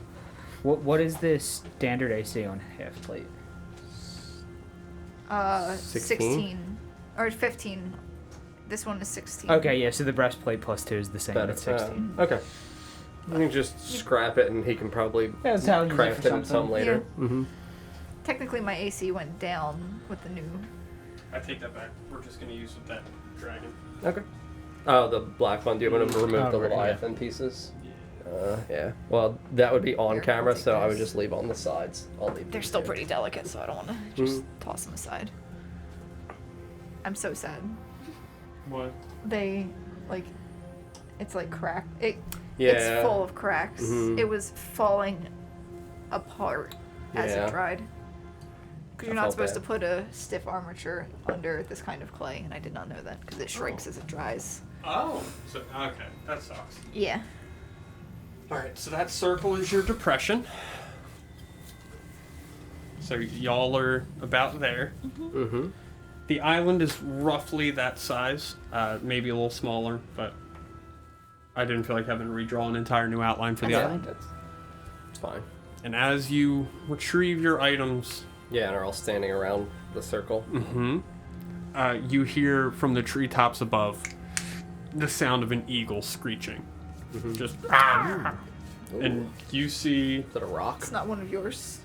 What is the standard AC on half plate? 16 or 15. This one is 16. Okay, yeah. So the breastplate plus 2 is the same. Better. It's 16. Okay. You can just scrap it and he can probably Yeah, that's how I use it craft for it in some something. later. Yeah. Mm-hmm. Technically, my AC went down with the new. I take that back. We're just gonna use that dragon. Okay. Oh, the black one. Do you want to remove the right, yeah. Leviathan pieces? Yeah. Well, that would be on Here, camera, I'll take so I would this. just leave on the sides. I'll leave. They're these still here. pretty delicate, so I don't want to just toss them aside. I'm so sad. What? They like, it's like crack. It's Yeah. full of cracks. Mhm. It was falling apart as Yeah. it dried. Because you're I not felt supposed bad. to put a stiff armature under this kind of clay, and I did not know that because it shrinks as it dries. Oh. So okay, that sucks. Yeah. All right. So that circle is your depression. So y'all are about there. Mm-hmm. The island is roughly that size, maybe a little smaller, but I didn't feel like having to redraw an entire new outline for the That's island. It's fine. And as you retrieve your items, Yeah, and are all standing around the circle. you hear from the treetops above the sound of an eagle screeching. Just "Ah!" And you see Is it a rock? It's not one of yours.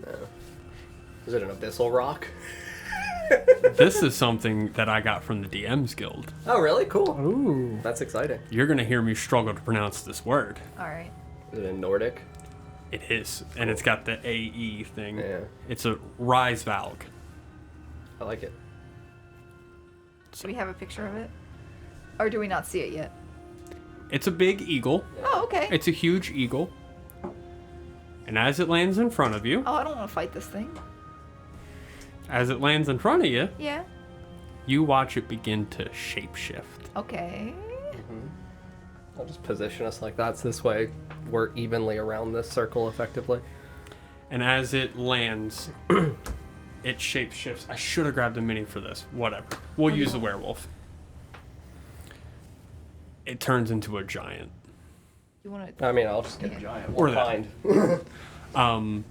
No. Is it an abyssal rock? This is something that I got from the DM's Guild. Oh, really? Cool. Ooh. That's exciting. You're gonna hear me struggle to pronounce this word. All right. Is it in Nordic? It is, and it's got the AE thing. Yeah. It's a Rise Valg. I like it. Do we have a picture of it? Or do we not see it yet? It's a big eagle. Oh, okay. It's a huge eagle. And as it lands in front of you, Oh, I don't want to fight this thing. as it lands in front of you, Yeah. you watch it begin to shapeshift. Okay. I'll just position us like that, so this way we're evenly around this circle effectively. And as it lands, it shapeshifts. I should have grabbed a mini for this. Whatever. We'll use the werewolf. It turns into a giant. You want to? I mean, I'll just get Yeah. a giant. Or We'll that. find.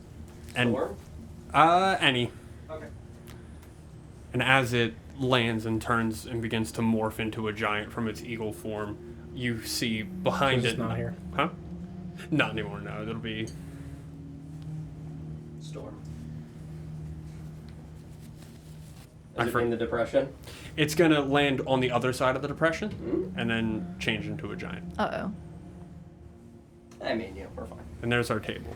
And Storm? any. Okay. And as it lands and turns and begins to morph into a giant from its eagle form, you see behind It's it. not here. Huh? Not anymore. No, it'll be. Storm. I Is it for- in the depression? It's gonna land on the other side of the depression, and then change into a giant. Uh oh. I mean, yeah, we're fine. And there's our table.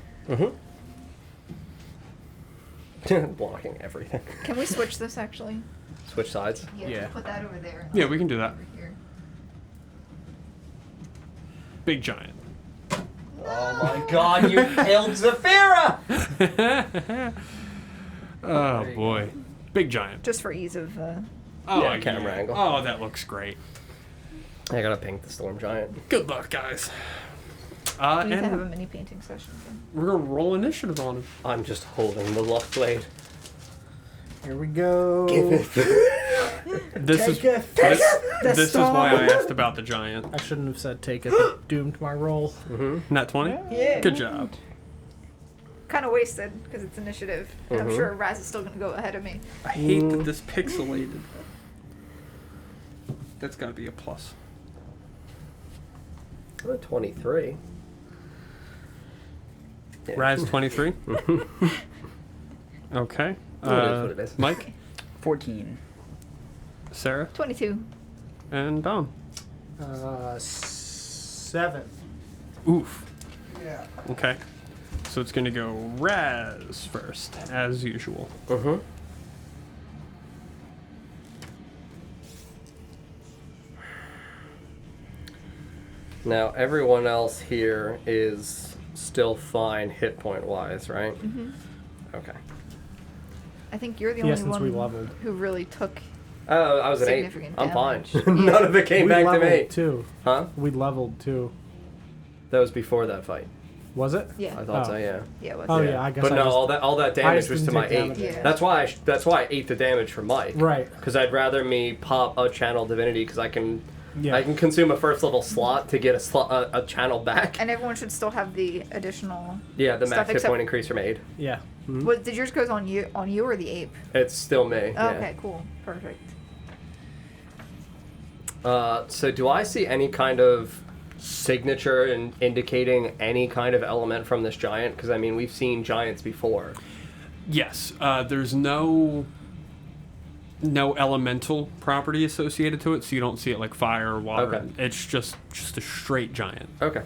Blocking everything. Can we switch this actually? Switch sides. Yeah. Put that over there. and Yeah, I'll we can do that. over here. Big giant. Oh my god, you killed Zafira! Oh boy, big giant. Just for ease of. Oh, Yeah, camera angle. Oh, that looks great. I gotta pink the storm giant. Good luck, guys. We need to have a And mini painting session. Then. we're gonna roll initiative on him. I'm just holding the luck blade. Here we go. This is Take it. this is why I asked about the giant. I shouldn't have said take it. That doomed my roll. Nat 20. Yeah. Good job. Kind of wasted because it's initiative. And I'm sure Raz is still going to go ahead of me. I hate that this pixelated. That's gotta be a plus. I'm at 23. Yeah. Raz 23. Okay. It is what it is. Mike, 14. Sarah, 22. and Dom. 7. Oof. Yeah. Okay. So it's gonna go Raz first, as usual. Now, everyone else here is still fine hit point wise, right? Okay. I think you're the Yeah, only since one we leveled. who really took. Oh, I was at 8. Significant I'm fine. damage. None of it came We back to leveled me. too. Huh? We leveled too. That was before that fight. Was it? Yeah. I thought Oh. so, yeah. Yeah. It was. Oh yeah, I guess. But I no, just, all that damage just was to didn't my take 8. damage. Yeah. That's why I ate the damage from Mike. Right. Because I'd rather me pop a channel divinity because I can Yeah. consume a first level slot to get a channel back. And everyone should still have the additional. Yeah, the stuff max hit except- point increase from 8. Yeah. Mhm. What did yours goes on you or the ape? It's still me. Oh, yeah. okay. Cool. Perfect. So do I see any kind of signature in indicating any kind of element from this giant? Because I mean, we've seen giants before. Yes. There's no elemental property associated to it, so you don't see it like fire or water. Okay. It's just a straight giant. Okay.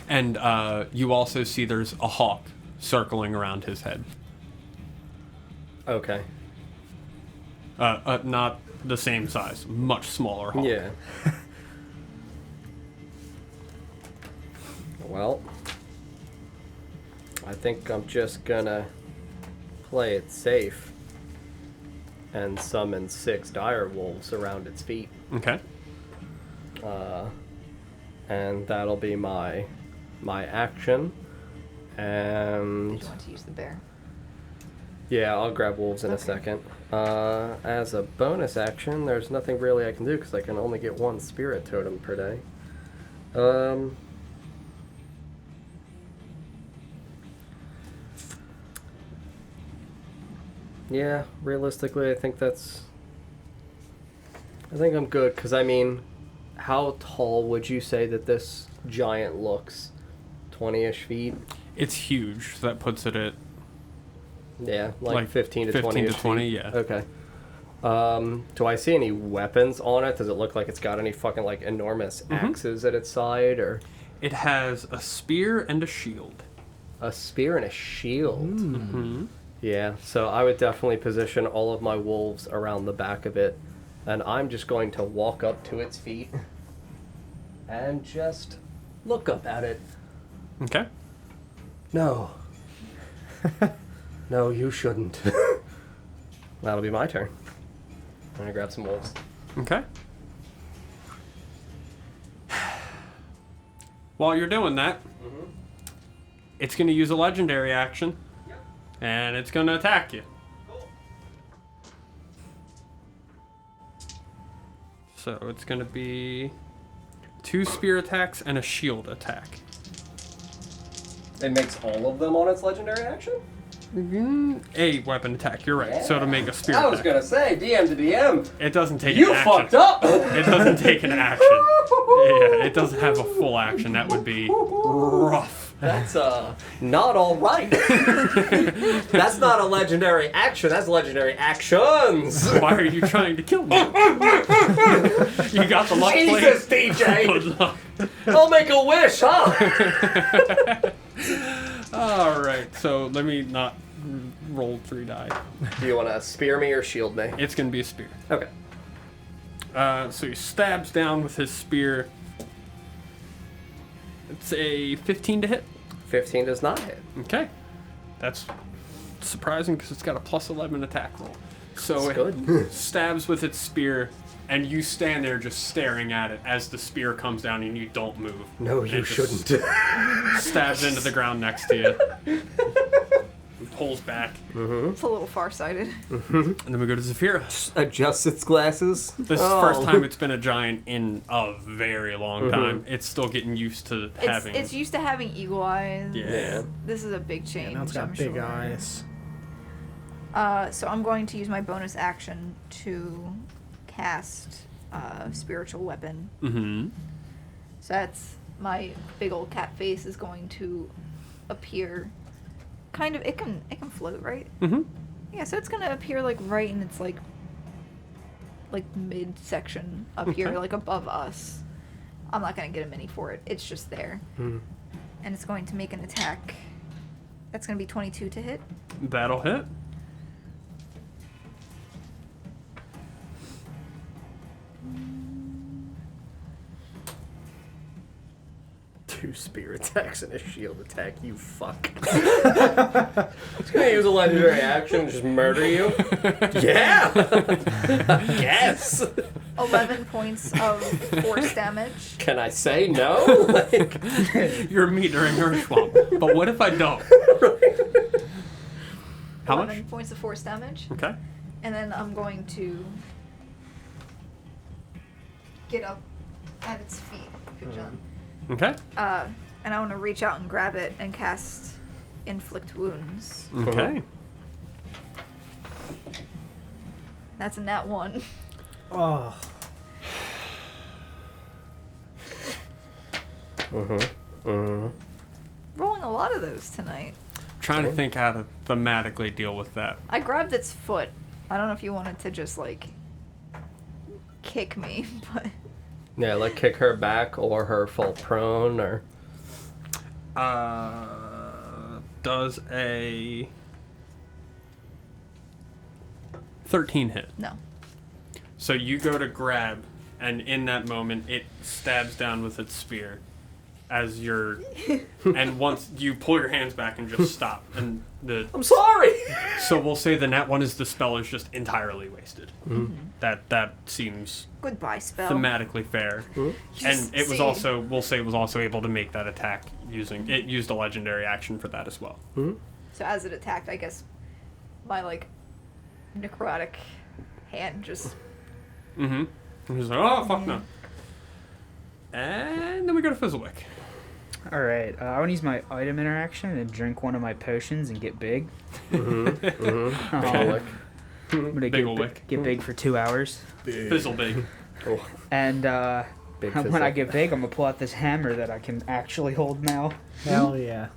And you also see there's a hawk circling around his head. Okay. Not the same size, much smaller hawk. Yeah. Well, I think I'm just gonna play it safe and summon 6 dire wolves around its feet. Okay. And that'll be my action. And Did you want to use the bear? yeah, I'll grab wolves in a Okay. second. As a bonus action, there's nothing really I can do because I can only get 1 spirit totem per day. Yeah, realistically, I think I'm good because I mean, how tall would you say that this giant looks? 20-ish feet? It's huge. So that puts it at Yeah, like 15 to 20. 15 to 20, yeah. Okay. Do I see any weapons on it? Does it look like it's got any fucking like enormous axes at its side, or It has a spear and a shield. a spear and a shield? Mm-hmm. Yeah, so I would definitely position all of my wolves around the back of it, and I'm just going to walk up to its feet and just look up at it. Okay. No. No, you shouldn't. That'll be my turn. I'm gonna grab some wolves. Okay. While you're doing that, it's going to use a legendary action, and it's going to attack you. So it's going to be 2 spear attacks and a shield attack. It makes all of them on its legendary action? A weapon attack, you're right. So it'll make a spear I was attack. gonna say, DM to DM. It doesn't take You an action. fucked up! It doesn't take an action. Yeah, it doesn't have a full action. That would be rough. That's not alright. That's not a legendary action, that's legendary actions. Why are you trying to kill me? You got the luck plate. Jesus, DJ! I'll make a wish, huh? Alright, so let me not roll 3 die. Do you wanna spear me or shield me? It's gonna be a spear. Okay. So he stabs down with his spear. It's a 15 to hit. 15 does not hit. Okay. That's surprising because it's got a plus 11 attack roll. So That's it good. stabs with its spear, and you stand there just staring at it as the spear comes down and you don't move. No, you It just shouldn't. Stabs into the ground next to you. And pulls back. It's a little farsighted. And then we go to Zafira. Adjusts its glasses. This is the first time it's been a giant in a very long time. It's still getting used to having... It's used to having eagle eyes. Yeah. This is a big change. Now it's got I'm big sure. eyes. So I'm going to use my bonus action to cast spiritual weapon. Mm-hmm. So that's my big old cat face is going to appear. Kind of, it can float, right? Mm-hmm. Yeah, so it's gonna appear like right in its like mid section up here, Okay. like above us. I'm not gonna get a mini for it. It's just there, and it's going to make an attack. That's gonna be 22 to hit. That'll hit. Two spear attacks and a shield attack, you fuck. It's gonna use a legendary action and just murder you? Yeah! Yes! 11 points of force damage. Can I say no? Like, You're me during your swamp. But what if I don't? How 11 much? points of force damage. Okay. And then I'm going to get up at its feet. Good job. Okay. And I want to reach out and grab it and cast Inflict Wounds. Okay. That's a nat 1. Oh. Rolling a lot of those tonight. Trying to think how to thematically deal with that. I grabbed its foot. I don't know if you wanted to just, like, kick me, but... yeah, like kick her back or her fall prone or... Does a 13 hit? No. So you go to grab, and in that moment, it stabs down with its spear as you're... and once you pull your hands back and just stop, and the... I'm sorry! So we'll say the nat 1 is the spell is just entirely wasted. That seems Goodbye, spell. thematically fair. And Just it was see. also, we'll say it was also able to make that attack using... It used a legendary action for that as well. So as it attacked, I guess my, like, necrotic hand just... Mm-hmm. And he's like, oh, fuck no. And then we go to Fizzlewick. All right, I want to use my item interaction and drink one of my potions and get big. Okay. I'm gonna Big ol' wick. get big for 2 hours. Fizzle big. And big. When I physique. get big, I'm gonna pull out this hammer that I can actually hold now, Hell yeah.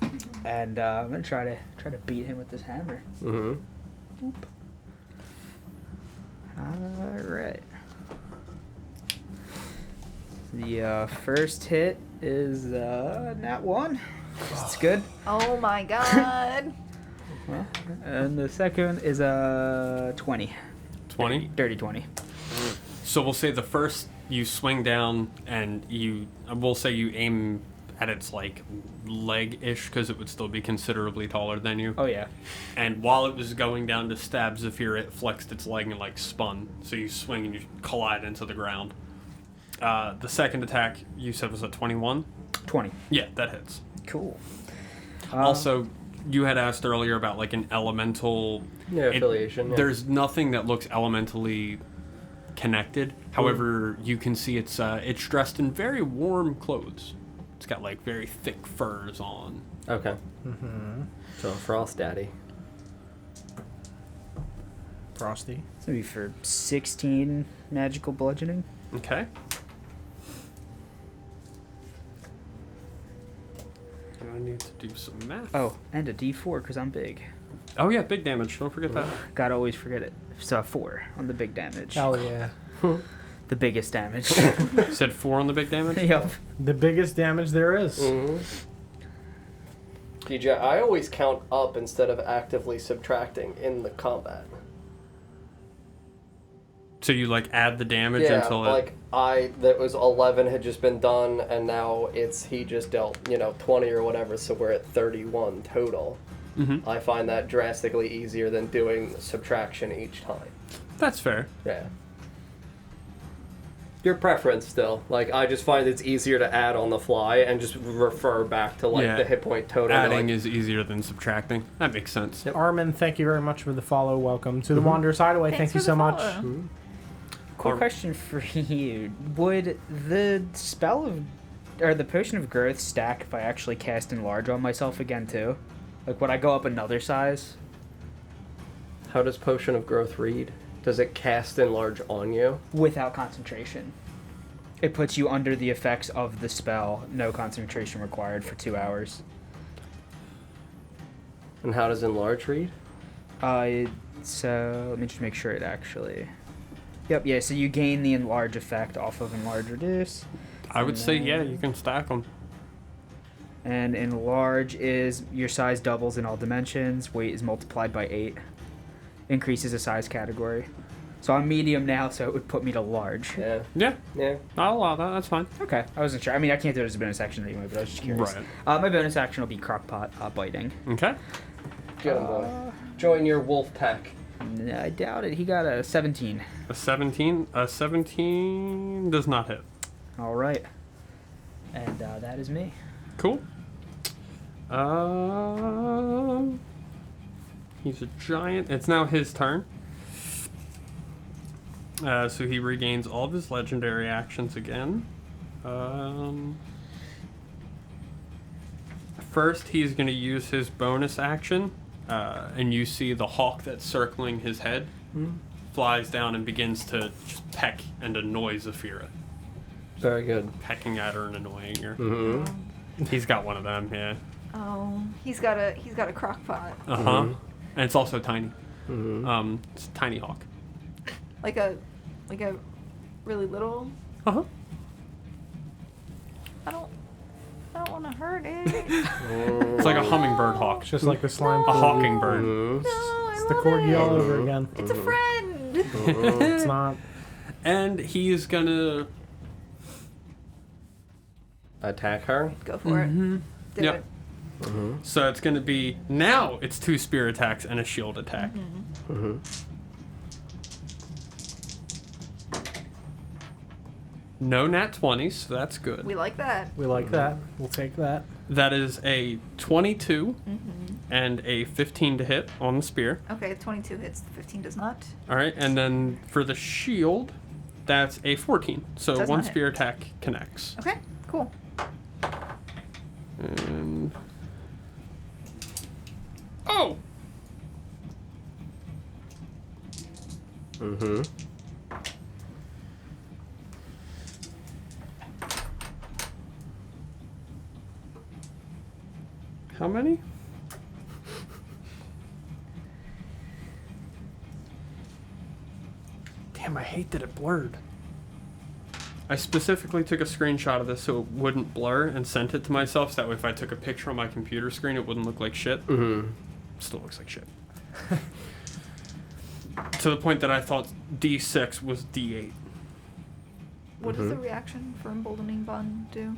and I'm gonna try to beat him with this hammer. Mm-hmm. All right. The first hit is nat 1. It's good. Oh my god. Well, and the second is 20. 20. Dirty 20. So we'll say the first you swing down and we'll say you aim at its like leg-ish because it would still be considerably taller than you. Oh yeah. And while it was going down to stab Zephyr, it flexed its leg and like spun. So you swing and you collide into the ground. The second attack you said was a 21. 20. Yeah, that hits. Cool. Also, you had asked earlier about like an elemental. Yeah, affiliation. Yeah. There's nothing that looks elementally connected. However, you can see it's dressed in very warm clothes. It's got like very thick furs on. Okay. Mm-hmm. So Frost Daddy. Frosty. It's gonna be for 16 magical bludgeoning. Okay. I need to do some math. Oh, and a D4 because I'm big. Oh yeah, big damage. Don't forget that. Gotta always forget it. So 4 on the big damage. Hell yeah. The biggest damage. You said 4 on the big damage. Yep. The biggest damage there is. Mm-hmm. DJ, I always count up instead of actively subtracting in the combat. So you like add the damage Yeah, until like that was 11 had just been done, and now he just dealt 20 or whatever, so we're at 31 total. Mm-hmm. I find that drastically easier than doing subtraction each time. That's fair. Yeah. Your preference still. Like, I just find it's easier to add on the fly and just refer back to, like, Yeah. the hit point total. Adding like, is easier than subtracting. That makes sense. Yep. Armin, thank you very much for the follow. Welcome to the Wanderer's Hideaway. Thanks Thank you for so the much. follow. Quick question for you. Would the spell of, or the potion of growth stack if I actually cast enlarge on myself again too? Like, would I go up another size? How does Potion of Growth read? Does it cast enlarge on you? Without concentration. It puts you under the effects of the spell, no concentration required for 2 hours. And how does enlarge read? So let me just make sure it actually. Yep, yeah, so you gain the enlarge effect off of enlarge reduce. I would say, yeah, you can stack them. And enlarge is your size doubles in all dimensions, weight is multiplied by 8. Increases a size category. So I'm medium now, so it would put me to large. Yeah. Yeah, Yeah. I'll allow that. That's fine. Okay, I wasn't sure. I mean, I can't do it as a bonus action anyway, but I was just curious. Right. My bonus action will be crockpot biting. Okay. Get him, boy. Join your wolf pack. I doubt it. He got a 17. A 17. A 17 does not hit. All right. And that is me. Cool. He's a giant. It's now his turn. So he regains all of his legendary actions again. First, he's going to use his bonus action, and you see the hawk that's circling his head flies down and begins to just peck and annoy Zephyra. Very good. Pecking at her and annoying her. Mm-hmm. He's got one of them, yeah. Oh, he's got a crock pot. Uh-huh. And it's also tiny. Mm-hmm. It's a tiny hawk. Like a really little. Uh-huh. I don't want to hurt it. It's like a hummingbird hawk. It's just like the slime. A corgi. hawkingbird. Mm-hmm. No, I It's the love corgi it. all over again. It's a friend. It's not. And he's gonna... Attack her. Go for it. Do Yep. it. Mm-hmm. So it's gonna be... Now it's 2 spear attacks and a shield attack. Mm-hmm. No nat 20s, so that's good. We like that. We like that. We'll take that. That is a 22 and a 15 to hit on the spear. Okay, 22 hits. 15 does not. Alright, and then for the shield, that's a 14. So Does one not hit. spear attack connects. Okay, cool. And... Oh! Mm-hmm. How many? Damn, I hate that it blurred. I specifically took a screenshot of this so it wouldn't blur and sent it to myself so that way if I took a picture on my computer screen it wouldn't look like shit. Mm-hmm. Still looks like shit. To the point that I thought D6 was D8. What does the reaction for emboldening bond do?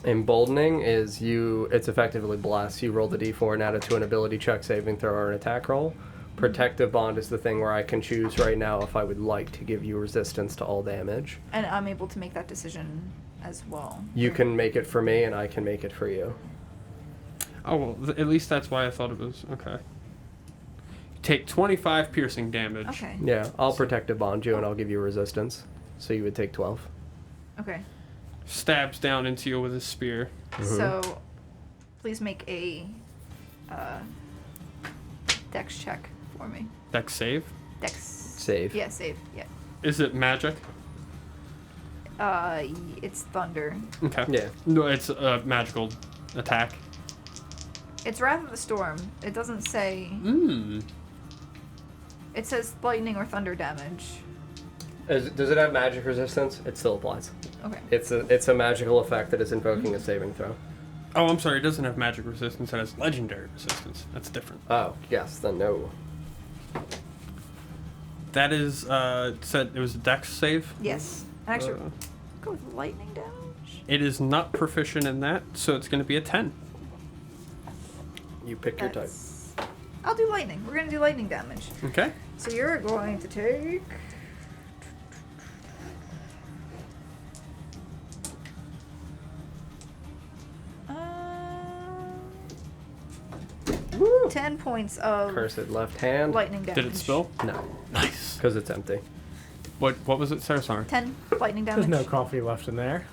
Emboldening is it's effectively bless. You roll the d4 and add it to an ability check, saving throw, or an attack roll. Protective bond is the thing where I can choose right now if I would like to give you resistance to all damage. And I'm able to make that decision as well. You can make it for me and I can make it for you. Oh, well, at least that's why I thought it was... Okay. Take 25 piercing damage. Okay. Yeah, I'll protective bond you and I'll give you resistance. So you would take 12. Okay. Stabs down into you with his spear. So, please make a dex check for me. Dex save? Dex. Save. Yeah, save. Yeah. Is it magic? It's thunder. Okay. Yeah. No, it's a magical attack. It's Wrath of the Storm. It doesn't say... It says lightning or thunder damage. Does it have magic resistance? It still applies. Okay. It's a magical effect that is invoking a saving throw. Oh, I'm sorry. It doesn't have magic resistance. It has legendary resistance. That's different. Oh, yes, then no. That is, said it was a dex save. Yes. Actually, go with lightning damage. It is not proficient in that, so it's going to be a 10. You pick your type. I'll do lightning. We're going to do lightning damage. Okay. So you're going to take... 10 points of Cursed left hand. lightning damage. Did it spill? No, Nice. because it's empty. What was it, Sarah? Sorry. 10 lightning damage. There's no coffee left in there.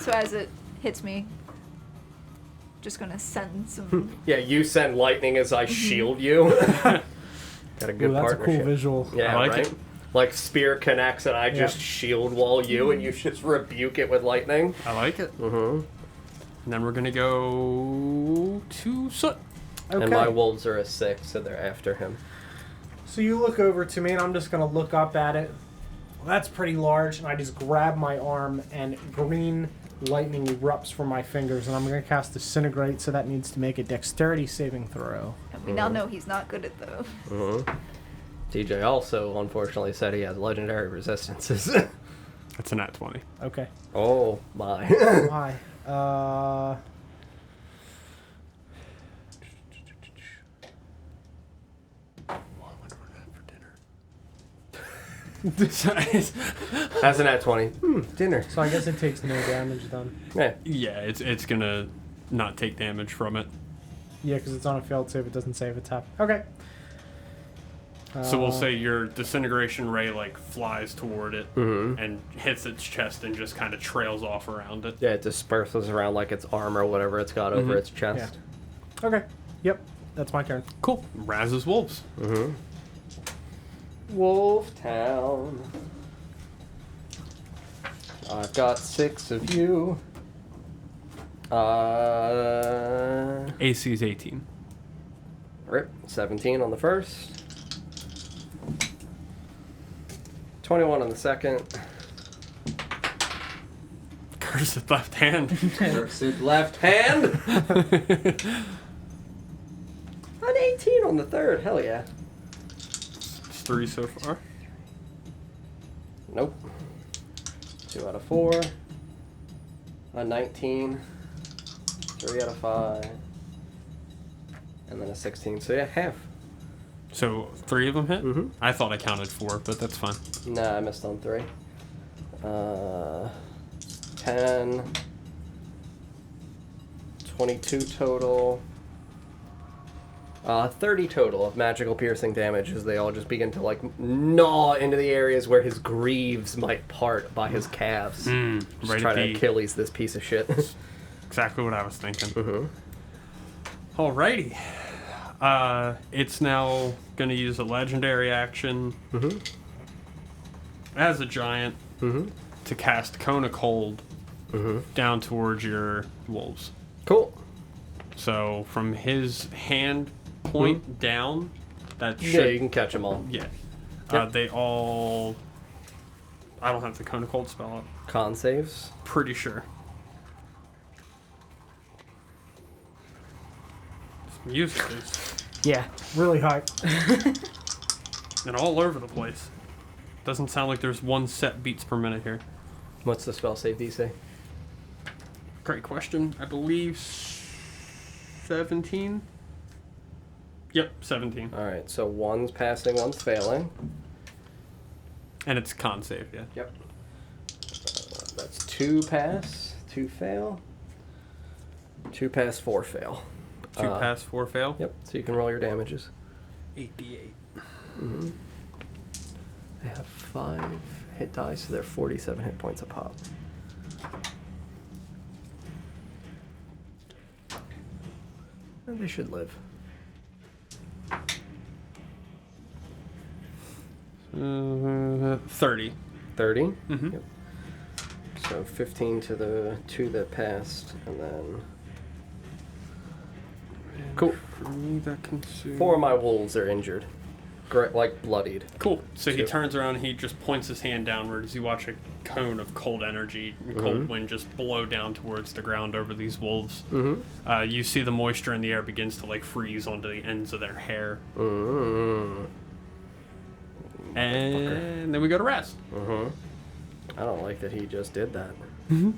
So as it hits me, just gonna send some... Yeah, you send lightning as I shield you. Got a good Ooh, that's a partnership. cool visual. Yeah, I like right? it. Like spear connects and I just Yeah. shield wall you and you just rebuke it with lightning. I like it. Mm-hmm. And then we're going to go to Soot. Okay. And my wolves are a 6, so they're after him. So you look over to me, and I'm just going to look up at it. Well, that's pretty large, and I just grab my arm, and green lightning erupts from my fingers, and I'm going to cast Disintegrate, so that needs to make a dexterity saving throw. And we now know he's not good at those. Mm-hmm. TJ also, unfortunately, said he has legendary resistances. That's a nat 20. Okay. Oh, my. Hi. That's an at 20. Dinner. So I guess it takes no damage then. Yeah. Yeah, it's going to not take damage from it. Yeah, because it's on a failed save. It doesn't save its tap. Okay. So we'll say your disintegration ray like flies toward it Mm-hmm. and hits its chest and just kind of trails off around it. Yeah, it disperses around like its armor or whatever it's got over its chest. Okay. Yep. That's my turn. Cool. Raz's wolves. Mm-hmm. Wolf Town. I've got 6 of you. AC is 18. Rip. 17 on the first. 21 on the second. Cursed left hand. Cursed left hand. An 18 on the third. Hell yeah. It's 3 so far. Nope. 2 out of 4. A 19. 3 out of 5. And then a 16. So yeah, half. So 3 of them hit? Mm-hmm. I thought I counted 4, but that's fine. Nah, I missed on 3. 10. 22 total. 30 total of magical piercing damage as they all just begin to like gnaw into the areas where his greaves might part by his calves. Just Right try at to the... Achilles this piece of shit. Exactly what I was thinking. Mm-hmm. Alrighty. It's now going to use a legendary action Mm-hmm. as a giant Mm-hmm. to cast Cone of Cold Mm-hmm. down towards your wolves. Cool. So from his hand point down, that Yeah, should you can catch them all. yeah. Yep. They all. I don't have the cone of cold spell up. Con saves. Pretty sure. This music is Yeah. Really high. and all over the place. Doesn't sound like there's one set beats per minute here. What's the spell save DC? Great question. I believe 17. Yep, 17. All right, so one's passing, one's failing. And it's con save, yeah. Yep. That's 2 pass, 2 fail. 2 pass, 4 fail. 2 pass, 4 fail. Yep. So you can roll your damages. 8d8. Mm-hmm. They have 5 hit dice, so they're 47 hit points a pop. And they should live. 30. 30. Mm-hmm. Yep. So 15 to the 2 that passed, and then cool. For me, that consumes... 4 of my wolves are injured, like bloodied. Cool. So he Two. turns around and he just points his hand downward as you watch a cone of cold energy and cold wind just blow down towards the ground over these wolves. Mm-hmm. You see the moisture in the air begins to like freeze onto the ends of their hair. Mm-hmm. And then we go to rest. Mm-hmm. I don't like that he just did that. Mm-hmm.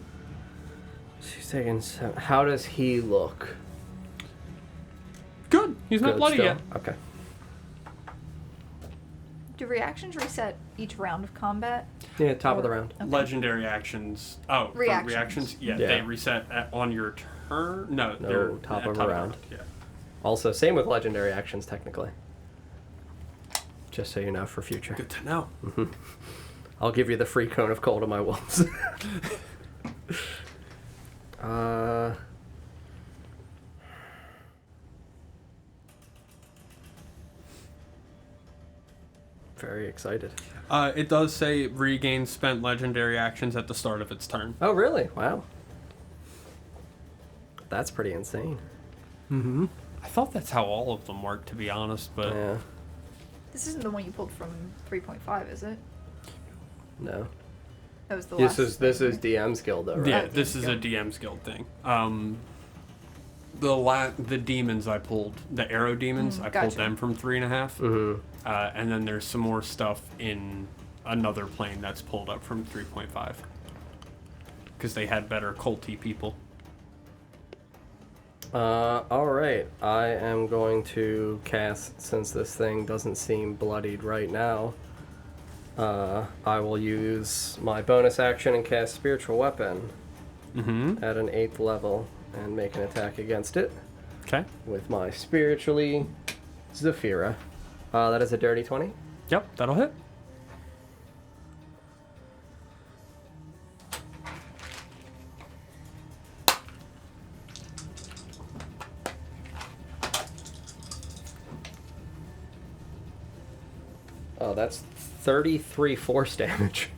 She's taking 7. How does he look? Good. He's not Good bloody still? yet. Okay. Do reactions reset each round of combat? Yeah, top of the round. Okay. Legendary actions. Oh, for Reactions. reactions? Yeah, Yeah. they reset on your turn. No, they're top at of a round. Yeah. Also, same with legendary actions, technically. Just so you know for future. Good to know. I'll give you the free cone of cold of my wolves. Very excited. It does say regain spent legendary actions at the start of its turn. Oh, really? Wow. That's pretty insane. Mm-hmm. I thought that's how all of them work, to be honest, but Yeah. This isn't the one you pulled from 3.5, is it? No. That was the This last. is DM's guild though, right? yeah, Oh, this is a DM's guild thing. The demons I pulled, the arrow demons, I pulled gotcha. them from 3.5, Mm-hmm. and then there's some more stuff in another plane that's pulled up from 3.5 because they had better culty people. Alright. I am going to cast, since this thing doesn't seem bloodied right now, I will use my bonus action and cast Spiritual Weapon Mm-hmm. at an 8th level and make an attack against it Okay. with my Spiritually Zephyra. That is a dirty 20. Yep, that'll hit. Oh, that's 33 force damage.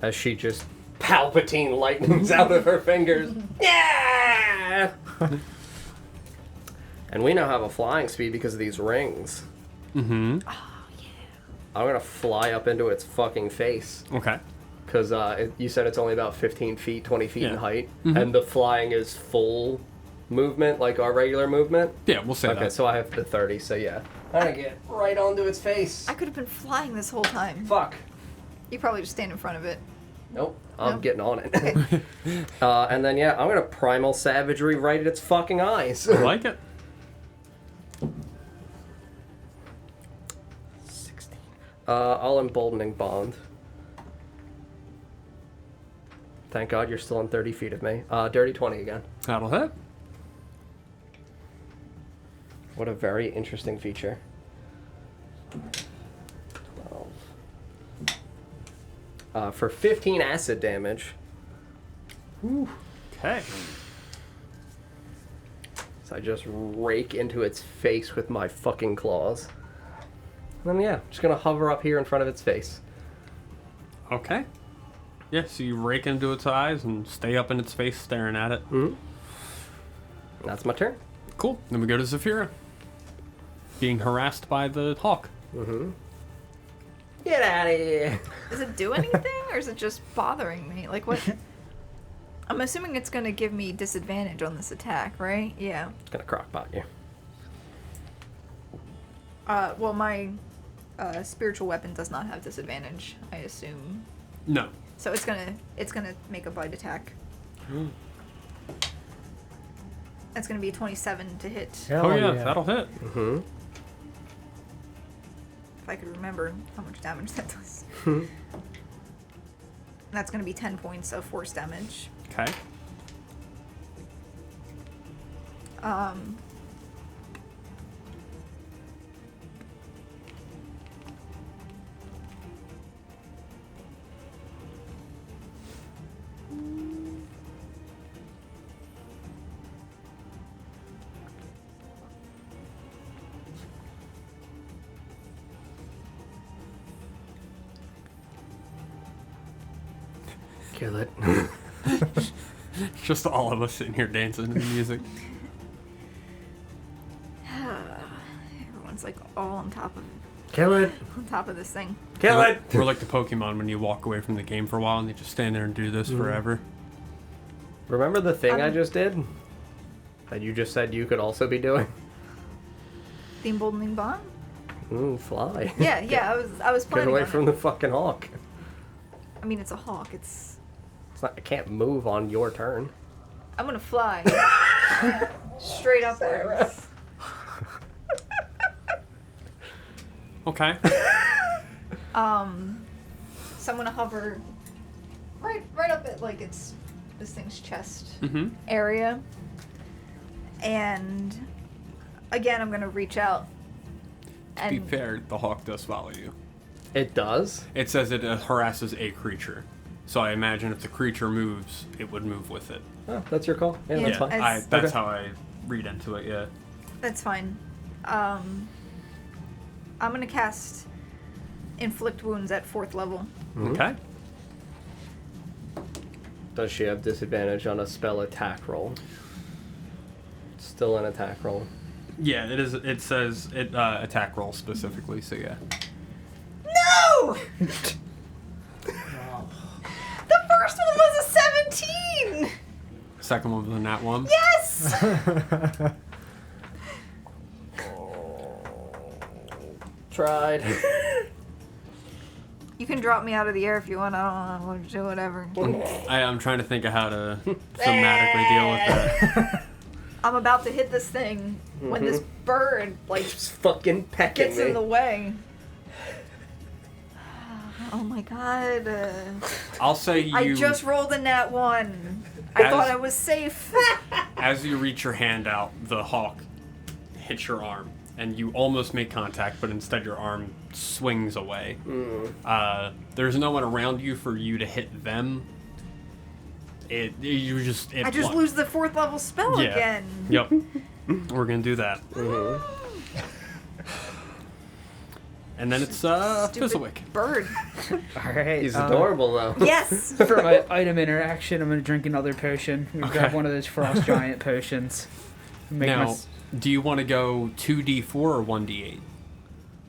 As she just Palpatine lightnings out of her fingers. Yeah! And we now have a flying speed because of these rings. Mm-hmm. I'm gonna fly up into its fucking face. Okay. Because you said it's only about 15 feet, 20 feet in Yeah. height. Mhm. And the flying is full movement, like our regular movement. Yeah, we'll say Okay, that. so I have the 30, so yeah. I'm gonna get right onto its face. I could have been flying this whole time. Fuck. You probably just stand in front of it. Nope, I'm No? getting on it. Okay. And then, yeah, I'm gonna primal savagery right at its fucking eyes. I like it. 16. I'll emboldening bond. Thank God you're still on 30 feet of me. Dirty 20 again. That'll hit. What a very interesting feature. 12. For 15 acid damage. Okay. So I just rake into its face with my fucking claws. And then, yeah, just gonna hover up here in front of its face. Okay. Yeah, so you rake into its eyes and stay up in its face staring at it. Mm-hmm. That's my turn. Cool. Then we go to Zafira. Being harassed by the hawk. Mm-hmm. Get out of here. Does it do anything, or is it just bothering me? Like, what? I'm assuming it's going to give me disadvantage on this attack, right? Yeah. It's gonna crockpot you. Well, my spiritual weapon does not have disadvantage, I assume. No. So it's gonna make a bite attack. That's gonna be a 27 to hit. Hell Oh yeah, that'll hit. Mm-hmm. If I could remember how much damage that does. That's gonna be 10 points of force damage. Okay. Kill it. Just all of us sitting here dancing to the music. Everyone's like all on top of this thing. Kill it. We're like the Pokemon when you walk away from the game for a while and they just stand there and do this forever. Remember the thing I Um, just did? That you just said you could also be doing? The emboldening bond? Ooh, fly. Yeah, I was Get planning away on from it. the fucking hawk. I mean, it's a hawk. It's I can't move on your turn. I'm gonna fly straight upwards. Okay. So I'm gonna hover right up at like this thing's chest Mm-hmm. area, and again I'm gonna reach out. To be And fair, the hawk does follow you. It does? It says it harasses a creature. So I imagine if the creature moves, it would move with it. Oh, that's your call. Yeah, that's Yeah, fine. That's Okay. how I read into it, yeah. that's fine. I'm gonna cast inflict wounds at 4th level. Mhm. Okay. Does she have disadvantage on a spell attack roll? Still an attack roll. Yeah, it is. It says it attack roll specifically, so yeah. No! The first one was a 17! Second one was a nat 1. Yes! Tried. You can drop me out of the air if you want. I don't want to do whatever. I'm trying to think of how to thematically deal with that. I'm about to hit this thing when this bird, like, Just fucking pecking gets me. in the way. Oh my god. I'll say you. I just rolled a nat 1. I As- thought I was safe. As you reach your hand out, the hawk hits your arm, and you almost make contact, but instead your arm swings away. There's no one around you for you to hit them. I just lose the 4th level spell again. Yep. We're gonna do that. And then it's Stupid Fizzlewick. bird. All right. He's adorable, though. Yes! For my item interaction, I'm gonna drink another potion. I'm gonna grab Okay. one of those frost giant potions. Make Now, do you want to go 2d4 or 1d8?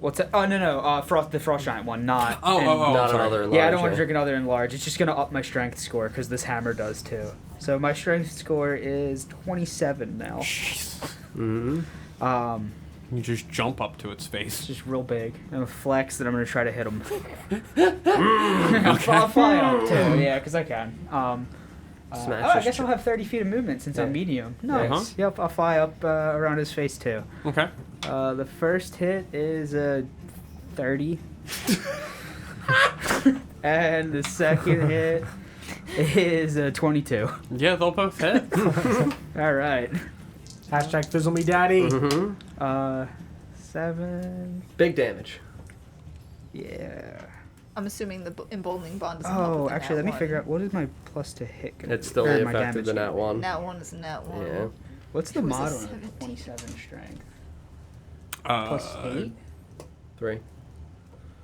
what's that? Oh no, the frost giant one, not. Oh, Not sorry. another enlarge. Yeah, I don't want to drink another enlarge. It's just gonna up my strength score because this hammer does too. So my strength score is 27 now. Mm-hmm. You just jump up to its It's face. just real big. I'm a flex that I'm gonna try to hit him. I'll fly up too, yeah, because I can. Smash I his guess I'll have 30 feet of movement since Yeah. I'm medium. Nice. Uh-huh. Yep, I'll fly up around his face too. Okay. The first hit is a 30. And the second hit is a 22. Yeah, they'll both hit. All right. Hashtag fizzle me daddy. Mm-hmm. 7. Big damage. Yeah. I'm assuming the emboldening bond doesn't help Oh, with the actually, nat let me 1. figure out what is my plus to hit. gonna It's be? still Or the my effect of the damage nat 1. Nat 1 is a nat 1. Yeah. What's the It was a mod on it? 17. 27 strength. Plus 8? 3.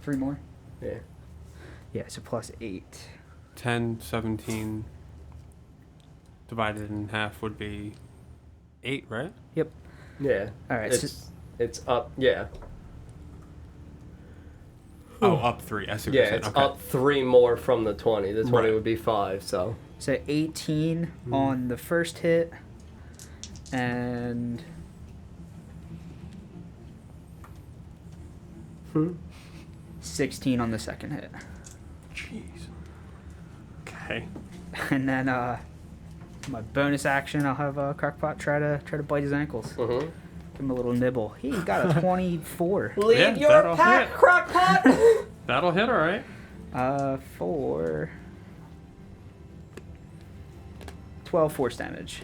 3 more? Yeah. Yeah, so plus 8. 10, 17 divided in half would be 8, right? Yep. Yeah. All right. It's up. Yeah. Oh, up 3. I see what Yeah, you're saying. it's Okay. up 3 more from the 20. The 20 Right. would be 5. So. So 18 on the first hit, and 16 on the second hit. Jeez. Okay. And then my bonus action, I'll have Crackpot try to bite his ankles. Mm-hmm. Give him a little nibble. He got a 24. Lead Yeah, your that'll pack, hit. Crackpot. That'll hit, all right. For 12 force damage.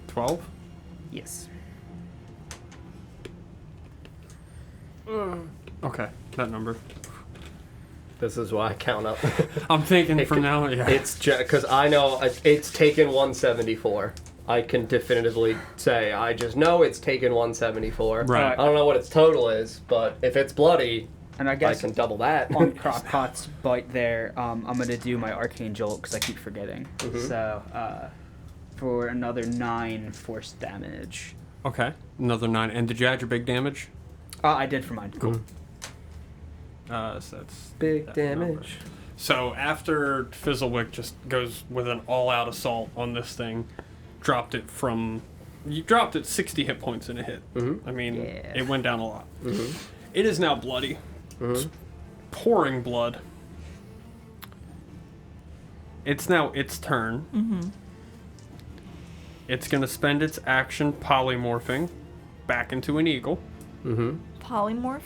12. Yes. Okay, that number. This is why I count up. I'm thinking from now. Yeah. It's because I know it's taken 174. I can definitively say I just know it's taken 174. Right. I don't know what its total is, but if it's bloody, And I I guess can double that. on Crockpot's bite there, I'm going to do my Arcane Jolt because I keep forgetting. So, for another 9 force damage. Okay, another 9. And did you add your big damage? I did for mine. Cool. So that's Big that damage. number. So after Fizzlewick just goes with an all-out assault on this thing, you dropped it 60 hit points in a hit. Mm-hmm. I mean, Yeah. it went down a lot. Mm-hmm. It is now bloody. It's pouring blood. It's now its turn. Mm-hmm. It's going to spend its action polymorphing back into an eagle. Mm-hmm. Polymorph?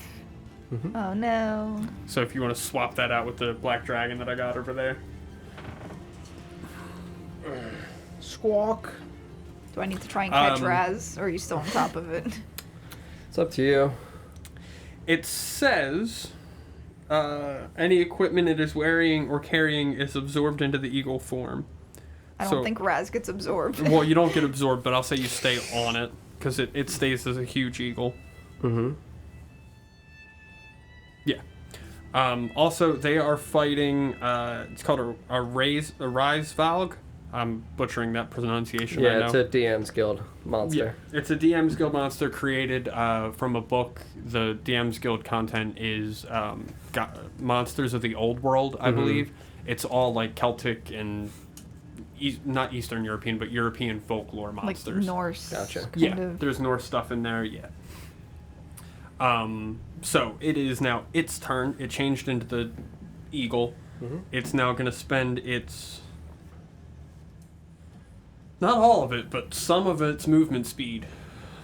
Oh no. So if you want to swap that out with the black dragon that I got over there. Squawk. Do I need to try and catch Um, Raz, or are you still on top of it? It's up to you. It says any equipment it is wearing or carrying is absorbed into the eagle form. I don't So- think Raz gets absorbed. Well, you don't get absorbed, but I'll say you stay on it because it stays as a huge eagle. Mm-hmm. Yeah. Also, they are fighting. It's called a rise valg. I'm butchering that pronunciation. I Yeah, know. it's a DM's Guild monster. Yeah, it's a DM's Guild monster created from a book. The DM's Guild content is monsters of the old world, I believe. It's all like Celtic and not Eastern European, but European folklore Like monsters. Norse. Gotcha. Kind Yeah, of. there's Norse stuff in there. Yeah. So it is now its turn. It changed into the eagle. Mm-hmm. It's now going to spend its. Not all of it, but some of its movement speed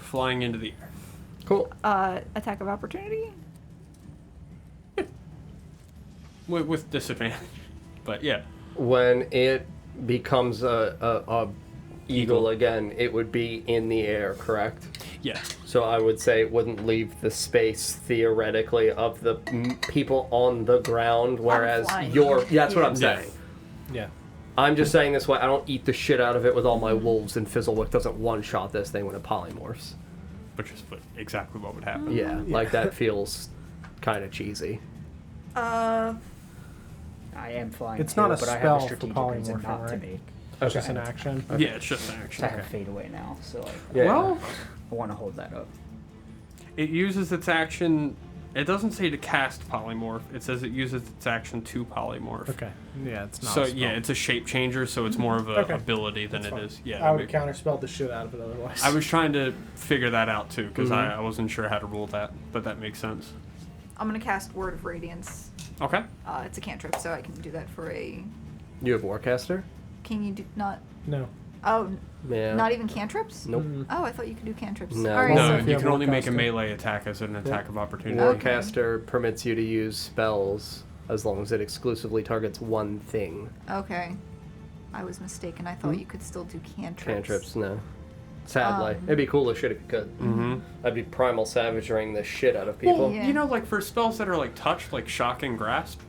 flying into the air. Cool. Attack of opportunity? With disadvantage. But yeah. When it becomes a eagle again, it would be in the air, correct? Yeah. So I would say it wouldn't leave the space theoretically of the people on the ground, whereas flying. that's what I'm Yeah. saying. Yeah. I'm just saying this way. I don't eat the shit out of it with all my wolves, and Fizzlewick doesn't one-shot this thing when it polymorphs. Which is exactly what would happen. Yeah, like that feels kind of cheesy. I am flying It's too, not a but I have spell a for strategic polymorphing, reason not to right? make. It's just an action. Yeah, it's just an So I action. have fade away now, so like, Yeah. Well, I want to hold that up. it uses its action. It doesn't say to cast polymorph. It says it uses its action to polymorph. Okay. Yeah, it's not. So a spell. yeah, it's a shape changer, so it's more of a Okay. ability than That's it fine. is. Yeah. I would counterspell the shit out of it otherwise. I was trying to figure that out too because Mhm. I wasn't sure how to rule that, but that makes sense. I'm gonna cast Word of Radiance. Okay. It's a cantrip, so I can do that for a. You have Warcaster? Can you do not? No. Oh, Yeah. not even cantrips? Nope. Mm. Oh, I thought you could do cantrips. No. All right, Well, No, if so you you have can only make a Warcaster. melee attack as an attack of opportunity. Okay. Warcaster permits you to use spells as long as it exclusively targets one thing. okay. I was mistaken. I thought you could still do cantrips. Cantrips, no. Sadly. Um, It'd be cool as shit if you could. Mm-hmm. I'd be primal savaging the shit out of people. Yeah. You know, like for spells that are like touch, like shock and grasp.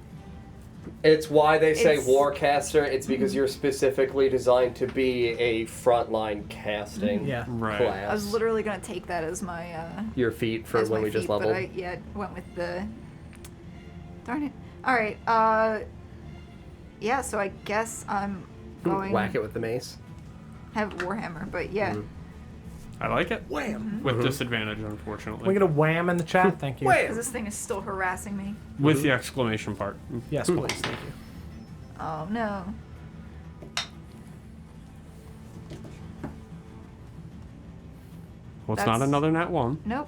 It's why they say It's- Warcaster. It's because you're specifically designed to be a frontline casting Yeah. Right. class. I was literally gonna take that as my Your feet for as when my we just feat, leveled. but I went with the. Darn it! All right. Yeah, so I guess I'm going... Whack it with the mace. Have Warhammer, but yeah. I like it. Wham! With disadvantage, unfortunately. Can we get a wham in the chat? Thank you. Because this thing is still harassing me. With the exclamation part. Yes, please. Thank you. Oh, no. Well, it's That's- not another nat 1. Nope.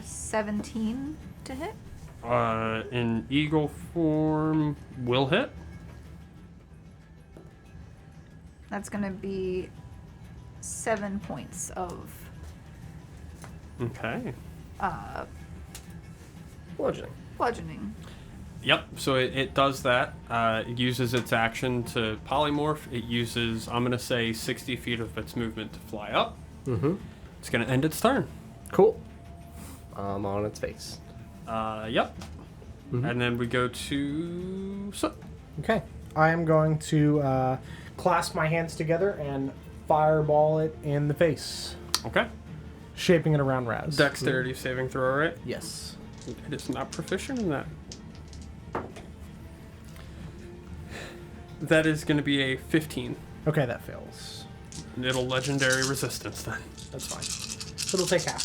17 to hit. In eagle form will hit. That's going to be 7 points of Okay. Bludgeoning. bludgeoning. Yep, so it does that. It uses its action to polymorph. It uses, I'm going to say, 60 feet of its movement to fly up. Mm-hmm. It's going to end its turn. Cool. On its face. Yep. And then we go to... Okay. I am going to clasp my hands together and fireball it in the face, Okay. shaping it around Raz. Dexterity saving throw, right? Yes. It is not proficient in that. That is going to be a 15. Okay, that fails. It'll legendary resistance then. That's fine. So it'll take half.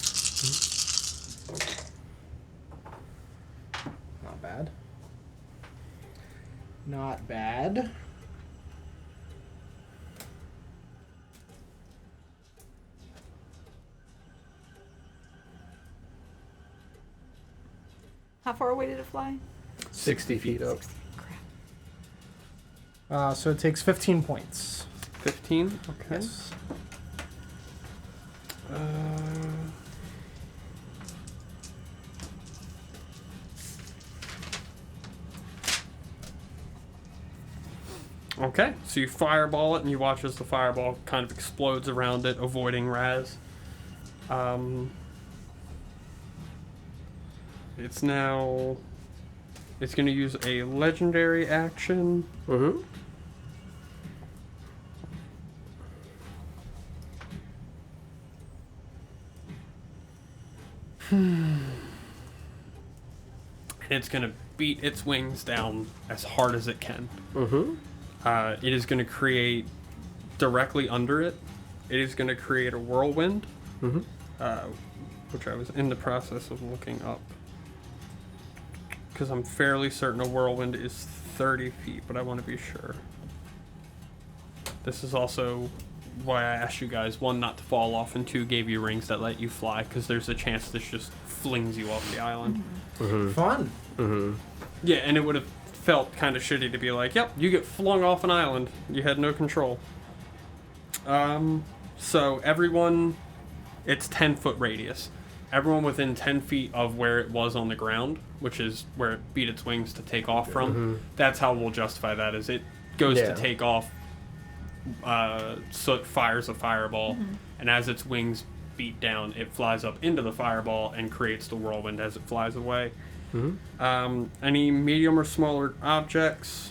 Not bad. Not bad. How far away did it fly? 60 feet up. So it takes 15 points. 15? Okay. Yes. Okay, so you fireball it, and you watch as the fireball kind of explodes around it, avoiding Raz. It's now... It's going to use a legendary action. Mm-hmm. And it's going to beat its wings down as hard as it can. Mm-hmm. It is going to create, directly under it, it is going to create a whirlwind, which I was in the process of looking up. Because I'm fairly certain a whirlwind is 30 feet, but I want to be sure. This is also why I asked you guys, one, not to fall off, and two, gave you rings that let you fly, because there's a chance this just flings you off the island. Fun. Mm-hmm. Yeah, and it would have felt kind of shitty to be like, yep, you get flung off an island. You had no control. So everyone, it's 10-foot radius. Everyone within 10 feet of where it was on the ground, which is where it beat its wings to take off from, that's how we'll justify that, is it goes to take off, so it fires a fireball, and as its wings beat down, it flies up into the fireball and creates the whirlwind as it flies away. Any medium or smaller objects,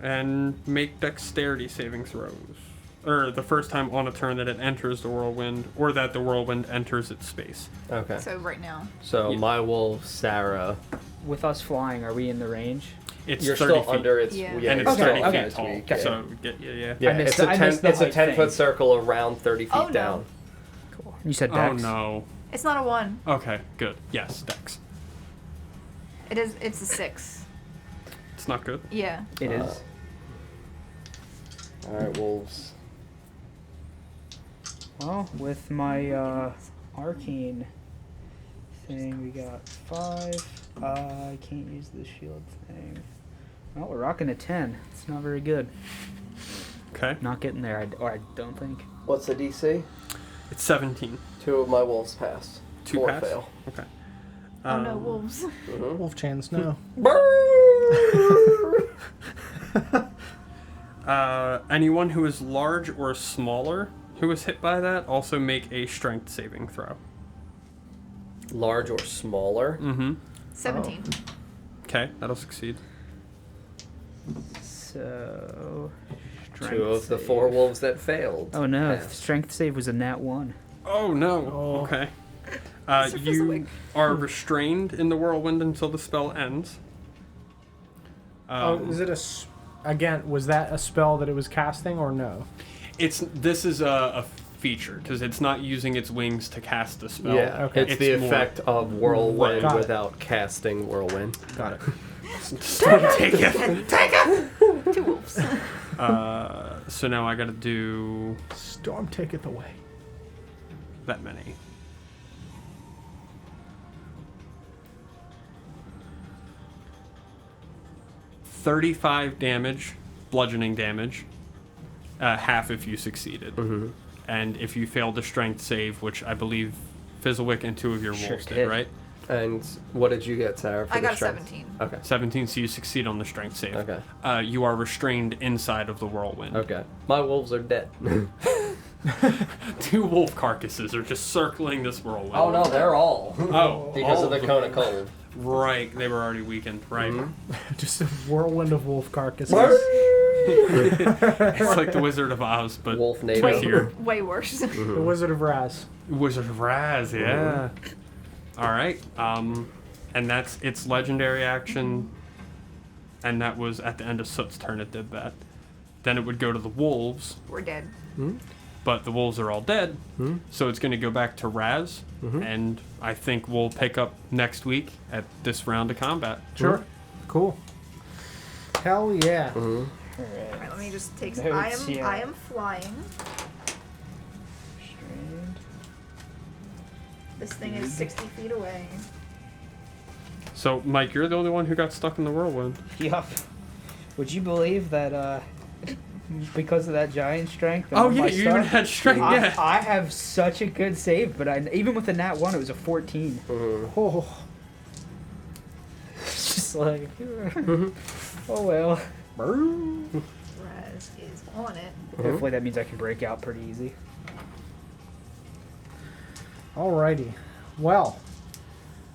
and make dexterity saving throws. Or the first time on a turn that it enters the whirlwind, or that the whirlwind enters its space. Okay. So right now. So Yeah. my wolf, Sarah, With us flying, are we in the range? It's you're 30 still feet. under its Yeah. And it's Okay, 30 okay. feet tall. Yeah. So, yeah. Yeah, I missed it's the- I missed the it's a height 10-foot thing. circle around 30 feet Oh, no. down. Cool. You said Oh Dex? no. It's not a 1. Okay, good. Yes, Dex. It's a 6. It's not good. Yeah. It is. All right, wolves. Well, with my arcane thing, we got 5. I can't use the shield thing. Well, we're rocking a 10. It's not very good. Okay. Not getting there, I don't think. What's the DC? It's 17. 2 of my wolves passed. 2 4 pass? fail. Okay. Oh no, wolves. Wolf chance, no. Anyone who is large or smaller who is hit by that also make a strength saving throw. Large or smaller? Mm-hmm. 17. Okay, that'll succeed. So... 2 of the 4 wolves that failed. Oh no, passed. strength save was a nat 1. Oh no. Oh. Okay. It's a You fizzling. are restrained in the whirlwind until the spell ends. Is it again, was that a spell that it was casting or no? This is a feature because it's not using its wings to cast the spell. Yeah, okay. it's the more- effect of whirlwind Got it. without casting whirlwind. Got it. Take it. Take it! 2 wolves. So now I got to do Storm taketh away. that many. $35 damage, bludgeoning damage, half if you succeeded. Mm-hmm. And if you failed the strength save, which I believe Fizzlewick and 2 of your Sure wolves did. did, right? And what did you get, Sarah? For I the got a strength? 17. Okay. 17, so you succeed on the strength save. Okay. You are restrained inside of the whirlwind. Okay. My wolves are dead. 2 wolf carcasses are just circling this whirlwind. Oh no, they're all. Oh, Because all of the them. cone of cold. Right, they were already weakened. Right. Mhm. Just a whirlwind of wolf carcasses. It's like the Wizard of Oz, but Wolf native. here. Way worse. The Wizard of Raz. Wizard of Raz, yeah. All right. And that's its legendary action. And that was at the end of Soot's turn. It did that. Then it would go to the wolves, We're dead. but the wolves are all dead. Hmm? So it's going to go back to Raz, and I think we'll pick up next week at this round of combat. Sure. Cool. Hell yeah. Alright, let me just take some. Notes, yeah. I am flying. Restrained. This thing is 60 feet away. So, Mike, you're the only one who got stuck in the whirlwind. Yup. Would you believe that because of that giant strength? and Oh, all yeah, my you stuff, even had strength. Yeah. I have such a good save, but even with the nat 1, it was a 14. Oh. It's just like, oh well. Raz is on it. Hopefully that means I can break out pretty easy. Alrighty. Well,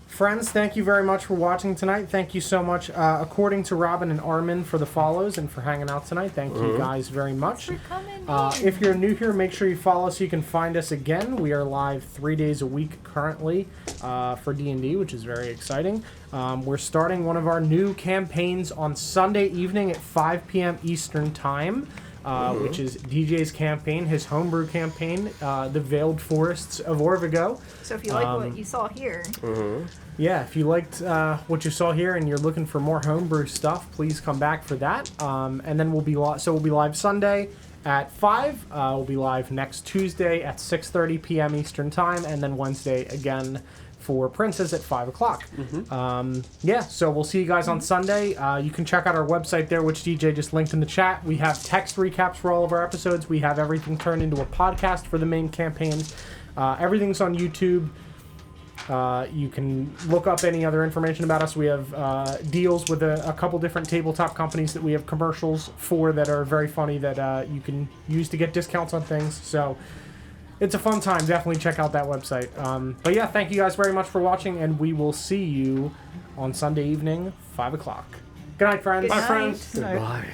friends, thank you very much for watching tonight. Thank you so much, according to Robin and Armin, for the follows and for hanging out tonight. Thank you guys very much. For coming If you're new here, make sure you follow so you can find us again. We are live 3 days a week currently for D&D, which is very exciting. We're starting one of our new campaigns on Sunday evening at 5 p.m. Eastern Time. Which is DJ's campaign, his homebrew campaign, The Veiled Forests of Orvigo. So if you like what you saw here, Yeah, if you liked what you saw here and you're looking for more homebrew stuff, please come back for that. And then we'll be live Sunday at 5. We'll be live next Tuesday at 6:30 p.m. Eastern Time, and then Wednesday again for Princess at 5 o'clock. Yeah, so we'll see you guys on Sunday. You can check out our website there, which DJ just linked in the chat. We have text recaps for all of our episodes. We have everything turned into a podcast for the main campaigns. Everything's on YouTube. You can look up any other information about us. We have deals with a couple different tabletop companies that we have commercials for that are very funny that you can use to get discounts on things. So it's a fun time. Definitely check out that website. But yeah, thank you guys very much for watching, and we will see you on Sunday evening, 5 o'clock. Good night, friends. Good Bye, night. friends. Goodbye.